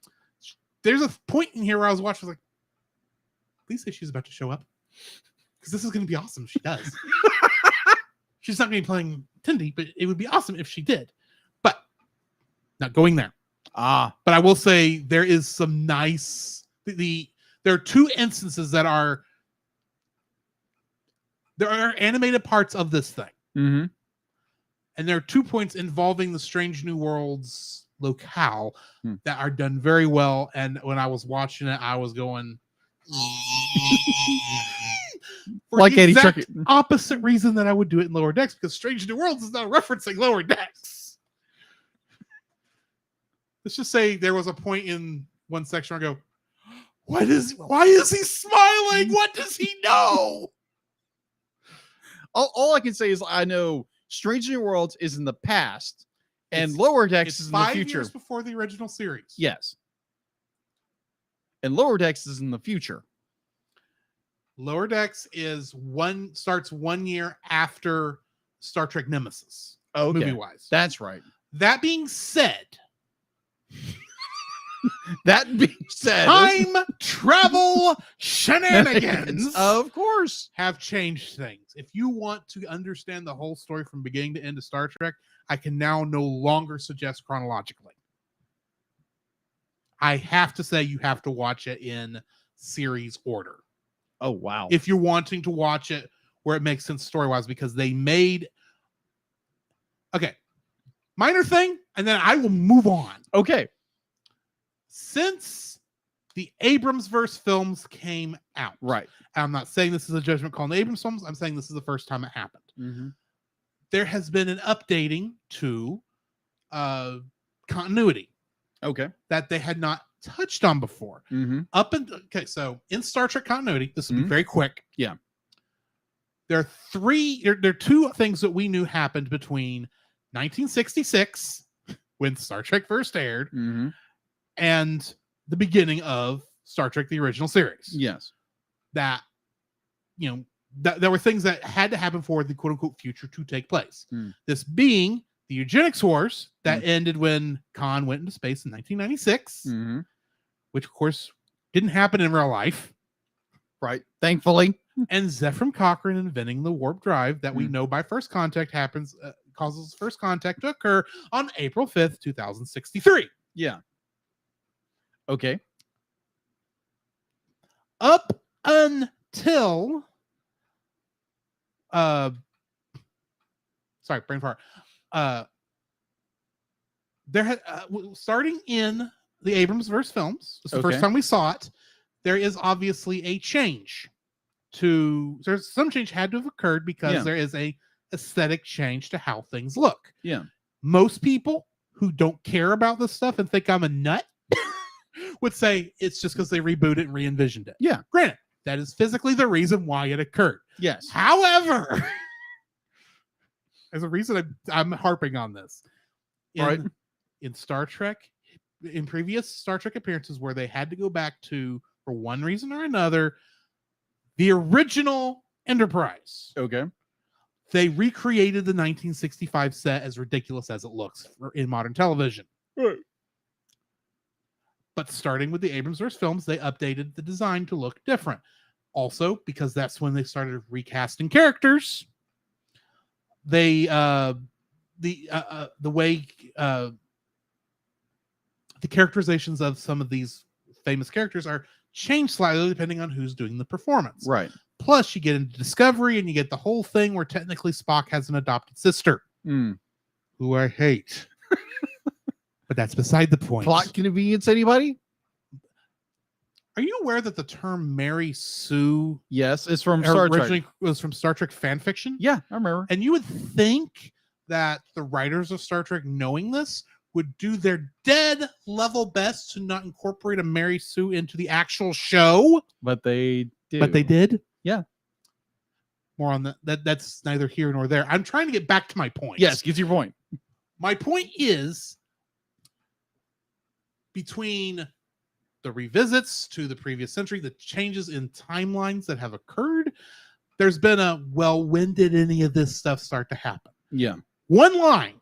There's a point in here where I was watching, like, please say she's about to show up, because this is going to be awesome if she does. She's not going to be playing Tindy, but it would be awesome if she did. But not going there. But I will say there is some nice. There are two instances there are animated parts of this thing. Mm-hmm. And there are 2 points involving the Strange New Worlds locale that are done very well. And when I was watching it, I was going, for like the Eddie exact Truckee. Opposite reason that I would do it in Lower Decks, because Strange New Worlds is not referencing Lower Decks. Let's just say there was a point in one section where I go, why is he smiling? What does he know? All I can say is I know Strange New Worlds is in the past and Lower Decks is in the future. 5 years before the original series. Yes. And Lower Decks is in the future. Lower Decks starts 1 year after Star Trek Nemesis, Okay. movie-wise. That's right. That being said, That being said, time travel shenanigans of course. have changed things. If you want to understand the whole story from beginning to end of Star Trek, I can now no longer suggest chronologically. I have to say you have to watch it in series order. Oh, wow. If you're wanting to watch it where it makes sense story-wise, because they made... Okay. Minor thing, and then I will move on. Okay. Since the Abramsverse films came out, Right. I'm not saying this is a judgment call on the Abrams films. I'm saying this is the first time it happened. Mm-hmm. There has been an updating to continuity Okay. that they had not touched on before. Mm-hmm. So in Star Trek continuity, this will be very quick. Yeah. There are two things that we knew happened between 1966, when Star Trek first aired, Mm-hmm. and the beginning of Star Trek, the original series. Yes. That, there were things that had to happen for the quote unquote future to take place. This being the eugenics wars that ended when Khan went into space in 1996, which of course didn't happen in real life. Right. Thankfully. And Zephram Cochrane inventing the warp drive that we know by first contact causes first contact to occur on April 5th, 2063. Yeah. Okay. Up until brain fart. There had starting in the Abramsverse films, it's the first time we saw it. There is obviously a change there's some change had to have occurred because there is a aesthetic change to how things look. Yeah. Most people who don't care about this stuff and think I'm a nut would say it's just because they rebooted and re-envisioned it. Yeah. Granted, that is physically the reason why it occurred. Yes. However, there's a reason I'm harping on this. In Star Trek, in previous Star Trek appearances where they had to go back to, for one reason or another, the original Enterprise. Okay. They recreated the 1965 set as ridiculous as it looks in modern television. Right. But starting with the Abramsverse films, they updated the design to look different. Also, because that's when they started recasting characters, the way the characterizations of some of these famous characters are changed slightly depending on who's doing the performance. Right. Plus, you get into Discovery and you get the whole thing where technically Spock has an adopted sister, who I hate. But that's beside the point. Plot convenience, anybody? Are you aware that the term Mary Sue Yes, it's from Star originally Trek. was from Star Trek fan fiction? Yeah, I remember. And you would think that the writers of Star Trek, knowing this, would do their dead level best to not incorporate a Mary Sue into the actual show. But they did. But they did? Yeah. More on that. That's neither here nor there. I'm trying to get back to my point. Yes, get your point. My point is, between the revisits to the previous century, the changes in timelines that have occurred, there's been when did any of this stuff start to happen? Yeah. One line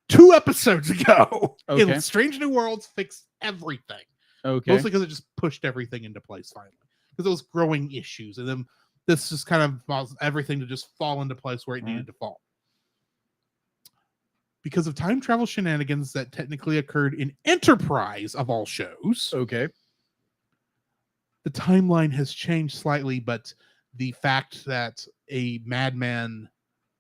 2 episodes ago Okay. in Strange New Worlds fixed everything. Okay. Mostly because it just pushed everything into place finally. Because it was growing issues. And then this just kind of caused everything to just fall into place where it needed to fall. Because of time travel shenanigans that technically occurred in Enterprise of all shows. Okay. The timeline has changed slightly, but the fact that a madman,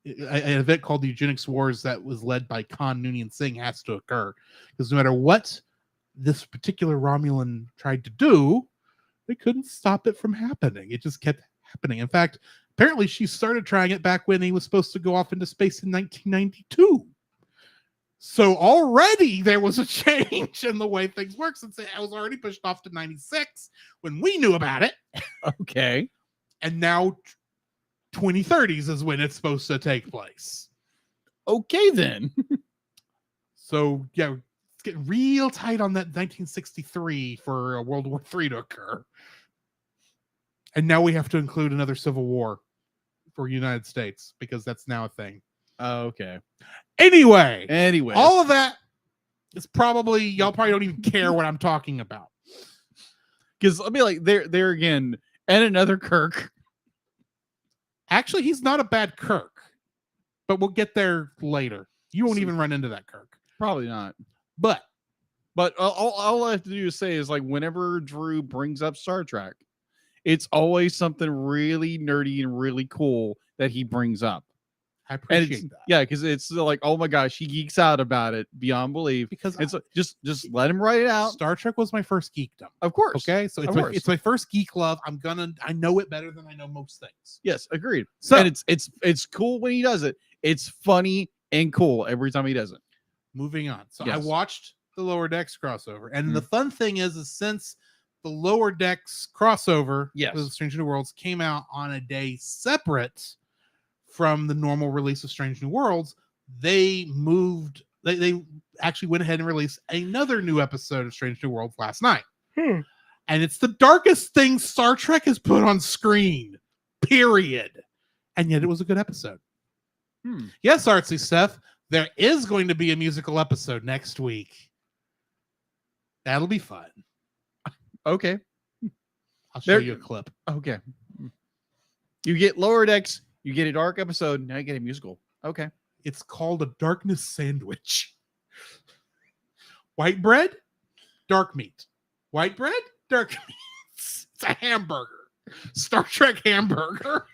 an event called the Eugenics Wars that was led by Khan Noonien Singh has to occur. Because no matter what this particular Romulan tried to do, they couldn't stop it from happening. It just kept happening. In fact, apparently she started trying it back when he was supposed to go off into space in 1992. So already there was a change in the way things work, since it was already pushed off to 96 when we knew about it. Okay. And now 2030s is when it's supposed to take place. Okay, then. So, yeah, it's getting real tight on that 1963 for World War III to occur. And now we have to include another civil war for United States because that's now a thing. Oh, okay. Anyway, Anyway, all of that is probably y'all probably don't even care what I'm talking about. because I mean, like there again, and another Kirk. Actually, he's not a bad Kirk, but we'll get there later. You won't even run into that Kirk. Probably not. But all I have to do is say is like whenever Drew brings up Star Trek, it's always something really nerdy and really cool that he brings up. I And appreciate that. yeah, because it's like, oh my gosh, he geeks out about it beyond belief. Because it's just let him write it out. Star Trek was my first geekdom. Of course. Okay, so Of course. it's my first geek love. I know it better than I know most things. Yes, agreed. So And it's cool when he does it. It's funny and cool every time he does it. moving on. So I Yes. watched the Lower Decks crossover, and Mhm. the fun thing is since the Lower Decks crossover, Yes. with Strange New Worlds came out on a day separate from the normal release of Strange New Worlds, they actually went ahead and released another new episode of Strange New Worlds last night. And it's the darkest thing Star Trek has put on screen, period. And yet it was a good episode. Yes, Artsy Seth, there is going to be a musical episode next week. That'll be fun. Okay. I'll show you a clip. Okay. You get Lower Decks, you get a dark episode, now you get a musical. Okay. It's called a darkness sandwich. White bread, dark meat. White bread, dark meat. It's a hamburger. Star Trek hamburger.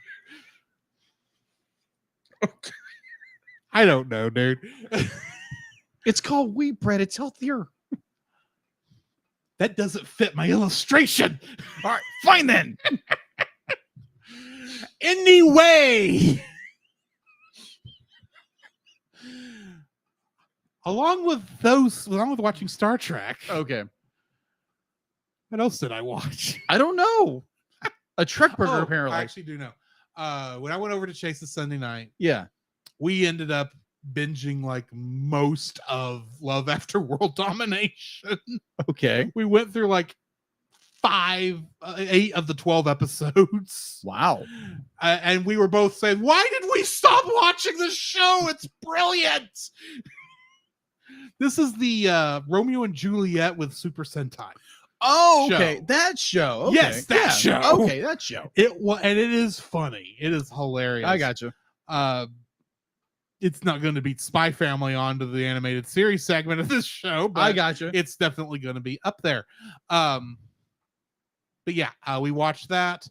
I don't know, dude. It's called wheat bread. It's healthier. That doesn't fit my illustration. All right, fine then. Anyway, along with watching Star Trek, Okay. what else did I watch? I don't know. A Trek burger, apparently. I actually do know. When I went over to Chase this Sunday night, Yeah. we ended up binging like most of Love After World Domination. Okay. We went through like 8 of the 12 episodes. Wow. And we were both saying, why did we stop watching this show? It's brilliant. This is the Romeo and Juliet with Super Sentai. Oh, Show. okay. That show. Okay. Yes, that show. Okay, that show. And it is funny. It is hilarious. I got you. It's not going to beat Spy Family onto the animated series segment of this show, but I got you. it's definitely going to be up there. But yeah, we watched that.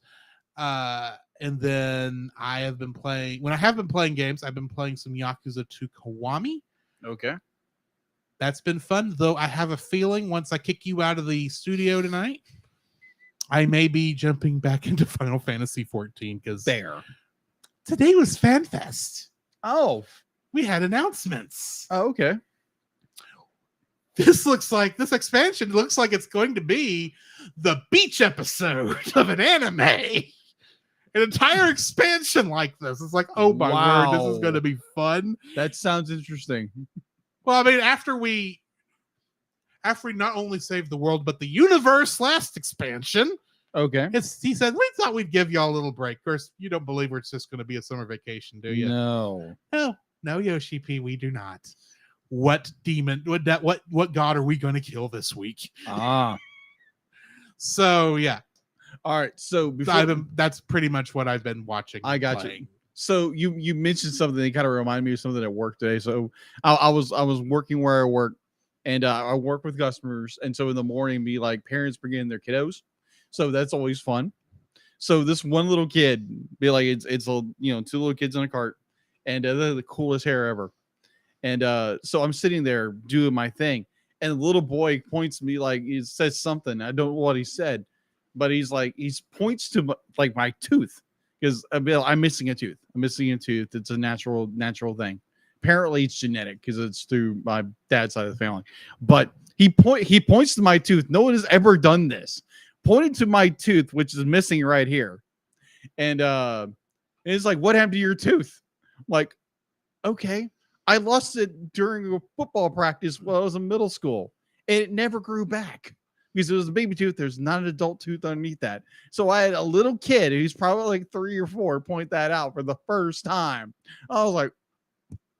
And then I have been playing, when I have been playing games, I've been playing some Yakuza 2 Kiwami. Okay. That's been fun, though I have a feeling once I kick you out of the studio tonight, I may be jumping back into Final Fantasy 14 because There. today was FanFest. Oh. We had announcements. Oh, okay. This expansion looks like it's going to be the beach episode of an anime. An entire expansion like this. It's like, oh my word, this is Wow. going to be fun. That sounds interesting. Well, I mean, after we not only saved the world, but the universe last expansion, Okay. he said, we thought we'd give y'all a little break. Of course, you don't believe it's just going to be a summer vacation, do you? No. No, Yoshi P, we do not. What demon, what god are we going to kill this week? Ah. So, yeah. All right. So before That's pretty much what I've been watching. I got playing. you. So you mentioned something that kind of reminded me of something at work today. So I was working where I work, and I work with customers, and so in the morning, be like parents bring in their kiddos, so that's always fun. So this one little kid, be like it's a 2 little kids in a cart, and they're the coolest hair ever. And so I'm sitting there doing my thing, and the little boy points to me like he says something. I don't know what he said, but he points to my tooth. Because I'm missing a tooth. It's a natural thing. Apparently, it's genetic because it's through my dad's side of the family. But he points to my tooth. No one has ever done this. Pointed to my tooth, which is missing right here, and it's like, "What happened to your tooth?" I'm like, okay, I lost it during a football practice while I was in middle school, and it never grew back. because it was a baby tooth. There's not an adult tooth underneath that. So I had a little kid who's probably like 3 or 4 point that out for the first time. I was like,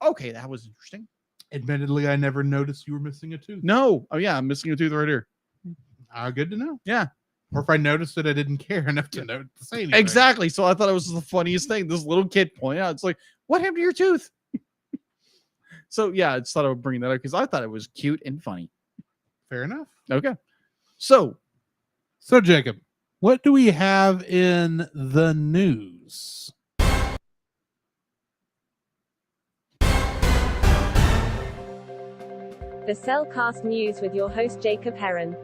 okay, that was interesting. Admittedly, I never noticed you were missing a tooth. No. Oh, yeah. I'm missing a tooth right here. Good to know. Yeah. Or if I noticed it, I didn't care enough to say anything. Exactly. So I thought it was the funniest thing. This little kid pointed out, it's like, what happened to your tooth? So, yeah, I just thought I would bring that up because I thought it was cute and funny. Fair enough. Okay. So, Jacob, what do we have in the news? The Cellcast News with your host Jacob Heron.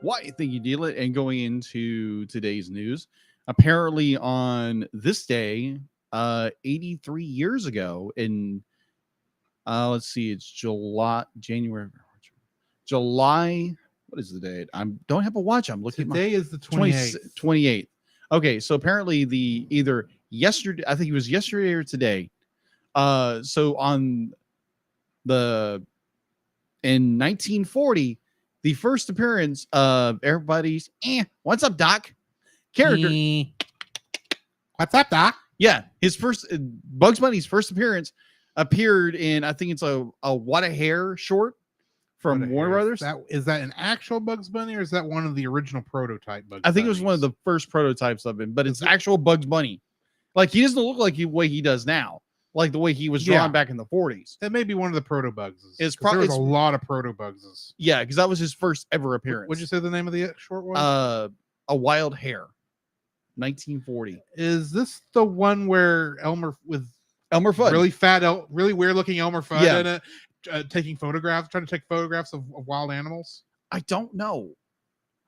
why think you deal it? And going into today's news, apparently on this day, 83 years ago in let's see, it's July. What is the date? I don't have a watch. I'm looking. Today is the 28th. 28th. Okay, so apparently either yesterday, I think it was yesterday or today. So in 1940, the first appearance of everybody's what's up, Doc? Character. What's up, Doc? Yeah, his first Bugs Bunny's first appearance appeared in, I think it's a What a Hair short from Warner Brothers. Is that an actual Bugs Bunny, or is that one of the original prototype Bugs I think it was Bunnies? one of the first prototypes of him, but it's actual Bugs Bunny. Like, he doesn't look like the way he does now, like the way he was drawn back in the 40s. That may be one of the proto Bugses. It's probably a lot of proto Bugses. Yeah, because that was his first ever appearance. What'd you say the name of the short one? A Wild Hair, 1940. Is this the one where Elmer Fudd, really fat, really weird looking Elmer Fudd in it, trying to take photographs of wild animals? I don't know.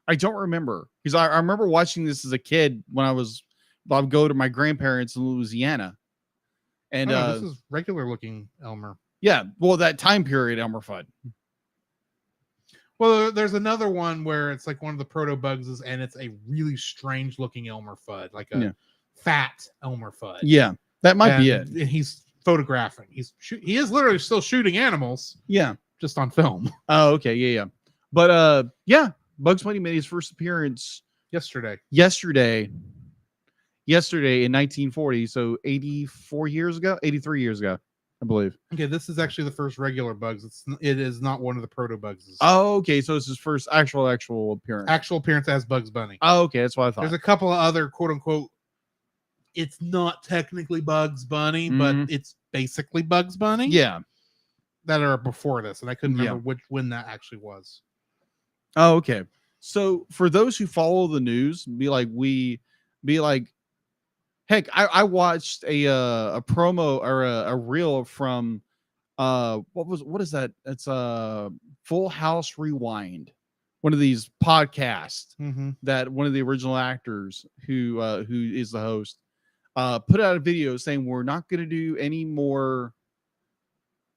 I don't remember, because I remember watching this as a kid when I would go to my grandparents in Louisiana. And this is regular looking Elmer. Yeah, well, that time period, Elmer Fudd. Well, there's another one where it's like one of the proto Bugses, and it's a really strange looking Elmer Fudd, like a fat Elmer Fudd. Yeah, that might be it. And he's photographing. He is literally still shooting animals. Yeah, just on film. Oh, okay, yeah. But Bugs Bunny made his first appearance yesterday in 1940, so 83 years ago, I believe. Okay, this is actually the first regular Bugs. It is not one of the proto Bugses. Oh, okay, so it's his first actual appearance. Actual appearance as Bugs Bunny. Oh, okay, that's what I thought. There's a couple of other quote unquote, it's not technically Bugs Bunny, but it's basically Bugs Bunny. Yeah. That are before this, and I couldn't remember when that actually was. Oh, okay. So for those who follow the news, heck, I watched a promo or a reel from what is that? It's Full House Rewind, one of these podcasts that one of the original actors who is the host put out a video saying we're not going to do any more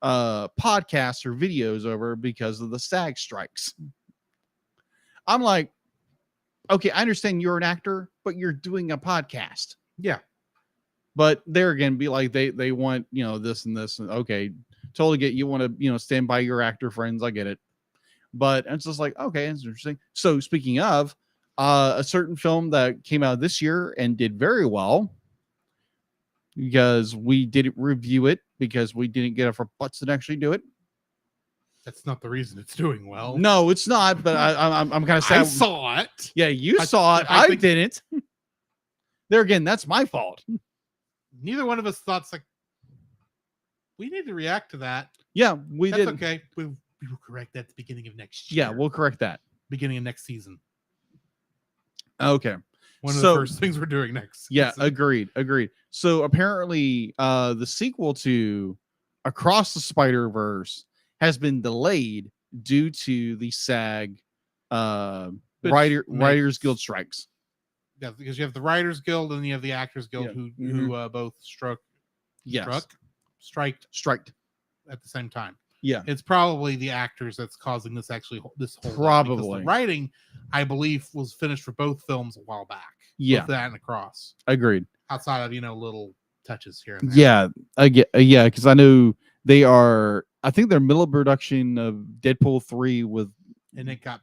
podcasts or videos over because of the SAG strikes. I'm like, okay, I understand you're an actor, but you're doing a podcast. Yeah. But there again, be like they want, this and this, and okay, totally get you want to, stand by your actor friends. I get it. But it's just like, okay, it's interesting. So speaking of a certain film that came out this year and did very well, because we didn't review it because we didn't get off our butts to actually do it. That's not the reason it's doing well. No, it's not. But I'm kind of sad. I saw it. Yeah, you saw it. I didn't. There again, that's my fault. Neither one of us thought we need to react to that. Yeah, That's did. Okay, we will correct that at the beginning of next year. Yeah, we'll correct that beginning of next season. Okay. One of the first things we're doing next season. Yeah, agreed. So apparently the sequel to Across the Spider-Verse has been delayed due to the SAG Writers Guild strikes. Yeah, because you have the Writers Guild and you have the Actors Guild who both striked at the same time. Yeah. It's probably the actors that's causing this this whole Probably. because the writing, I believe, was finished for both films a while back. Yeah. Both that and Across. Agreed. Outside of little touches here and there. Yeah, I get. Yeah, because I know they are. I think they're middle of production of Deadpool 3 with. And it got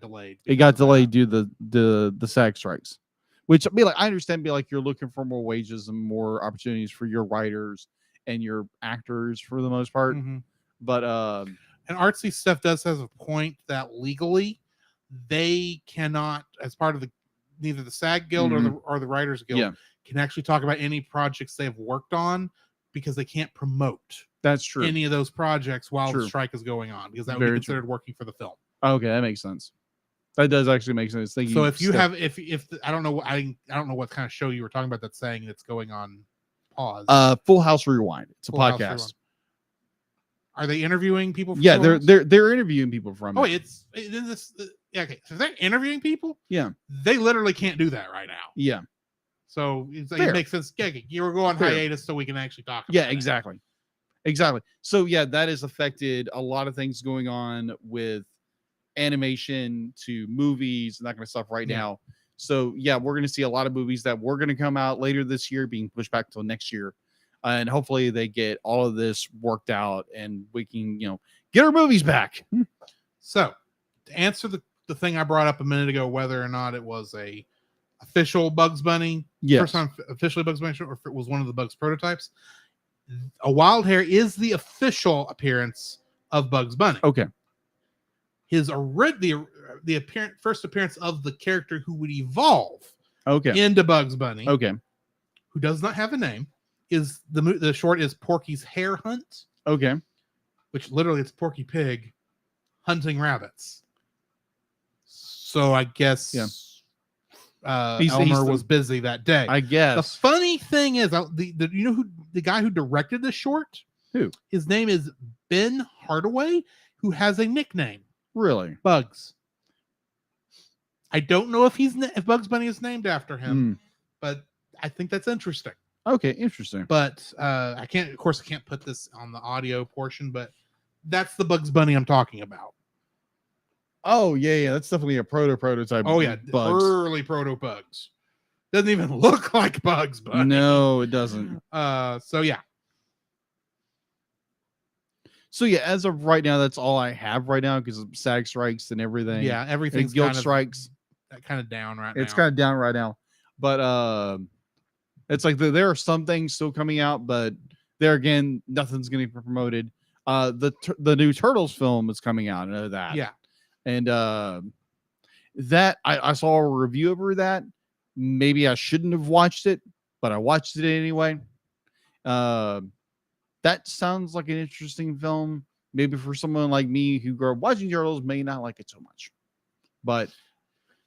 delayed. It got delayed due to the SAG strikes, which I understand. You're looking for more wages and more opportunities for your writers and your actors for the most part. Mm-hmm. But and Artsy Stuff does have a point that legally they cannot, as part of neither the SAG Guild or the Writers Guild, can actually talk about any projects they have worked on because they can't promote. That's true. Any of those projects while the strike is going on, because that would be considered working for the film. Okay, that makes sense. That does actually make sense. So if you have, if I don't know what kind of show you were talking about that's saying it's going on pause. Full House Rewind. It's a Full House podcast. Rewind. Are they interviewing people? From Yeah, Full they're interviewing people from. Oh, okay. So they're interviewing people. Yeah, they literally can't do that right now. Yeah. So it makes sense. Yeah, you were going hiatus so we can actually talk about it. Exactly. So that has affected a lot of things going on with animation to movies and that kind of stuff right now. So we're going to see a lot of movies that were going to come out later this year being pushed back till next year. And hopefully they get all of this worked out and we can, get our movies back. So to answer the thing I brought up a minute ago, whether or not it was a official Bugs Bunny, first time officially Bugs Bunny, or if it was one of the Bugs prototypes, a wild hair is the official appearance of Bugs Bunny. Okay. His first appearance of the character who would evolve into Bugs Bunny, who does not have a name, is the short is Porky's Hare Hunt. Okay. Which literally it's Porky Pig hunting rabbits. So I guess Elmer was busy that day. I guess. The funny thing is, the guy who directed the short? Who? His name is Ben Hardaway, who has a nickname. Really? Bugs. I don't know if Bugs Bunny is named after him, but I think that's interesting. Okay, interesting. But I can't put this on the audio portion, but that's the Bugs Bunny I'm talking about. Oh, yeah. That's definitely a prototype. Oh, yeah. Bugs. Early proto Bugs. Doesn't even look like Bugs Bunny. No, it doesn't. So, yeah. As of right now, that's all I have right now because of SAG strikes and everything. Yeah, everything's guild strikes. Kind of down right now. It's kind of down right now. But it's like there are some things still coming out, but there again, nothing's going to be promoted. The new Turtles film is coming out. I know that. Yeah. And that I saw a review over that. Maybe I shouldn't have watched it, but I watched it anyway. That sounds like an interesting film. Maybe for someone like me who grew up watching Turtles may not like it so much. But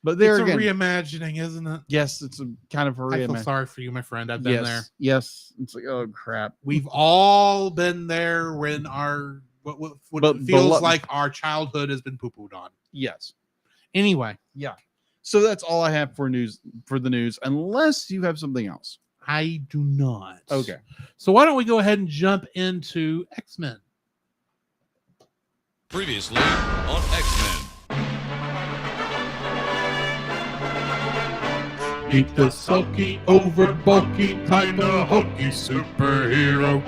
there it's again, a reimagining, isn't it? Yes, it's a kind of a reimagining. I feel sorry for you, my friend. I've been there. Yes. It's like, oh crap. We've all been there when our what it feels like our childhood has been poo-pooed on. Yes. Anyway. Yeah. So that's all I have for the news, unless you have something else. I do not. Okay. So why don't we go ahead and jump into X-Men? Previously on X-Men. Meet the sulky, over bulky, kinda hokey superhero,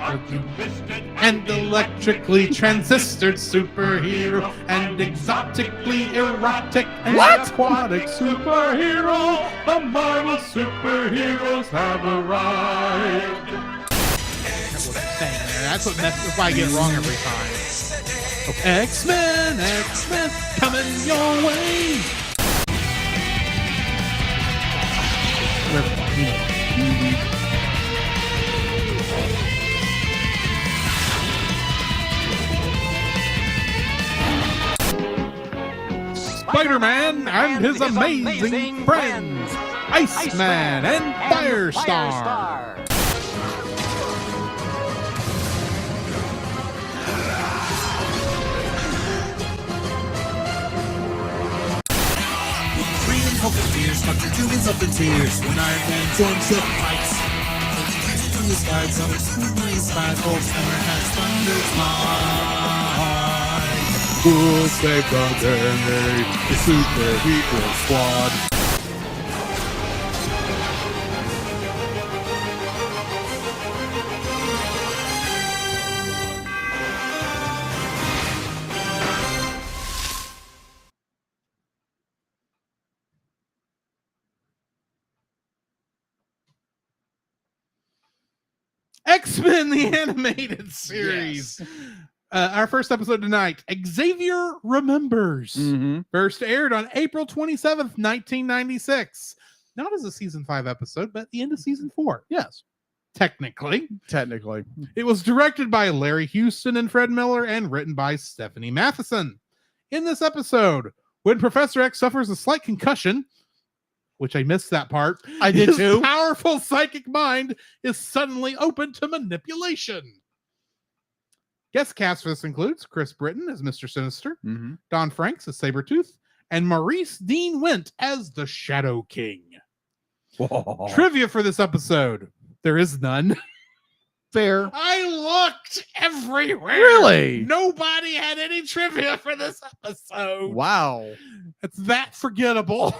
and electrically transistored superhero, and exotically erotic and aquatic superhero. The Marvel superheroes have arrived. That's why I get it wrong every time. X-Men, coming your way. Spider-Man and his amazing friends, Iceman and Firestar. Puppeteers, Dr. Doom is up in tears when Iron Man joins the fight. He to the skies, other school nice bad folks, Hammer has thunder smile. Who'll save the day? The Superhero Squad. X-Men, the animated series. Yes. Our first episode tonight, Xavier Remembers. First aired on April 27th, 1996. Not as a season 5 episode, but at the end of season 4. Yes. Technically. Technically. It was directed by Larry Houston and Fred Miller and written by Stephanie Matheson. In this episode, when Professor X suffers a slight concussion, which I missed that part. I did his too. Powerful psychic mind is suddenly open to manipulation. Guest cast for this includes Chris Britton as Mr. Sinister, Don Franks as Sabretooth, and Maurice Dean Wint as the Shadow King. Whoa. Trivia for this episode. There is none. Fair. I looked everywhere. Really? Nobody had any trivia for this episode. Wow. It's that forgettable.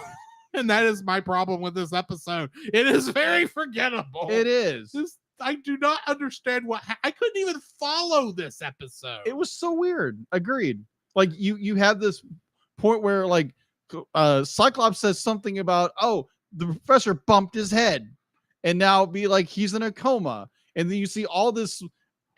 And that is my problem with this episode. It is very forgettable. It is. I do not understand I couldn't even follow this episode. It was so weird. Agreed. Like you had this point where like Cyclops says something about, oh, the professor bumped his head, and now be like he's in a coma, and then you see all this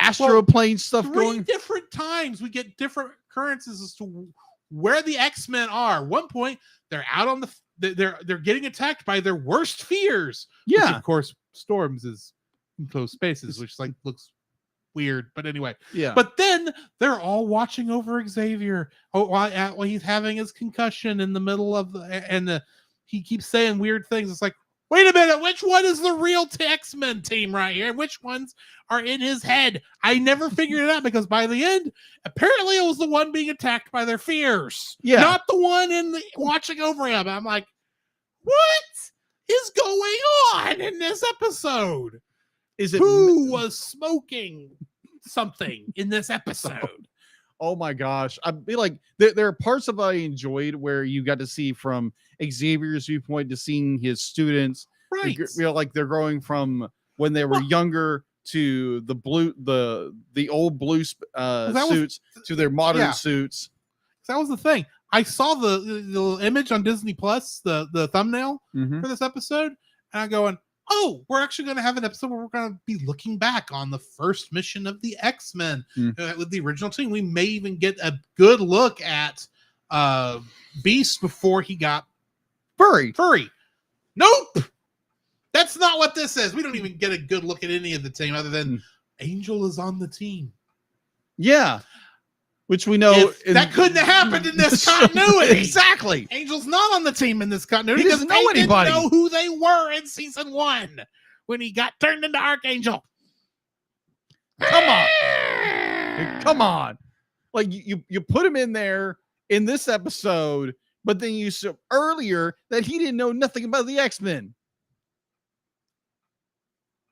astroplane stuff going. Different times we get different occurrences as to where the X-Men are. One point they're out on they're getting attacked by their worst fears. Yeah, which of course Storms is in closed spaces, which like looks weird, but anyway. Yeah. But then they're all watching over Xavier while he's having his concussion in the middle of he keeps saying weird things. It's like, wait a minute, which one is the real X-Men team right here? Which ones are in his head? I never figured it out because by the end, apparently it was the one being attacked by their fears. Yeah. Not the one watching over him. I'm like, what is going on in this episode? Who was smoking something in this episode? Oh my gosh. I'd be like, there are parts of it I enjoyed where you got to see from Xavier's viewpoint to seeing his students. Right. You know, like they're going from when they were younger to the old blue suits to their modern suits. That was the thing. I saw the image on Disney Plus, the thumbnail for this episode, and I'm going, oh, we're actually going to have an episode where we're going to be looking back on the first mission of the X-Men with the original team. We may even get a good look at Beast before he got furry. Nope. That's not what this is. We don't even get a good look at any of the team other than Angel is on the team. Yeah. Which we know that couldn't have happened in this continuity. Exactly. Angel's not on the team in this continuity he because doesn't know anybody. Didn't know who they were in season 1 when he got turned into Archangel. Come on. Like you put him in there in this episode, but then you said earlier that he didn't know nothing about the X-Men.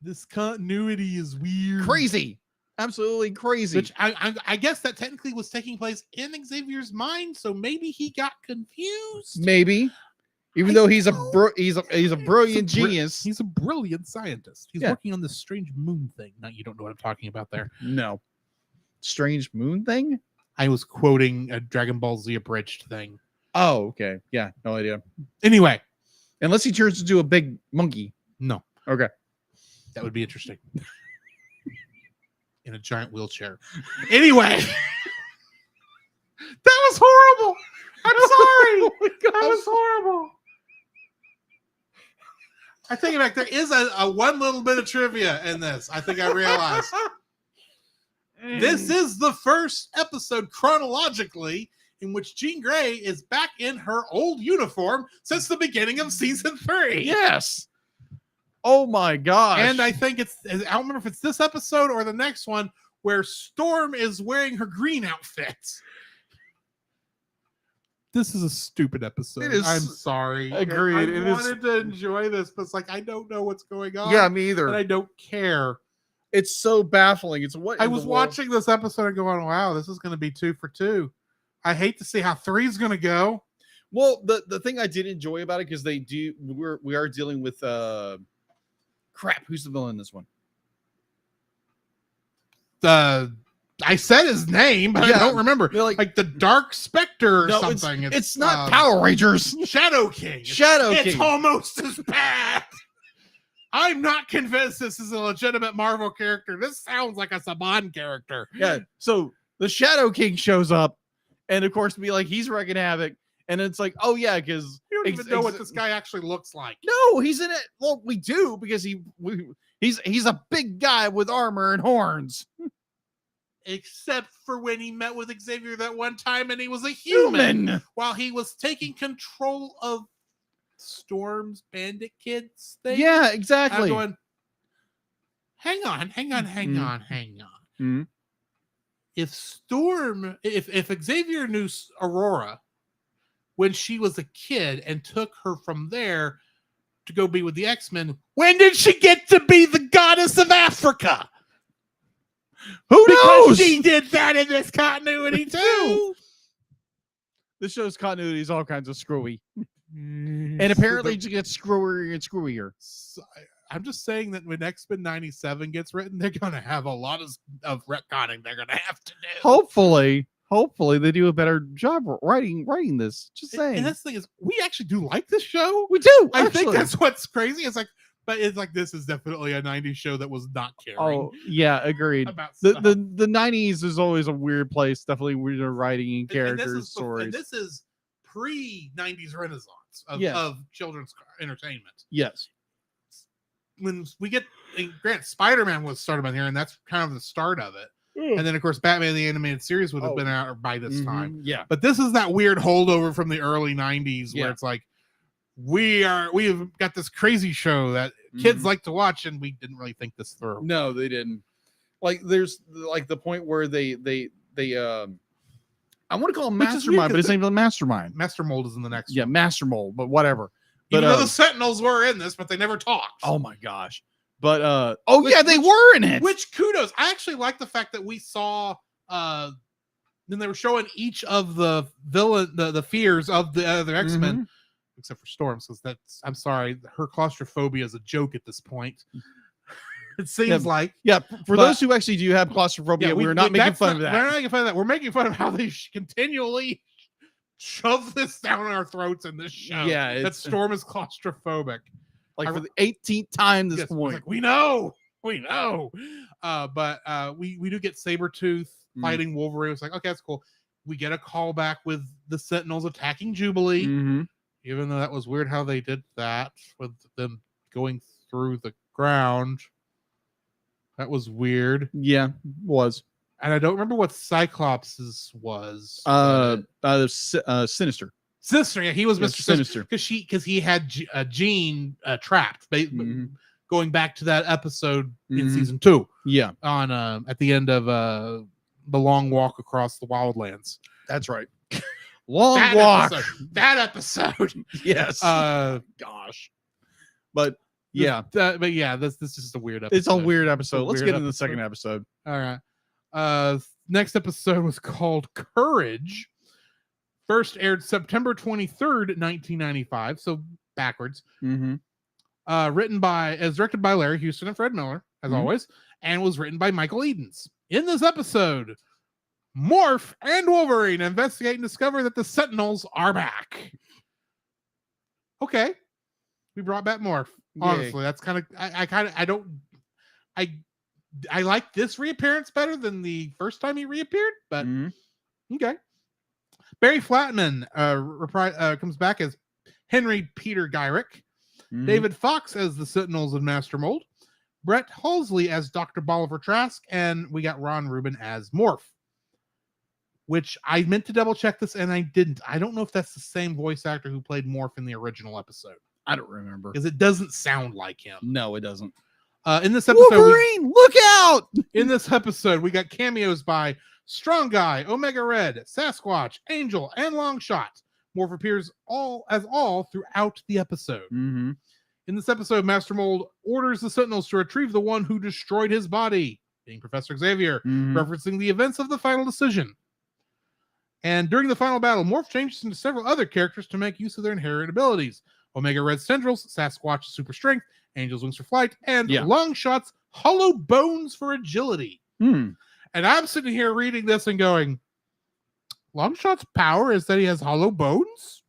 This continuity is weird. Crazy. Absolutely crazy. Which I guess that technically was taking place in Xavier's mind, so maybe he got confused. Maybe, even though he's a brilliant genius. He's a brilliant scientist. He's working on this strange moon thing. Now you don't know what I'm talking about there. No, strange moon thing. I was quoting a Dragon Ball Z abridged thing. Oh, okay. Yeah, no idea. Anyway, unless he turns into a big monkey. No. Okay, that would be interesting. In a giant wheelchair. Anyway, that was horrible. I'm sorry. That was horrible. I take it back. There is a one little bit of trivia in this. I think I realized. This is the first episode chronologically in which Jean Grey is back in her old uniform since the beginning of season 3. Yes. Oh my gosh. And I think I don't remember if it's this episode or the next one where Storm is wearing her green outfit. This is a stupid episode. I'm sorry. Agreed. I wanted to enjoy this, but it's like I don't know what's going on. Yeah, me either. And I don't care. It's so baffling. It's what I was watching this episode and going, wow, this is going to be 2 for 2. I hate to see how 3's gonna go. Well, the thing I did enjoy about it, because we are dealing with crap. Who's the villain in this one? I said his name, but I don't remember. Like the Dark Spectre or something. It's not Power Rangers. Shadow King. It's almost as bad. I'm not convinced this is a legitimate Marvel character. This sounds like a Saban character. Yeah. So the Shadow King shows up, and of course, he's wreaking havoc. And it's like, oh yeah, because you don't even know what this guy actually looks like. No, he's in it. Well, we do, because he's a big guy with armor and horns. Except for when he met with Xavier that one time and he was a human. While he was taking control of Storm's bandit kids thing. Yeah, exactly. I'm going, hang on. Mm-hmm. If Xavier knew Aurora when she was a kid and took her from there to go be with the X-Men, when did she get to be the goddess of Africa? Who knows? She did that in this continuity too. This show's continuity is all kinds of screwy. And apparently it gets screwier and screwier. I'm just saying that when X-Men 97 gets written, they're going to have a lot of retconning they're going to have to do. Hopefully they do a better job writing this. Just saying. And that's the thing is, we actually do like this show. We do. I think that's what's crazy. But it's like, this is definitely a 90s show that was not caring. Oh, yeah, agreed. The 90s is always a weird place. Definitely weirder writing and characters, stories. And this is pre-90s renaissance of children's entertainment. Yes. When we get, Grant, Spider-Man was started on here, and that's kind of the start of it. And then, of course, Batman the Animated Series would have been out by this time. Yeah. But this is that weird holdover from the early 90s where it's like, we have got this crazy show that kids like to watch, and we didn't really think this through. No, they didn't. There's the point where they I want to call him Mastermind, but it's not even Mastermind. Master Mold is in the next one. Yeah, Master Mold, but whatever. Even though the Sentinels were in this, but they never talked. Oh my gosh. But they were in it. Which kudos. I actually like the fact that we saw then they were showing each of the villain the fears of the other X-Men. Except for Storm, because I'm sorry, her claustrophobia is a joke at this point. It seems like. Yeah, for those who actually do have claustrophobia, we're not making fun of that. We're not making fun of that. We're making fun of how they continually shove this down our throats in this show. Yeah, that Storm is claustrophobic. For the 18th time this point. Like, we know. But we do get Sabretooth fighting Wolverine. It's like, okay, that's cool. We get a call back with the Sentinels attacking Jubilee. Even though that was weird how they did that with them going through the ground. That was weird. Yeah, was. And I don't remember what Cyclops' was. Sinister. Sinister, yeah, he was Mr. Sinister. Because he had Jean trapped. Going back to that episode in season 2. Yeah. On at the end of the long walk across the wildlands. That's right. Long walk. That episode. Yes. Gosh. But yeah. This is just a weird episode. It's a weird episode. Let's get into the second episode. All right. Next episode was called Courage. First aired September 23rd, 1995. So backwards. Directed by Larry Houston and Fred Miller, as always, and was written by Michael Edens. In this episode, Morph and Wolverine investigate and discover that the Sentinels are back. Okay. We brought back Morph. Honestly, that's kind of I like this reappearance better than the first time he reappeared, but okay. Barry Flatman comes back as Henry Peter Gyrick. David Fox as the Sentinels of Master Mold. Brett Halsley as Dr. Bolivar Trask, and we got Ron Rubin as Morph. Which I meant to double check this and I didn't. I don't know if that's the same voice actor who played Morph in the original episode. I don't remember. Because it doesn't sound like him. No, it doesn't. In this episode, Wolverine, look out! In this episode, we got cameos by Strong Guy, Omega Red, Sasquatch, Angel, and Longshot. Morph appears all throughout the episode. In this episode, Master Mold orders the Sentinels to retrieve the one who destroyed his body, being Professor Xavier, referencing the events of the final decision. And during the final battle, Morph changes into several other characters to make use of their inherent abilities. Omega Red's tendrils, Sasquatch's super strength, Angel's wings for flight, and Longshot's hollow bones for agility. And I'm sitting here reading this and going, Longshot's power is that he has hollow bones?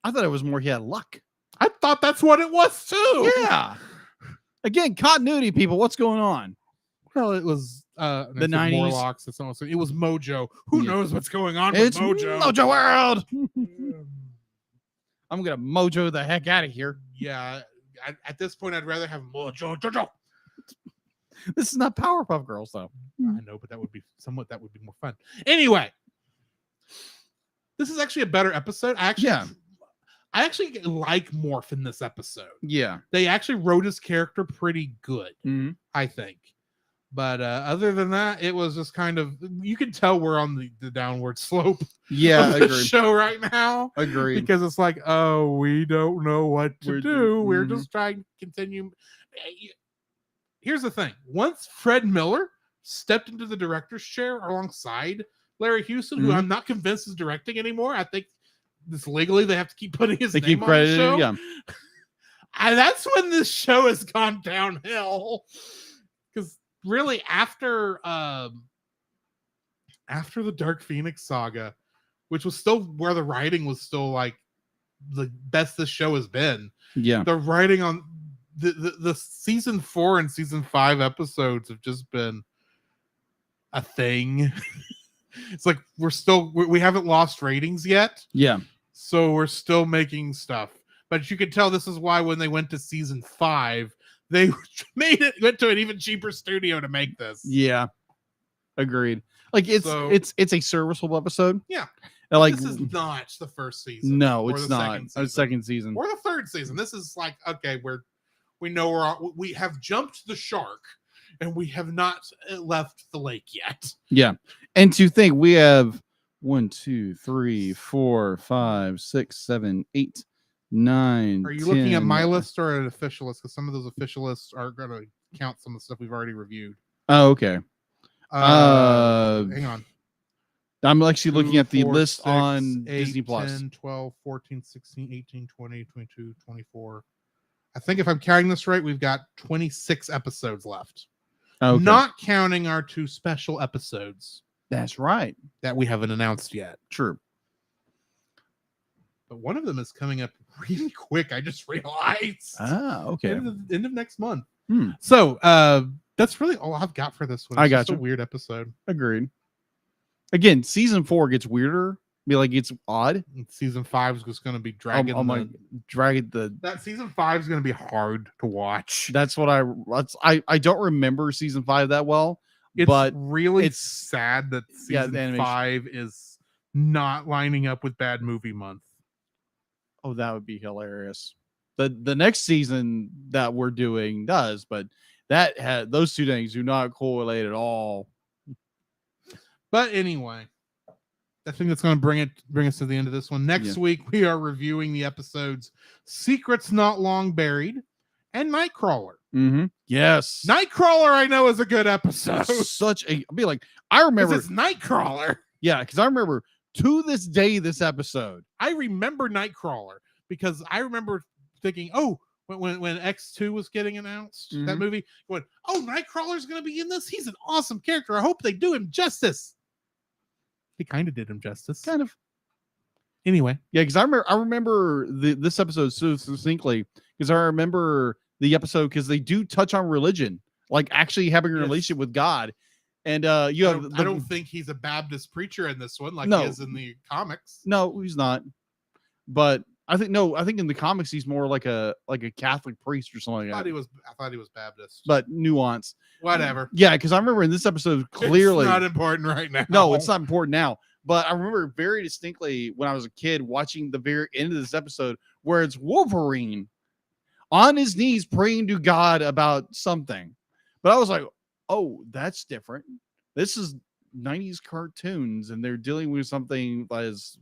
I thought it was more he had luck. I thought that's what it was too. Yeah. Again, continuity, people. What's going on? Well, it was the 90s. Morlocks. It was Mojo. Who knows what's going on with Mojo? Mojo World. I'm gonna Mojo the heck out of here. Yeah. At this point, I'd rather have Mojo. Jojo. This is not Powerpuff Girls, though. I know, but that would be more fun. Anyway, this is actually a better episode. I actually like Morph in this episode. Yeah. They actually wrote his character pretty good, I think. But other than that, it was just kind of, you can tell we're on the downward slope of the show right now. Agreed. Because it's like, oh, we don't know what to do. We're just trying to continue. Here's the thing. Once Fred Miller stepped into the director's chair alongside Larry Houston, who I'm not convinced is directing anymore. I think this legally they have to keep putting his name on the show. Yeah. And that's when this show has gone downhill. Because really, after the Dark Phoenix saga, which was still where the writing was still like the best this show has been. Yeah. The writing on the season 4 and season 5 episodes have just been a thing. It's like we haven't lost ratings yet. Yeah. So we're still making stuff. But you can tell this is why when they went to season 5, they went to an even cheaper studio to make this. Yeah. Agreed. Like it's a serviceable episode. Yeah. Like, this is not the first season. No, it's not. The second season. Or the third season. This is like, okay, we have jumped the shark and we have not left the lake yet. Yeah. And to think we have 1, 2, 3, 4, 5, 6, 7, 8, 9. Are you 10. looking at my list or an official list? Because some of those official lists are going to count some of the stuff we've already reviewed. Oh, okay. Hang on. I'm actually looking at the 4, list 6, on 8, Disney Plus. 10, 12, 14, 16, 18, 20, 22, 24. I think if I'm counting this right, we've got 26 episodes left. Okay. Not counting our 2 special episodes. That's right. That we haven't announced yet. True. But one of them is coming up really quick. I just realized. Okay. End of next month. Hmm. So that's really all I've got for this one. I got a weird episode. Agreed. Again, season 4 gets weirder. It's odd. Season 5 is just going to be dragging. That season 5 is going to be hard to watch. That's what I don't remember season 5 that well. But really, it's sad that season 5 is not lining up with Bad Movie Month. Oh, that would be hilarious. The next season that we're doing does, but those 2 things do not correlate at all. But anyway, I think that's going to bring us to the end of this one. Next week, we are reviewing the episodes Secrets Not Long Buried and Nightcrawler. Mm-hmm. Yes. Nightcrawler, I know, is a good episode. I remember. It's Nightcrawler. Yeah, because I remember to this day this episode. I remember Nightcrawler because I remember thinking, oh, when X2 was getting announced, that movie, going, oh, Nightcrawler's going to be in this. He's an awesome character. I hope they do him justice. He kind of did him justice. Kind of. Anyway. Yeah, because I remember this episode so succinctly because I remember the episode because they do touch on religion, like actually having a relationship with God. And I don't think he's a Baptist preacher in this one like he is in the comics. No, he's not. But I think in the comics he's more like a Catholic priest or something like that. I thought he was Baptist. But nuance. Whatever. Yeah, because I remember in this episode clearly it's not important right now. No, it's not important now. But I remember very distinctly when I was a kid watching the very end of this episode where it's Wolverine on his knees praying to God about something. But I was like, oh, that's different. This is 90s cartoons and they're dealing with something as,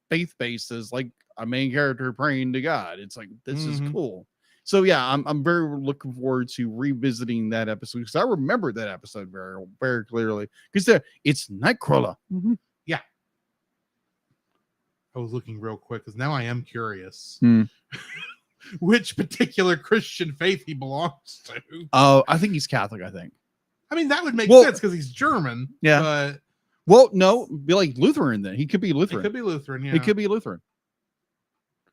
faith-based as like a main character praying to God. It's like, this is cool. So yeah, I'm very looking forward to revisiting that episode because I remember that episode very, very clearly because it's Nightcrawler. Yeah. I was looking real quick because now I am curious Hmm. which particular Christian faith he belongs to. Oh, I think he's Catholic. I think. I mean, that would make Well, sense because he's German. yeah. But Well, no, be like Lutheran then. He could be it Lutheran. could be Lutheran. Yeah. He could be Lutheran.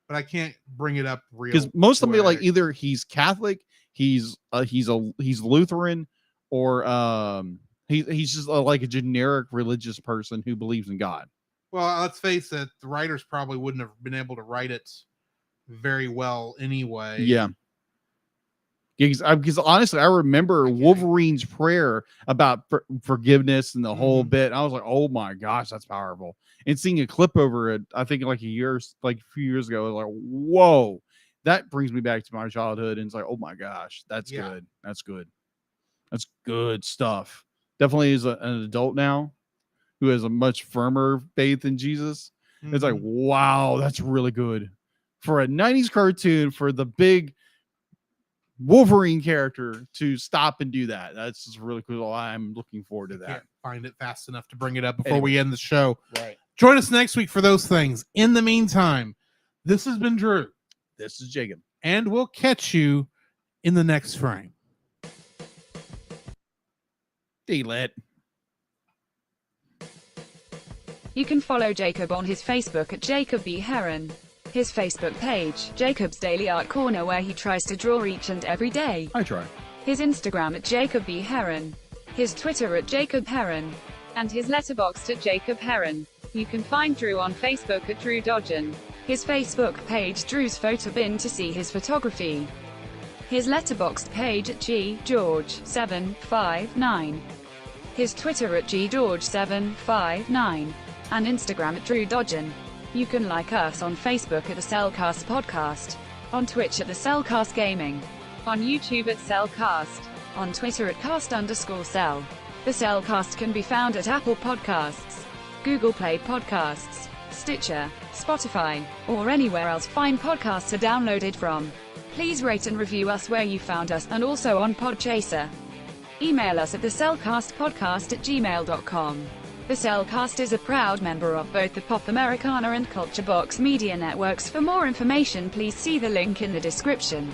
But I can't bring it up real Because most of them be like quick. either he's Catholic, he's Lutheran, or he's just like a generic religious person who believes in God. Well, let's face it, the writers probably wouldn't have been able to write it very well anyway. Yeah. Because honestly, I remember Wolverine's prayer about forgiveness and the whole bit. I was like, "Oh my gosh, that's powerful!" And seeing a clip over it, I think like a few years ago, I was like, "Whoa!" That brings me back to my childhood, and it's like, "Oh my gosh, that's good. That's good. That's good stuff." Definitely as an adult now, who has a much firmer faith in Jesus, it's like, "Wow, that's really good for a '90s cartoon for the big." Wolverine character to stop and do that. That's just really cool. I'm looking forward to that. Can't find it fast enough to bring it up before we end the show. Right. Join us next week for those things. In the meantime, this has been Drew. This is Jacob. And we'll catch you in the next frame. Delet. You can follow Jacob on his Facebook at Jacob B. Heron. His Facebook page, Jacob's Daily Art Corner, where he tries to draw each and every day. I try. His Instagram at Jacob B. Heron. His Twitter at Jacob Heron. And his letterboxd at Jacob Heron. You can find Drew on Facebook at Drew Dodgen. His Facebook page, Drew's Photo Bin, to see his photography. His letterboxd page at GGeorge759. His Twitter at GGeorge759. And Instagram at Drew Dodgen. You can like us on Facebook at the Cellcast Podcast, on Twitch at the Cellcast Gaming, on YouTube at Cellcast, on Twitter at cast_cell. The Cellcast can be found at Apple Podcasts, Google Play Podcasts, Stitcher, Spotify, or anywhere else fine podcasts are downloaded from. Please rate and review us where you found us, and also on Podchaser. Email us at thecellcastpodcast@gmail.com. The Cellcast is a proud member of both the Pop Americana and Culture Box media networks. For more information, please see the link in the description.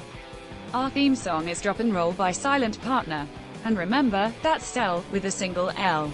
Our theme song is Drop and Roll by Silent Partner. And remember, that's Cell with a single L.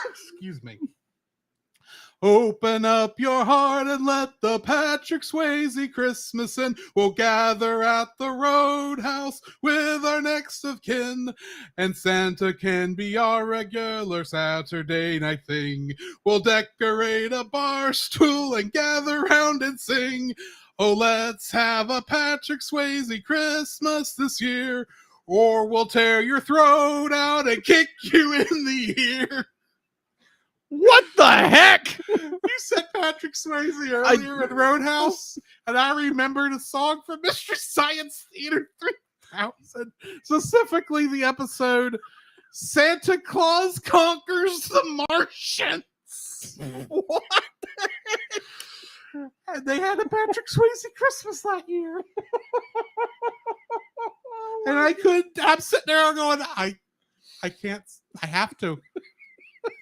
Excuse me. Open up your heart and let the Patrick Swayze Christmas in. We'll gather at the Roadhouse with our next of kin. And Santa can be our regular Saturday night thing. We'll decorate a bar stool and gather round and sing. Oh, let's have a Patrick Swayze Christmas this year, or we'll tear your throat out and kick you in the ear. What the heck? You said Patrick Swayze earlier in Roadhouse, and I remembered a song from Mystery Science Theater 3000, specifically the episode Santa Claus Conquers the Martians. What the heck? And they had a Patrick Swayze Christmas that year. And I'm sitting there going, I can't, I have to.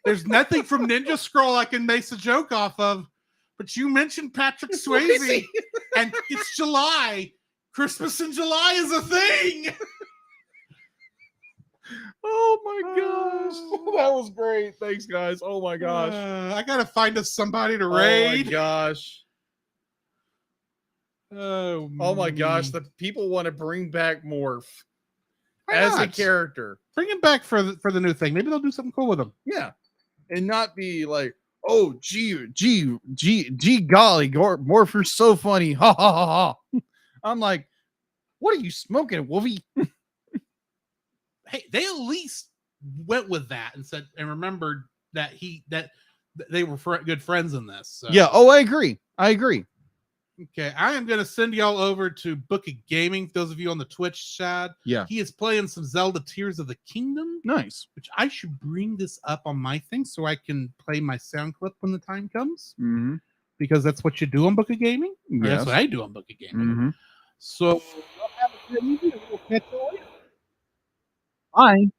There's nothing from Ninja Scroll I can base a joke off of, but you mentioned Patrick Swayze, and it's July. Christmas in July is a thing. Oh my gosh. That was great. Thanks, guys. Oh my gosh. I gotta find us somebody to raid. Oh my gosh. Oh my gosh. The people want to bring back Morph Why as not? a character. Bring him back for the new thing. Maybe they'll do something cool with him. Yeah. and not be like, oh, gee, golly, Morpher's so funny. Ha ha ha ha. I'm like, what are you smoking, Wolfie? Hey, they at least went with that and said and remembered that they were good friends in this. So. Yeah. Oh, I agree. Okay, I am going to send y'all over to Book of Gaming. For those of you on the Twitch chat, Yeah, he is playing some Zelda Tears of the Kingdom. Nice. Which I should bring this up on my thing so I can play my sound clip when the time comes. Mm-hmm. Because that's what you do on Book of Gaming. Yes. That's what I do on Book of Gaming. Mm-hmm. So, y'all have a good evening. We'll catch you later. Bye.